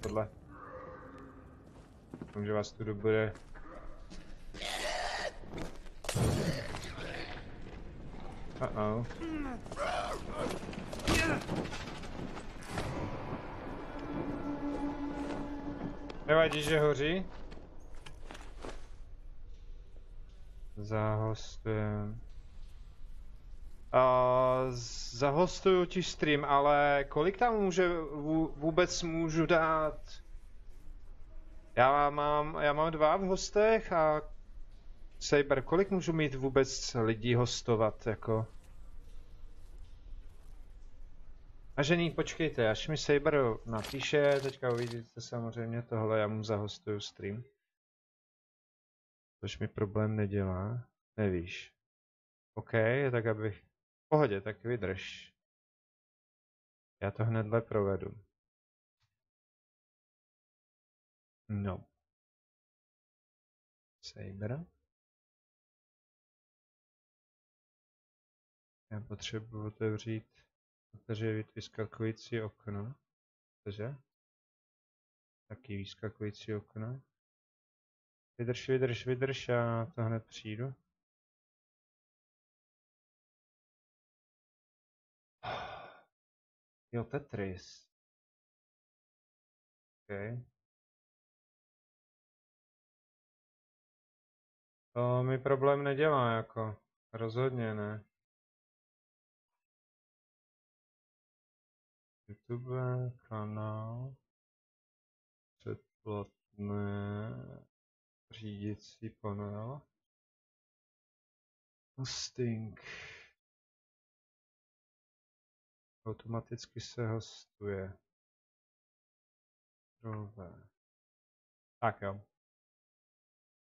Tohle. Doufám, že vás tu bude. Nevadí, že hoří? Zahostujem. Zahostuju ti stream, ale kolik tam vůbec můžu dát? Já mám 2 v hostech a Saber, kolik můžu mít vůbec lidí hostovat, jako? Vážení, počkejte, až mi Saber napíše, teďka uvidíte samozřejmě tohle, já mu zahostuju stream. Což mi problém nedělá, nevíš. OK, tak abych... V pohodě, tak vydrž. Já to hnedle provedu. No. Saber. Já potřebuji otevřít vyskakující okno. Cože? Taky vyskakující okno. Vydrž, já to hned přijdu. Jo, Tetris. OK. To mi problém nedělá, jako. Rozhodně ne. YouTube, kanál. Předplatné. Řídící panel. Hosting. Automaticky se hostuje. Prové. Tak jo.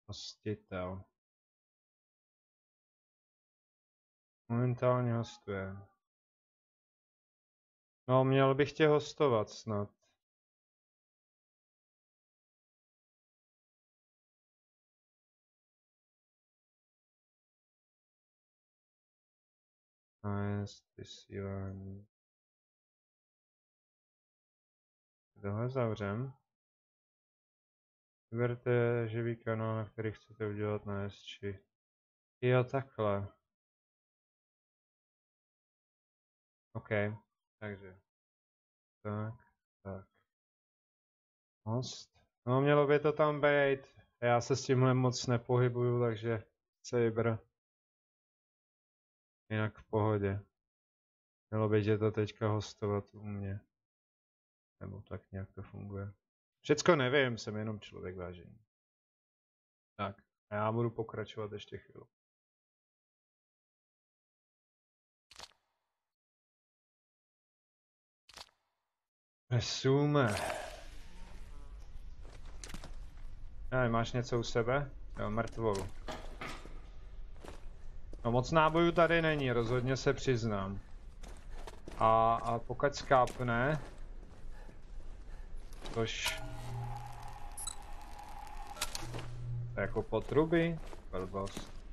Hostitel. Momentálně hostuje. No, měl bych tě hostovat snad. Vysílání. Tohle zavřem. Vyberte živý kanál, na který chcete udělat na SČ. Jo, takhle. OK, takže. Tak. Host. No, mělo by to tam být. Já se s tímhle moc nepohybuju, takže Saber. Jinak v pohodě. Mělo by tě to teďka hostovat u mě. Nebo tak nějak to funguje. Všecko nevím, jsem jenom člověk, vážení. Tak, a já budu pokračovat ještě chvíli. Resume. Máš něco u sebe? Jo, mrtvolu. No moc nábojů tady není, rozhodně se přiznám. A pokud skápne, což jako potruby, blbost.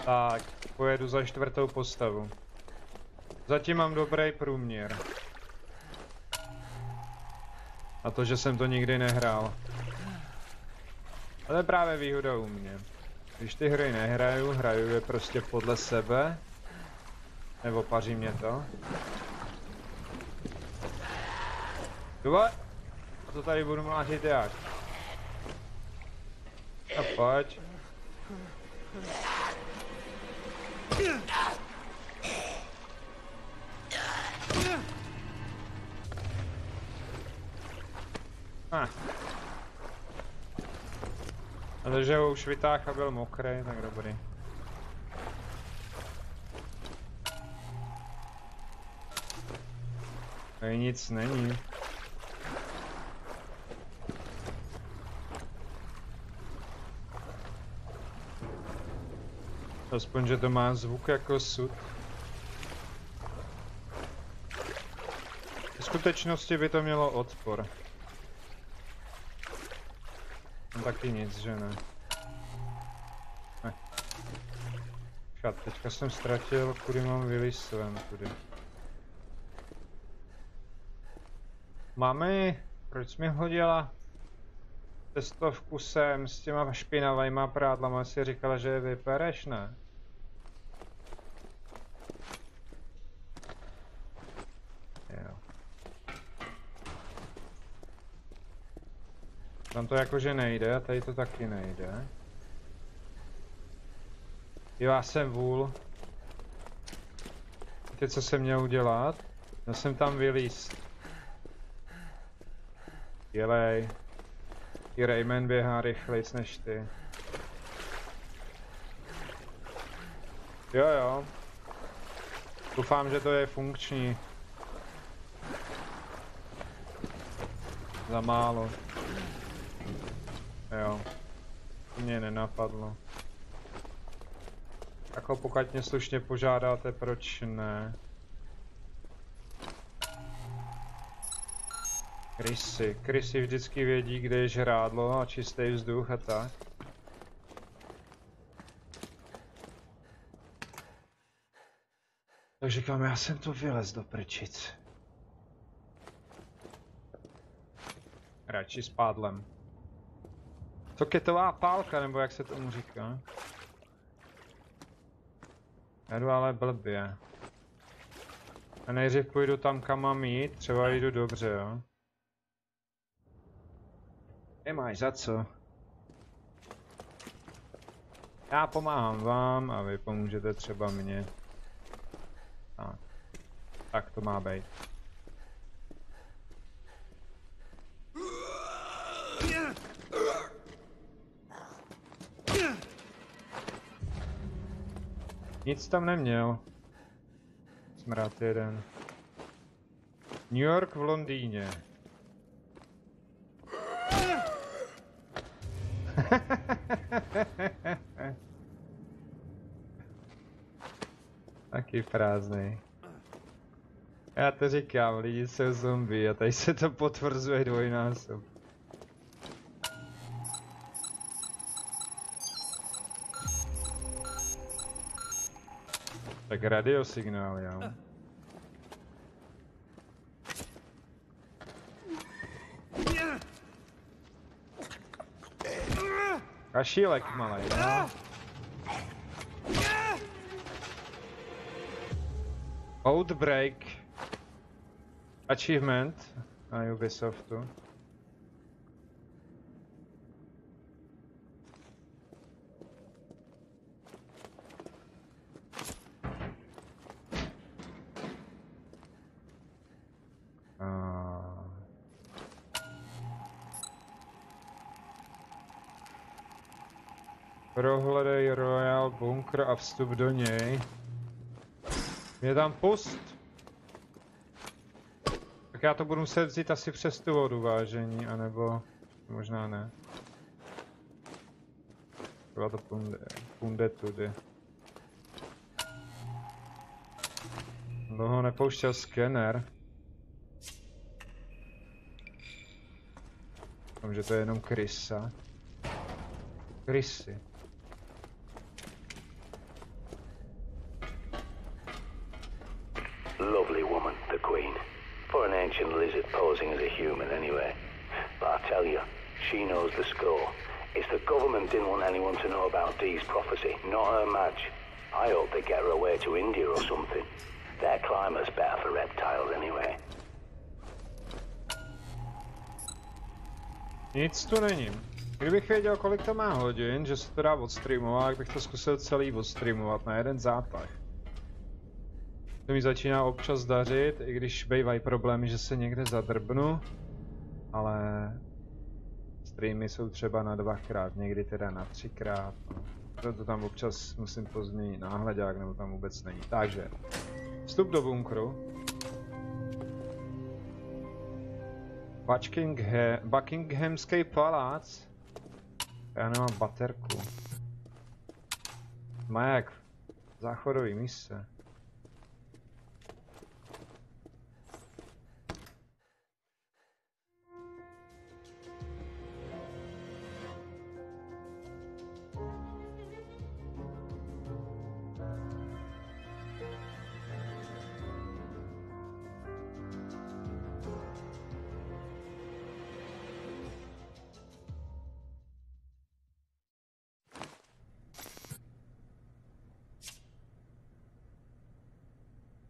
Tak, pojedu za 4. postavu. Zatím mám dobrý průměr. A to, že jsem to nikdy nehrál. Ale právě výhoda u mě. Když ty hry nehraju, hraju je prostě podle sebe. Nebo paří mě to. Dobre? A to tady budu mlátit jak? A pojď. Ale že ho už vytáhl a byl mokrý, tak dobrý. Tady nic není. Aspoň, že to má zvuk jako sud. V skutečnosti by to mělo odpor. No taky nic, že ne? Teďka jsem ztratil, kudy mám vylízt ven, kudy. Mami, proč jsi mi hodila testovku sem s těma špinavýma prádlama? Si říkala, že je vypereš, ne? Jo. Tam to jakože nejde a tady to taky nejde. Jo, já jsem vůl. Víte, co jsem měl udělat? Měl jsem tam vylízt. Jelej. I Rayman běhá rychlejc než ty. Jo. Doufám, že to je funkční. Za málo. Jo. To mě nenapadlo. Jako pokud mě slušně požádáte, proč ne? Krysy vždycky vědí, kde je žrádlo a čistý vzduch a tak. Tak říkám, já jsem to vylez do prčic. Radši s pádlem. Soketová pálka, nebo jak se tomu říká. Já jdu ale blbě. A nejdřív půjdu tam, kam mám jít, třeba jdu dobře, jo. Nemáš za co. Já pomáhám vám a vy pomůžete třeba mně. Tak to má být. Nic tam neměl. Smrad jeden. New York v Londýně. Taky prázdnej. Já to říkám, lidi jsou zombie a tady se to potvrzuje dvojnásob. Tak radiosignál, jo. Kašílek malej, no. Outbreak. Achievement na Ubisoftu. Prohledej Royal Bunker a vstup do něj. Je tam pust. Tak já to budu muset vzít asi přes tu vodu vážení, anebo možná ne. Třeba to půjde tudy. Dlouho nepouštěl skener. Myslím, že to je jenom krysa. Krysy. Lovely woman, the Queen. For an ancient lizard posing as a human anyway. But I tell you, she knows the score. It's the government didn't want anyone to know about Dee's prophecy, not her match. I hope they get her away to India or something. Their climate's better for reptiles anyway. Nic tu není. Kdybych věděl, kolik to má hodin, že se to dá odstreamovat, tak bych to zkusil celý odstreamovat na jeden zápach. To mi začíná občas dařit, i když bývají problémy, že se někde zadrbnu, ale streamy jsou třeba na 2x, někdy teda na 3x. Proto tam občas musím pozměnit náhledák, nebo tam vůbec není. Takže, vstup do bunkru. Buckinghamský palác. Já nemám baterku. Maják. Záchodový mise.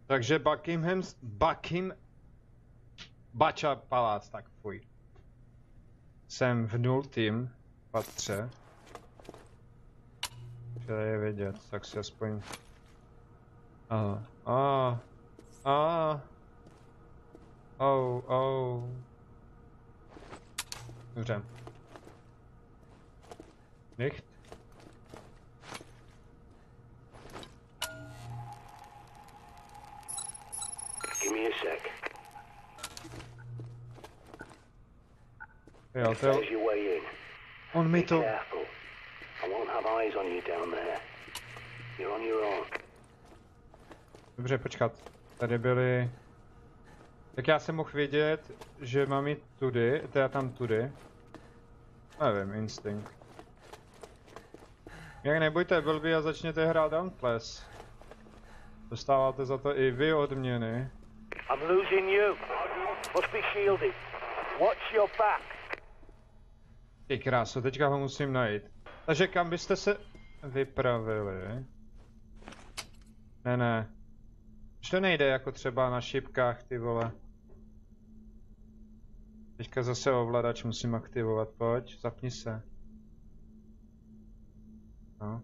Takže Bača palác, tak fuj. Jsem v 0. patře. Chtěl je vidět, tak si aspoň... Dobře. Nicht? Give me a sec. Jo, to There's your way in. on mi Be to... careful. I won't have eyes on you down there. You're on your own. Dobře, počkat. Tady byly... Tak já jsem mohl vědět, že mám jít tudy, teda tam tudy. Nevím, instinkt. Jak nebojte blbý a začněte hrát Dauntless. Dostáváte za to i vy odměny. I'm losing you. Must be shielded. Watch your back. Ty kráso, teďka ho musím najít. Takže kam byste se vypravili? Ne. Už to nejde jako třeba na šipkách, ty vole. Teďka zase ovladač musím aktivovat, pojď, zapni se. No.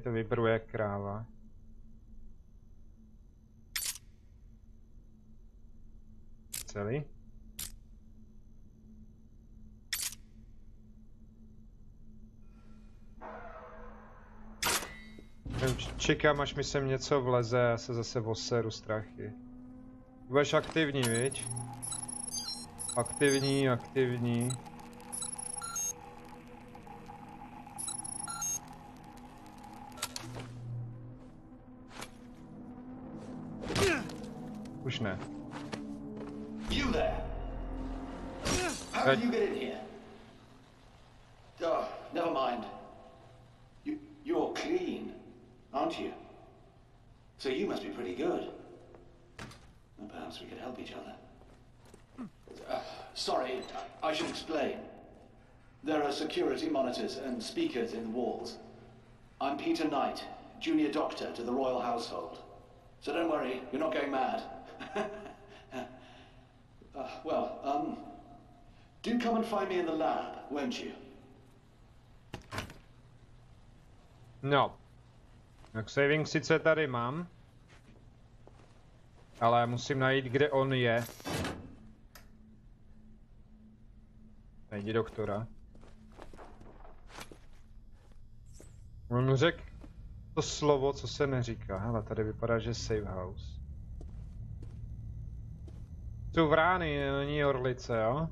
Tady to vybruje kráva. Celý. Čekám, až mi sem něco vleze a se zase oseru strachy. Budeš aktivní, viď? Aktivní, aktivní. Už ne. You there? How did you get in here? Oh, never mind. You're clean, aren't you? So you must be pretty good. Well, perhaps we could help each other. Sorry, I should explain. There are security monitors and speakers in the walls. I'm Peter Knight, junior doctor to the royal household. So don't worry, you're not going mad. Do come and find me in the lab, won't you? No. Tak saving sice tady mám. Ale musím najít, kde on je. Najdi doktora. On řekl to slovo, co se neříká. Hele, tady vypadá, že safe house. Jsou vrány, není orlice, jo?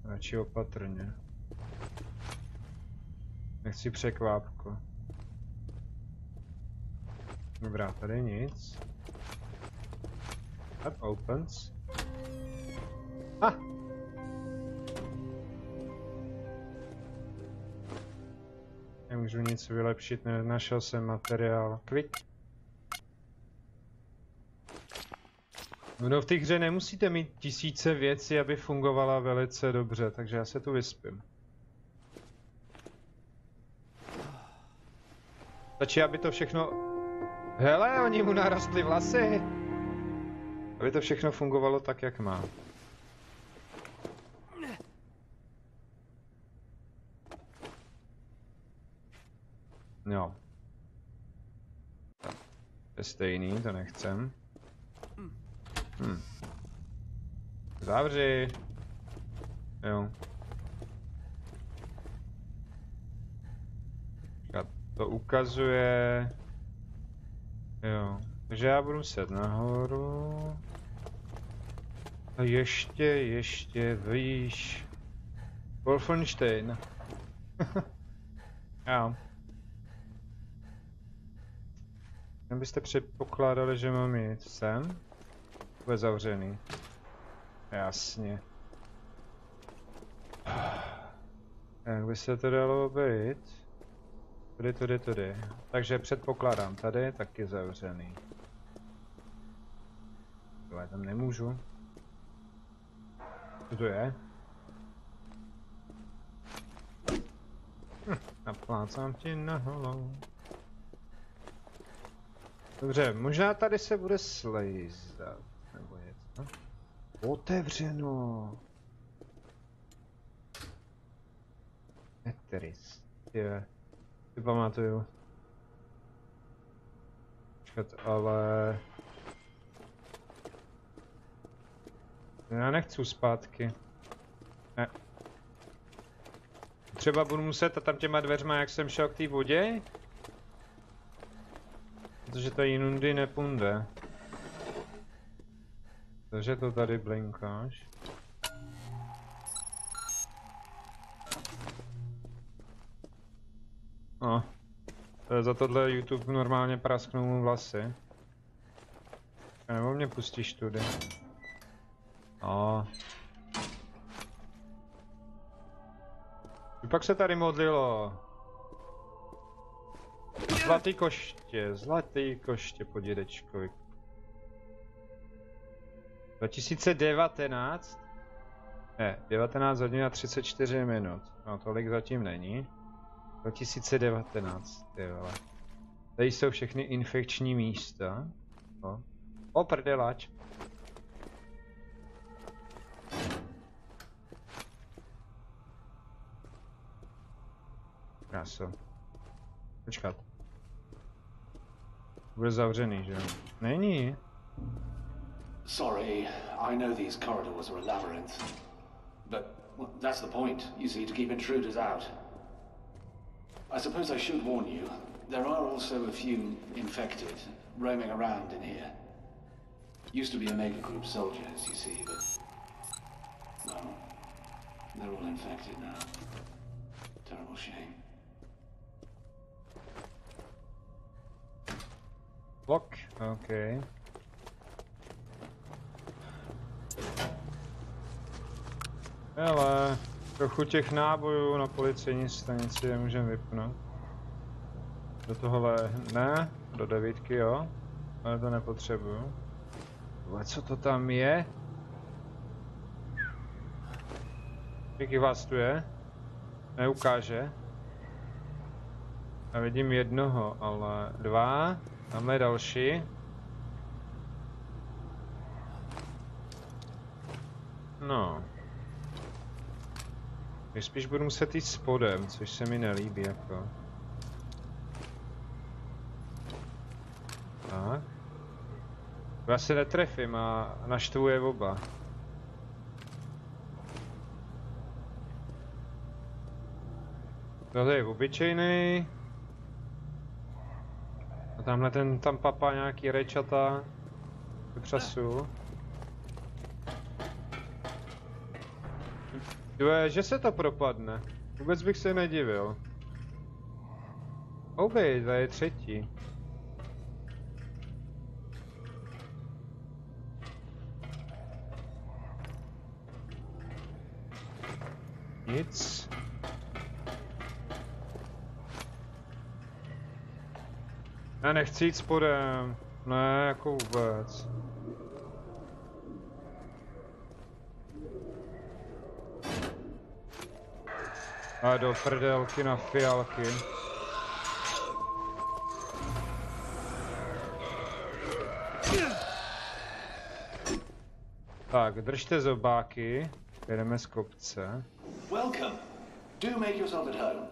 Radši opatrně. Nechci překvápko. Dobrá, tady nic. That opens. Nemůžu nic vylepšit, nenašel jsem materiál. Quick. No v té hře nemusíte mít tisíce věcí, aby fungovala velice dobře, takže já se tu vyspím. Stačí, aby to všechno... Hele, oni mu narostly vlasy! Aby to všechno fungovalo tak, jak má. No. To je stejný, to nechcem. Zavři. Jo. To ukazuje... Jo. Takže já budu set nahoru. A ještě výš. Wolfenstein. Jo. Byste předpokládali, že mám jít sem? Bude zavřený. Jasně. Jak by se to dalo být? Tudy. Takže předpokládám tady, tak je zavřený. Jo, já tam nemůžu. Co to je? Naplácám ti na hlavu. Dobře, možná tady se bude slejzat, nebo něco. Otevřeno. Tetris. Je. Si pamatuju. Počkat, ale... Já nechci zpátky. Ne. Třeba budu muset a tam těma dveřma, jak jsem šel k té vodě? Protože to jinudy nepunde. Takže to tady blinkáš. No. Za tohle YouTube normálně prasknou mu vlasy. Nebo mě pustíš tudy. No. Pak se tady modlilo. Zlatý koště po dědečkovi. 2019? Ne, 19 hodin a 34 minut. No tolik zatím není. 2019, ty vole. Tady jsou všechny infekční místa. O prdelač. maso. Počkat. Bude zavřený, že jo? Není. Sorry, I know these corridors are a labyrinth. But well, that's the point, you see, to keep intruders out. I suppose I should warn you. There are also a few infected roaming around in here. Used to be Omega Group soldiers, you see, but... well, they're all infected now. Terrible shame. Lock, okay. Hele, trochu těch nábojů na policejní stanici je můžeme vypnout. Do tohohle ne, do 9, jo, ale to nepotřebuju. Ale co to tam je? Jaký vás tu je? Neukáže. Já vidím jednoho, ale 2. Tam je další. No. Spíš budu muset jít spodem, což se mi nelíbí jako. Tak. Já se netrefím a naštvu je oba. Tohle je obyčejný. A tamhle ten tam papá nějaký rejčata. Vypřasu. Že se to propadne. Vůbec bych se nedivil. Obej, to je 3. Nic. Já nechci jít spodem. Ne, jako vůbec. A do prdelky na fialky. Tak, držte zobáky. Jedeme z kopce. Welcome. Do make yourself at home.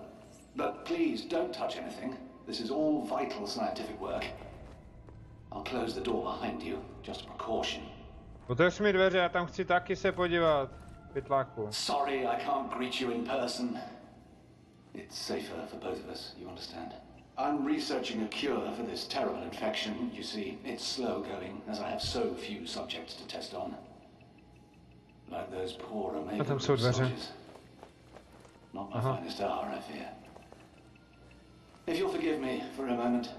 But please don't touch anything. This is all vital scientific work. I'll close the door behind you, just a precaution. Otevř mi dveře, já tam chci taky se podívat. Pytláku. Sorry, I can't greet you in person. It's safer for both of us, you understand? I'm researching a cure for this terrible infection. You see, it's slow going, as I have so few subjects to test on. Like those poor Omega Group soldiers. Not my finest hour, I fear. If you'll forgive me for a moment,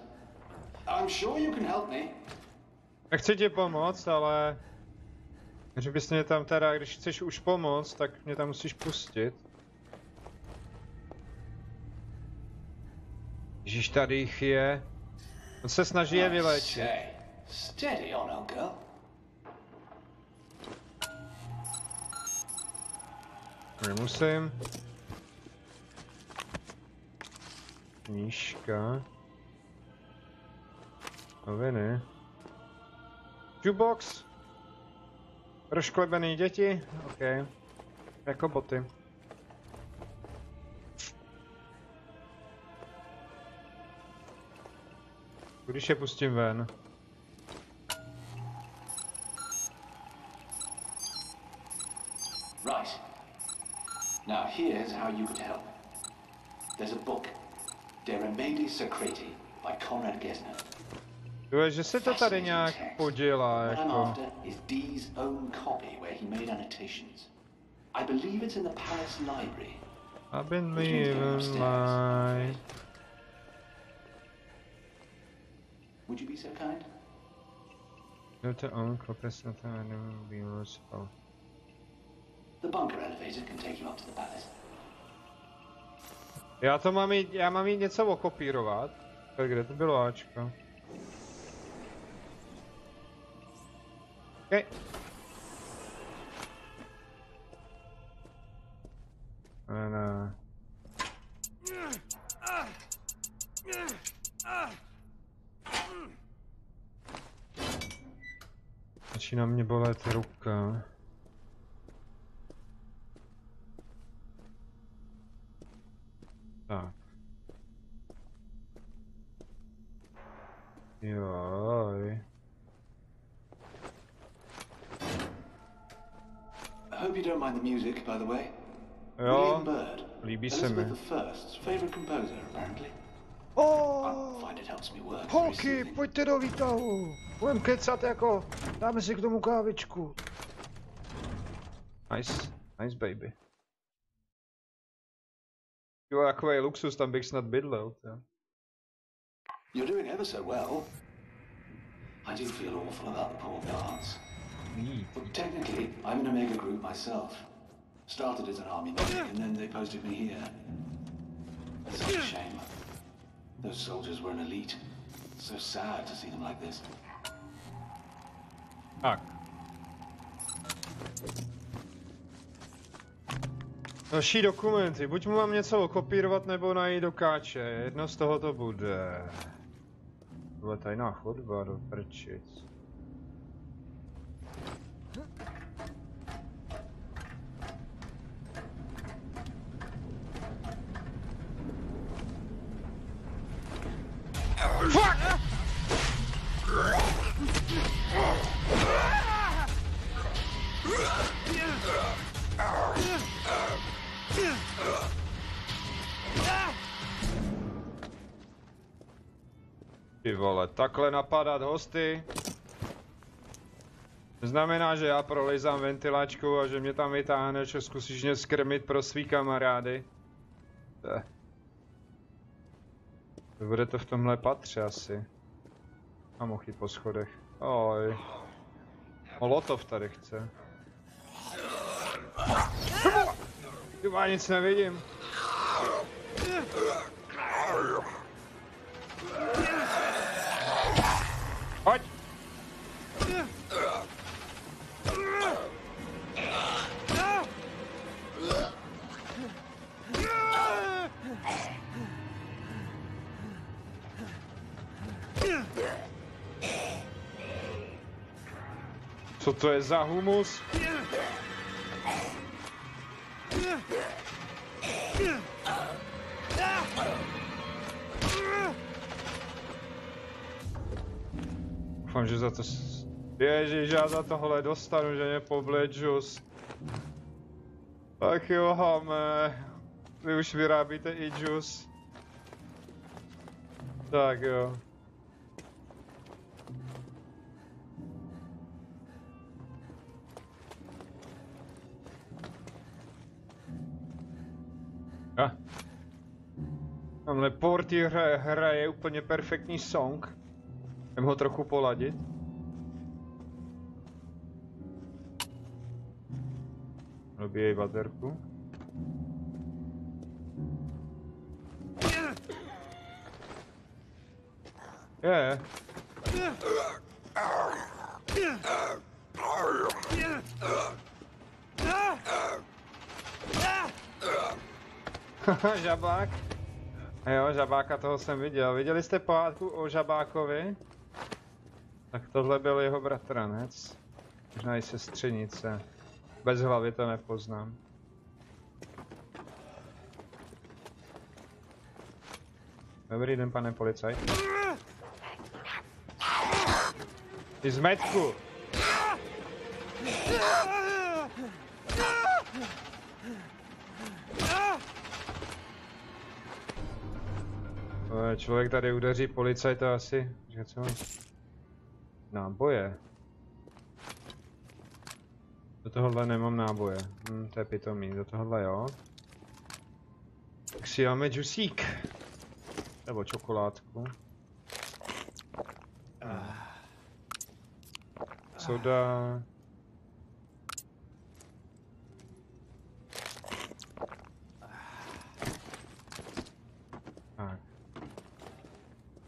I'm sure you can help me. Nechci ti pomoct, ale... že bys mě tam teda, když chceš už pomoct, tak mě tam musíš pustit. Ježíš, tady jich je. On se snaží je vyléčit. Steady on, old girl. Nemusím. Knížka. Noviny. Jukebox. Rozklebený děti. OK. Jako boty. Když je pustím ven. Right. Now here's how you could help. There's a book, De Remedi Secreti by Conrad Gesner. Že se to tady nějak podělá, What I'm jako. after is Dee's own copy where he made annotations. I believe it's in the Palace Library. I've been leaving my... Would you be so kind? No to own copies of the animal be useful. The bunker elevator can take you up to the palace. Já mám jít něco okopírovat. Tak kde to bylo Ačko? Okay. No. Začíná mě bolet ruka. Tak. Joj. I hope you don't mind the music, by the way. Jo, William Byrd, líbí se mi. Elizabeth I's favorite composer, apparently. I find it helps me work. Holky, pojďte do výtahu. Budem kecat jako, dáme si k tomu kávičku. Nice, nice baby. Jo, takový luxus, tam bych snad bydlel. Jo. You're doing ever so well. I do feel awful about the poor guards. But technically, I'm an Omega group myself. Started as an army medic, and then they posted me here. It's such a shame. Those soldiers were an elite. So sad to see them like this. Tak. Další dokumenty. Buď mu mám něco okopírovat, nebo najít do káče. Jedno z toho to bude. Tohle tajná chodba do prčic. Fuck! Ty vole, takhle napadat hosty. Znamená, že já prolejzám ventilačku a že mě tam vytáhneš a zkusíš mě skrmit pro svý kamarády. Bude to v tomhle patře asi. A mochy po schodech. Oj. Molotov tady chce. Já nic nevidím. Pojď! Co to je za humus? Doufám, že za to... Ježiš, já za tohle dostanu, že mě poblije džus. Tak jo, hame. Vy už vyrábíte i džus. Tak jo. Tamhle Porty hraje úplně perfektní song. Jdem ho trochu poladit. Dobíjej baterku. Je. Haha, žabák. Jo, žabáka toho jsem viděl. Viděli jste pohádku o žabákovi? Tak tohle byl jeho bratranec. Možná i sestřenice. Bez hlavy to nepoznám. Dobrý den, pane policajt. Ty zmetku! Člověk tady udeří policajta asi. Co? Náboje. Do tohohle nemám náboje. To je pitomý. Do tohohle jo. Tak si dáme džusík. Nebo čokoládku. Soda. Tak.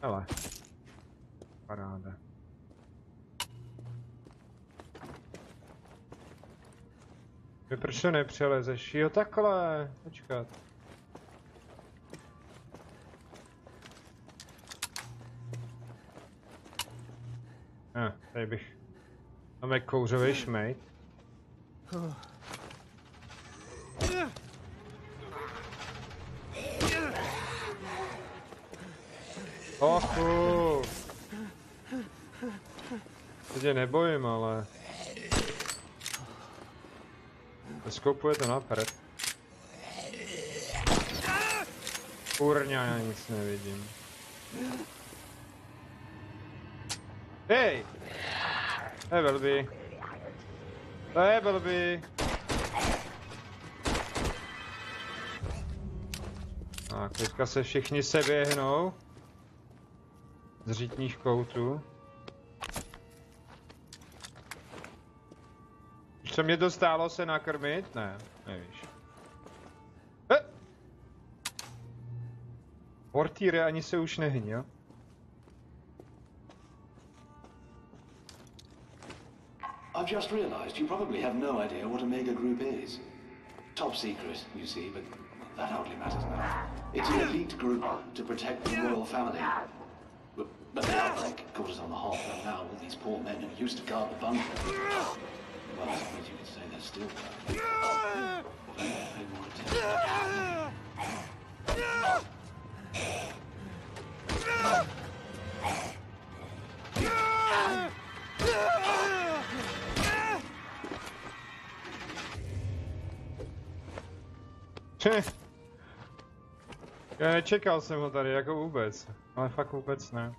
Hele. Paráda. Proč to nepřelezeš? Jo, takhle. Počkat. Tady bych... Tam je kouřový šmejt. Ochu. Se tě nebojím, ale... Skopuje to napřed. Kurňa, já nic nevidím. Hej! To je blbý. To je blbý. Tak, teďka se všichni seběhnou. Z řitních koutů. Co mě to stálo se nakrmit? Ne, nevíš. Portýre ani se už nehyň, jo? I've just realized you probably have no idea what Omega Group is. Top secret, you see, but that hardly matters now. It's an elite group to protect the royal family. But the outbreak caught us on the hop, and now all these poor men who used to guard the bunker. Well, I suppose you could say they're still guarding. But I don't pay more attention. Já nečekal jsem ho tady jako vůbec, ale fakt vůbec ne.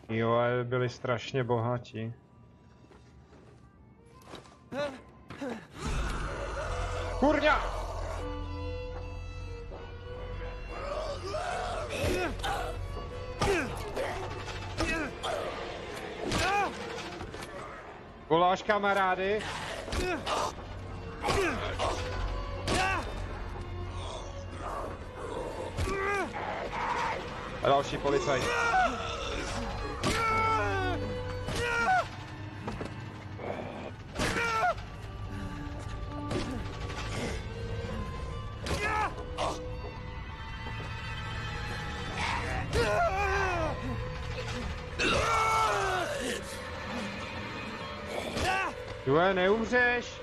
Jo, ale byli strašně bohatí. Kurňa! Voláš kamarády? A další policajt. Jue, neumřeš?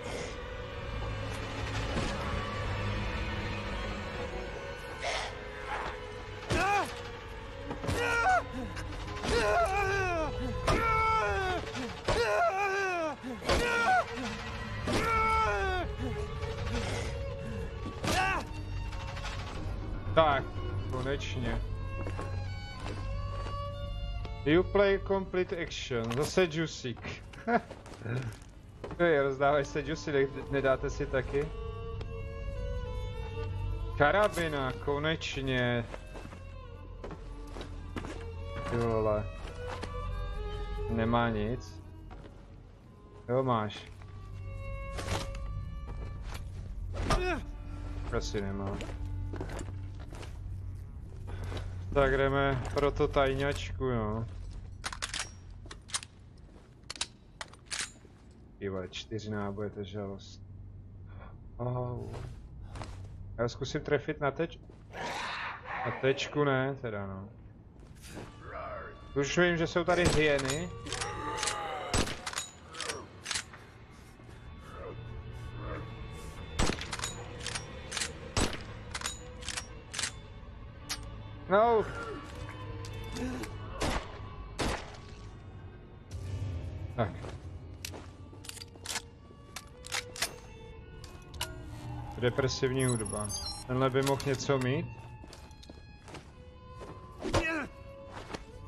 Tak, konečně. You play complete action. Zase Jusík. Rozdávaj se Jusí, nedáte si taky? Karabina, konečně. Ty vole. Nemá nic. Jo, máš. Asi nemá. Tak jdeme pro to tajňačku, jo. Tyhle, 4 náboje, to je žalost. Oh. Já zkusím trefit na na tečku ne, teda no. Už vím, že jsou tady hyeny. No! Tak. Depresivní hudba. Tenhle by mohl něco mít?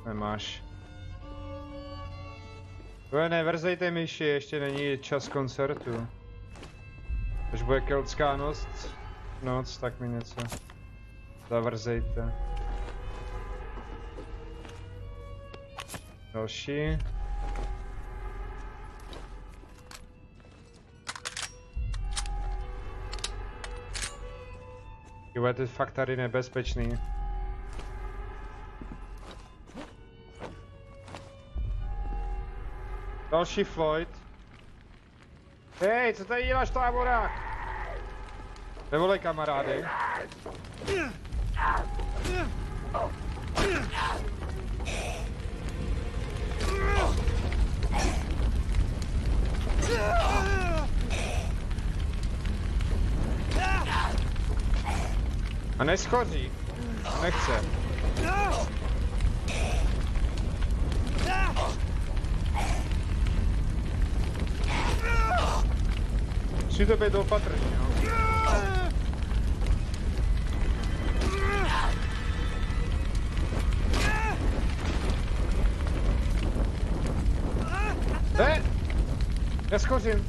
Nemáš. Tohle nevrzejte myši, ještě není čas koncertu. Až bude keltská noc, tak mi něco zavrzejte. Další. Jo, je to fakt tady nebezpečný. Další Floyd. Hej, co tady děláš, táborák? Nevolej kamarády. A neschoří. Nechce. Musíte být opatrní, no.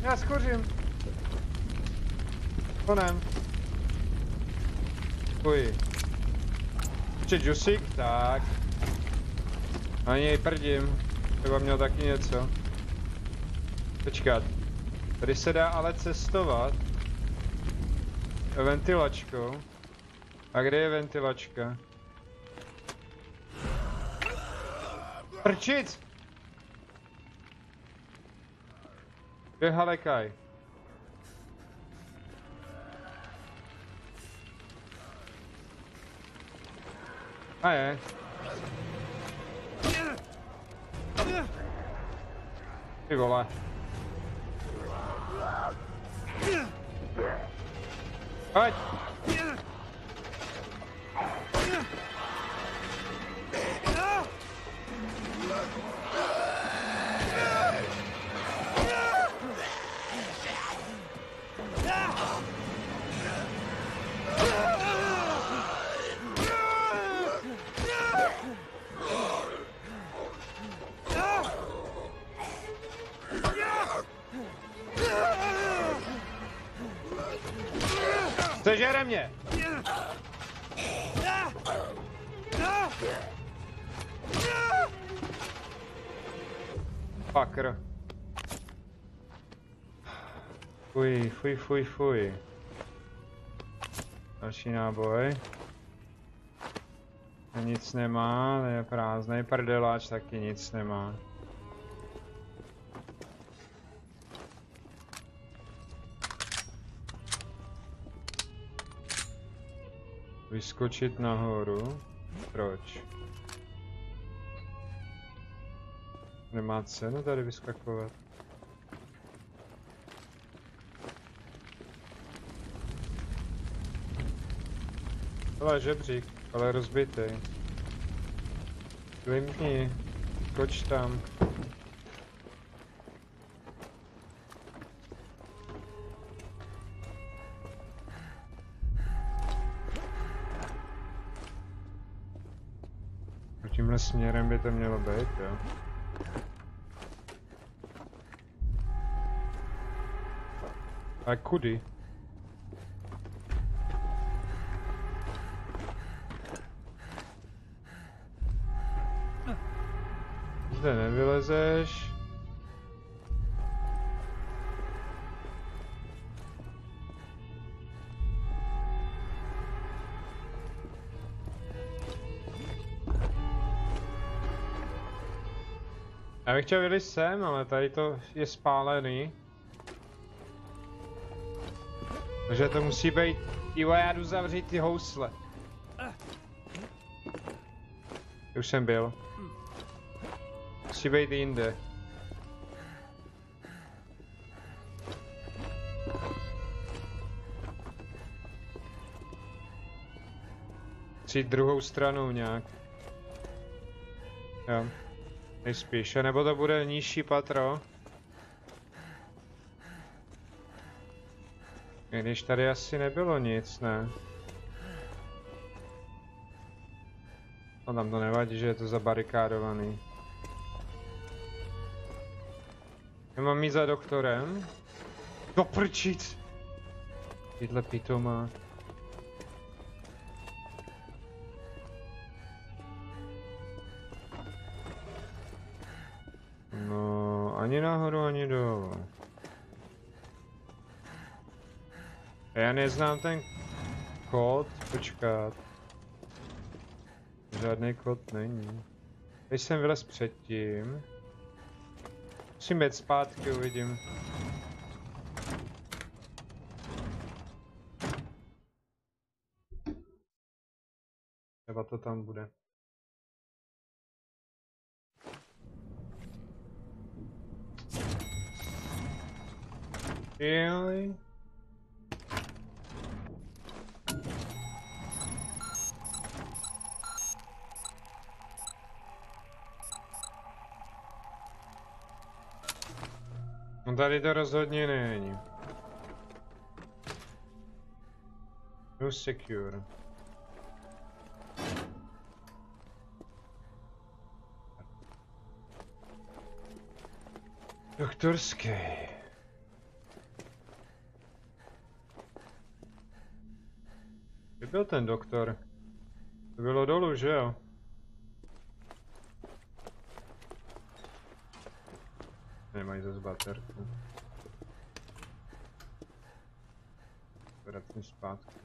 Já skořím. Konem. Fuj. Ještě džusík, tak. Na něj prdím. Třeba měl taky něco. Počkat. Tady se dá ale cestovat. Ventilačkou. A kde je ventilačka? Prčic! Kde je Halekaj? A je. Ty vole. Pojď! Sežere mě! Fucker. Fuj. Další náboj. A nic nemá, je prázdnej prdeláč, taky nic nemá. Vyskočit nahoru? Proč? Nemá cenu tady vyskakovat. Ale žebřík, ale rozbitý. Klimni, skoč tam. Tímhle směrem by to mělo být, jo. A kudy? Zde nevylezeš. Já bych chtěl vylit sem, ale tady to je spálený. Takže to musí být... Jo, já jdu zavřít ty housle. Už jsem byl. Musí být jinde. Musí jít druhou stranou nějak. Jo. Nejspíš, nebo to bude nižší patro. I když tady asi nebylo nic, ne? No tam to nevadí, že je to zabarikádovaný. Já mám jít za doktorem? Doprčit! Tyhle pitomá. No, ani nahoru, ani dolů. Já neznám ten kód, počkat. Žádný kód není. Teď jsem vylez předtím. Musím být zpátky, uvidím. Třeba to tam bude. Joj. No tady to rozhodně není. Cruise secure. Doktorský. Kde byl ten doktor? To bylo dolů, že jo? Nemají zase baterku. Vracím zpátky.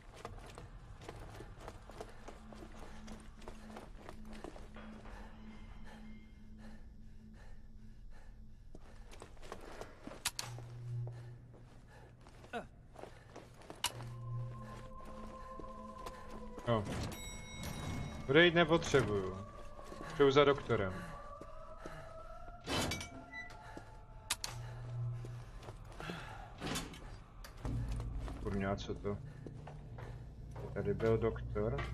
No. Odejít nepotřebuju. Jdu za doktorem. Kurňa, co to? Tady byl doktor.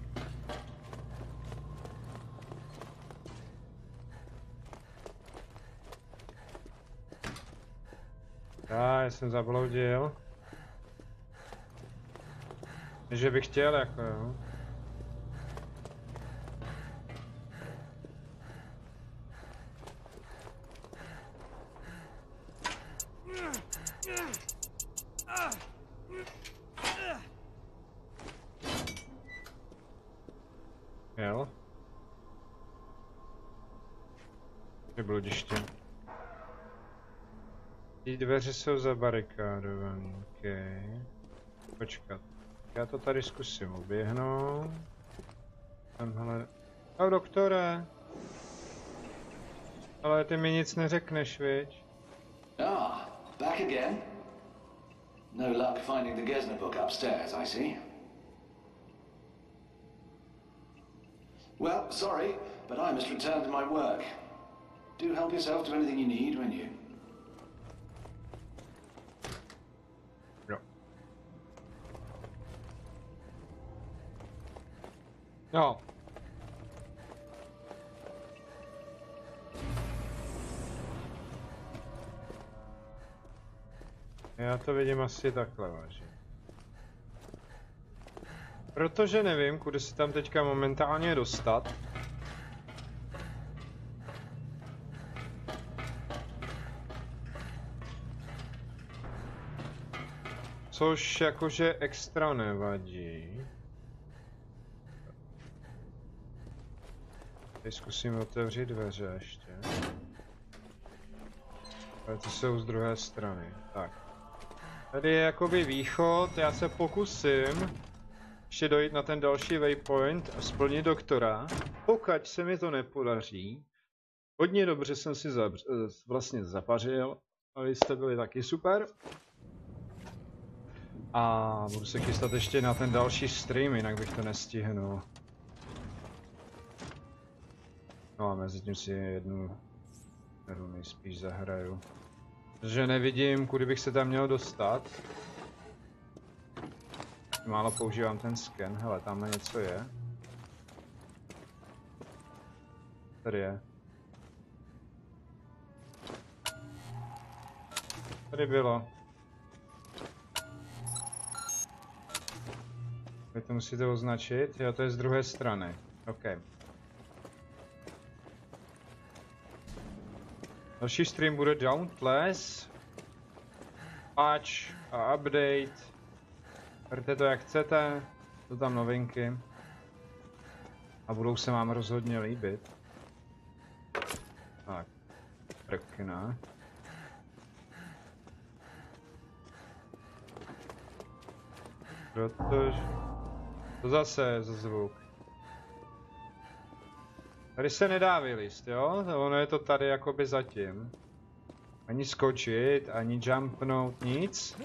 Já jsem zabloudil. Že bych chtěl, jako jo. Jel. Je bludiště. Ty dveře jsou zabarikádované, okej. Počkat. Já to tady zkusím oběhnout. Tamhle. Oh, doktore. Ale ty mi nic neřekneš, viď? Ah, back again? No luck finding the Gesner book upstairs, I see. Well, sorry, but I must return to my work. Do help yourself to anything you need, won't you? Jo. No. Já to vidím asi takhle, vážně. Protože nevím, kudy se tam teďka momentálně dostat. Což jakože extra nevadí. Teď zkusím otevřít dveře ještě. Ale ty jsou z druhé strany. Tak. Tady je jakoby východ, já se pokusím ještě dojít na ten další waypoint a splnit doktora. Pokud se mi to nepodaří, hodně dobře jsem si vlastně zapařil, a vy jste byli taky super. A budu se chystat ještě na ten další stream, jinak bych to nestihnul. No a mezi tím si jednu hru nejspíš zahraju. Protože nevidím, kudy bych se tam měl dostat. Málo používám ten sken, hele, tamhle něco je. Tady je. Tady bylo. Vy to musíte označit, jo, to je z druhé strany. OK. Další stream bude Dauntless, patch a update. Berte to jak chcete, jsou tam novinky. A budou se vám rozhodně líbit. Tak, prkna. Protože... To zase je za zvuk. Tady se nedá vylíst, jo? Ono je to tady jakoby zatím. Ani skočit, ani jumpnout, nic.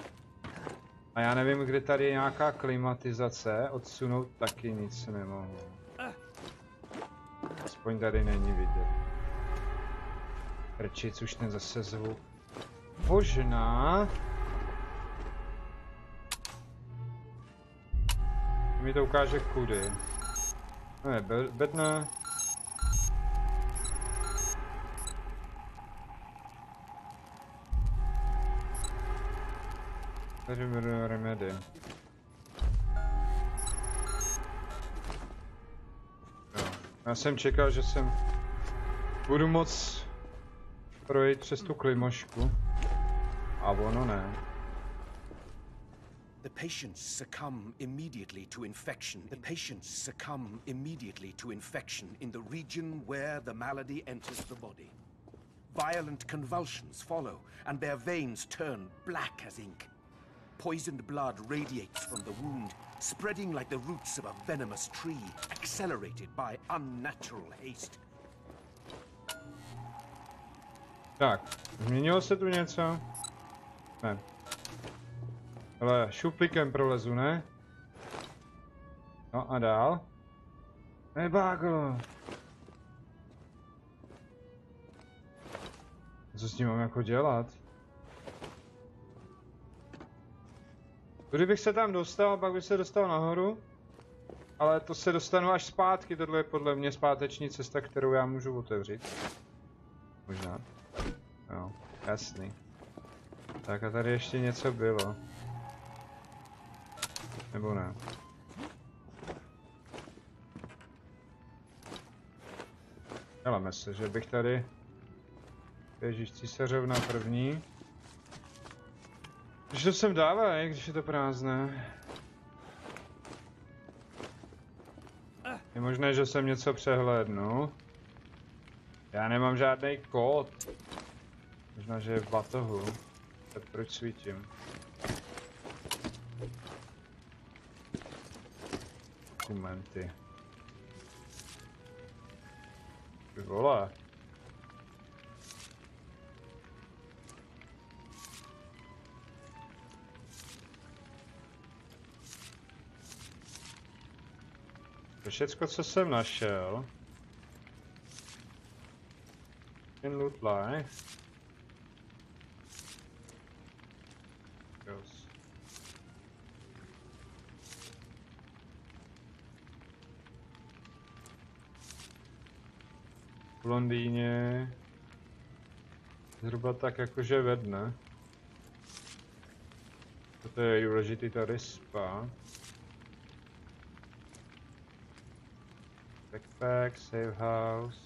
A já nevím, kde tady je nějaká klimatizace, odsunout taky nic nemohu. Aspoň tady není vidět. Prčic, už ten zase zvuk. Možná... Mi to ukáže kudy. No je bedna. Tady bude remedy. Já jsem čekal, že jsem budu moc projít přes tu klimošku. A ono ne. The patients succumb immediately to infection. The patients succumb immediately to infection in the region where the malady enters the body. Violent convulsions follow, and their veins turn black as ink. Poisoned blood radiates from the wound, spreading like the roots of a venomous tree, accelerated by unnatural haste. Tak, změnilo se tu něco? Ne. Ale šuplíkem prolezu, ne? No a dál? Nebáglo! Co s tím mám jako dělat? Kdybych se tam dostal, pak bych se dostal nahoru. Ale to se dostanu až zpátky, tohle je podle mě zpáteční cesta, kterou já můžu otevřít. Možná. Jo, jasný. Tak a tady ještě něco bylo. Nebo ne? Děláme se, že bych tady... Ježíš, císařovna první. Když to sem dávají, když je to prázdné. Je možné, že jsem něco přehlédnul. Já nemám žádný kód. Možná, že je v batohu. Tak proč svítím? Dokumenty. Ty vole. To všecko, co jsem našel. In loot life. Yes. V Londýně. Zhruba tak jakože ve dne. Toto je důležitý tady spa. Backpack, save house.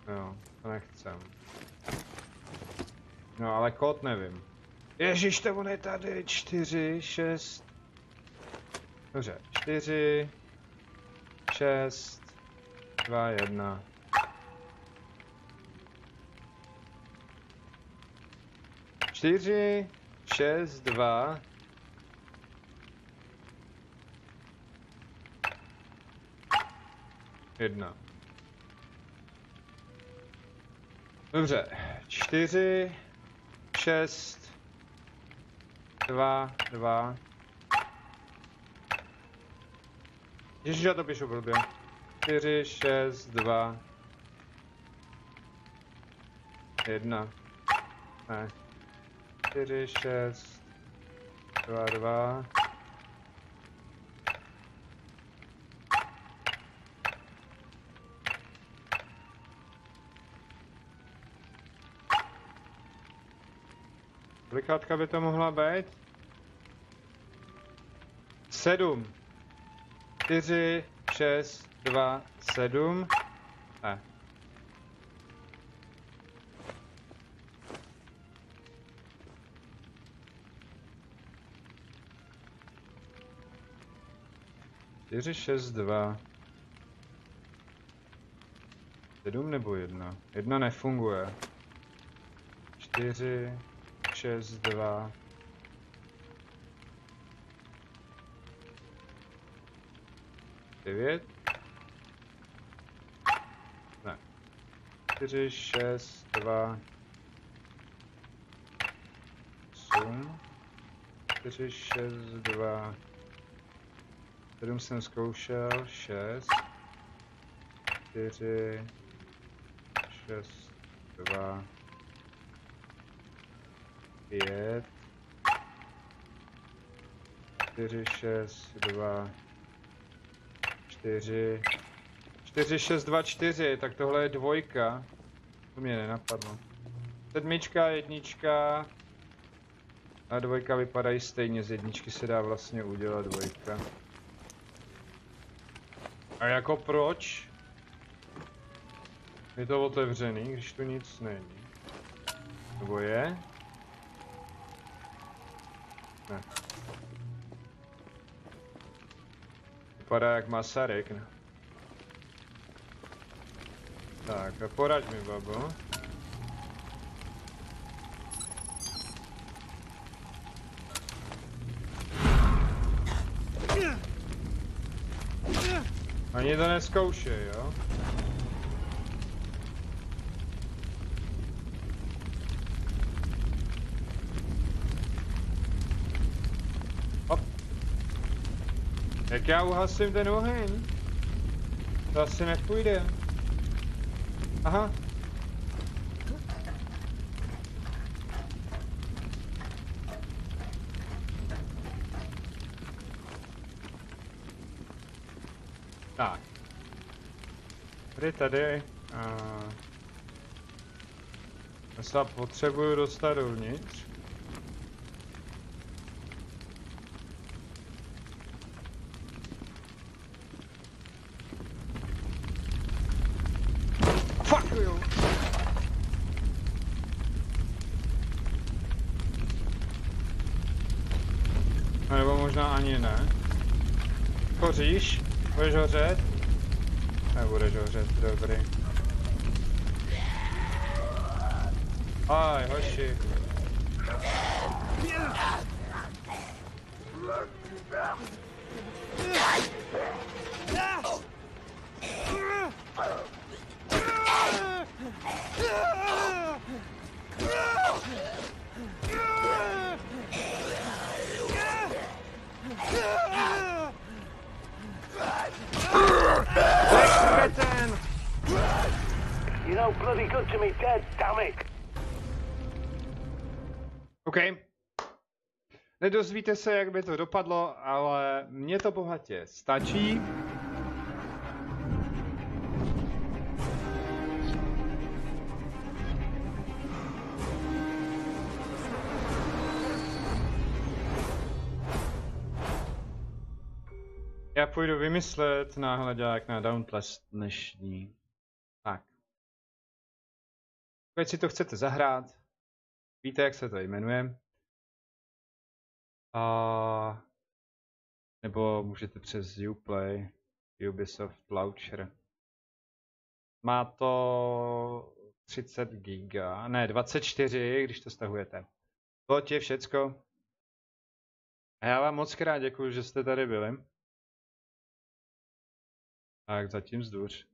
Jo, to nechcem. No ale kód nevím. Ježíš, to on je tady 4, 6. Dobře, 4, 6, 2, 1. Čtyři, 6, 2. Jedna. Dobře, 4, 6, 2, 2. Ježiš, já to píšu blbě. 4, 6, 2. 1. Ne. 4, 6, 2, 2. Kolikátka by to mohla být? 7. 4, 6, 2, 7. Ne. Čtyři, 6, 2. 7 nebo 1? 1 nefunguje. 4, 6, 2. 9. Ne. 4, 6, 2. 8. 4, 6, 2. 7 jsem zkoušel. 6. 4, 6, 2. 5, 4, 6, 2, 4, 4, 6, 2, 4, tak tohle je dvojka. To mě nenapadlo. Sedmička, jednička a dvojka vypadají stejně, z jedničky se dá vlastně udělat dvojka. A jako proč? Je to otevřený, když tu nic není. Nebo je? Ne. Vypadá jak Masaryk. Tak, poraď mi, babo. Ani to neskoušej, jo? Hop. Jak já uhasím ten oheň? To asi nepůjde. Aha. Tak. Tady. Já se potřebuju dostat dovnitř. Fuck you! A nebo možná ani ne. Hoříš? Budeš hořet? Nebudeš hořet, dobrý. Aj, hoši. You know bloody good to me dead, damn it! OK. Nedozvíte se, jak by to dopadlo, ale mně to bohatě stačí. Já půjdu vymyslet náhledák na Dauntless dnešní. Tak. Pokud si to chcete zahrát, víte, jak se to jmenuje. Nebo můžete přes Uplay, Ubisoft Launcher. Má to 30 giga, ne 24, když to stahujete. To je všecko. A já vám moc krát děkuju, že jste tady byli. Tak zatím vzduř.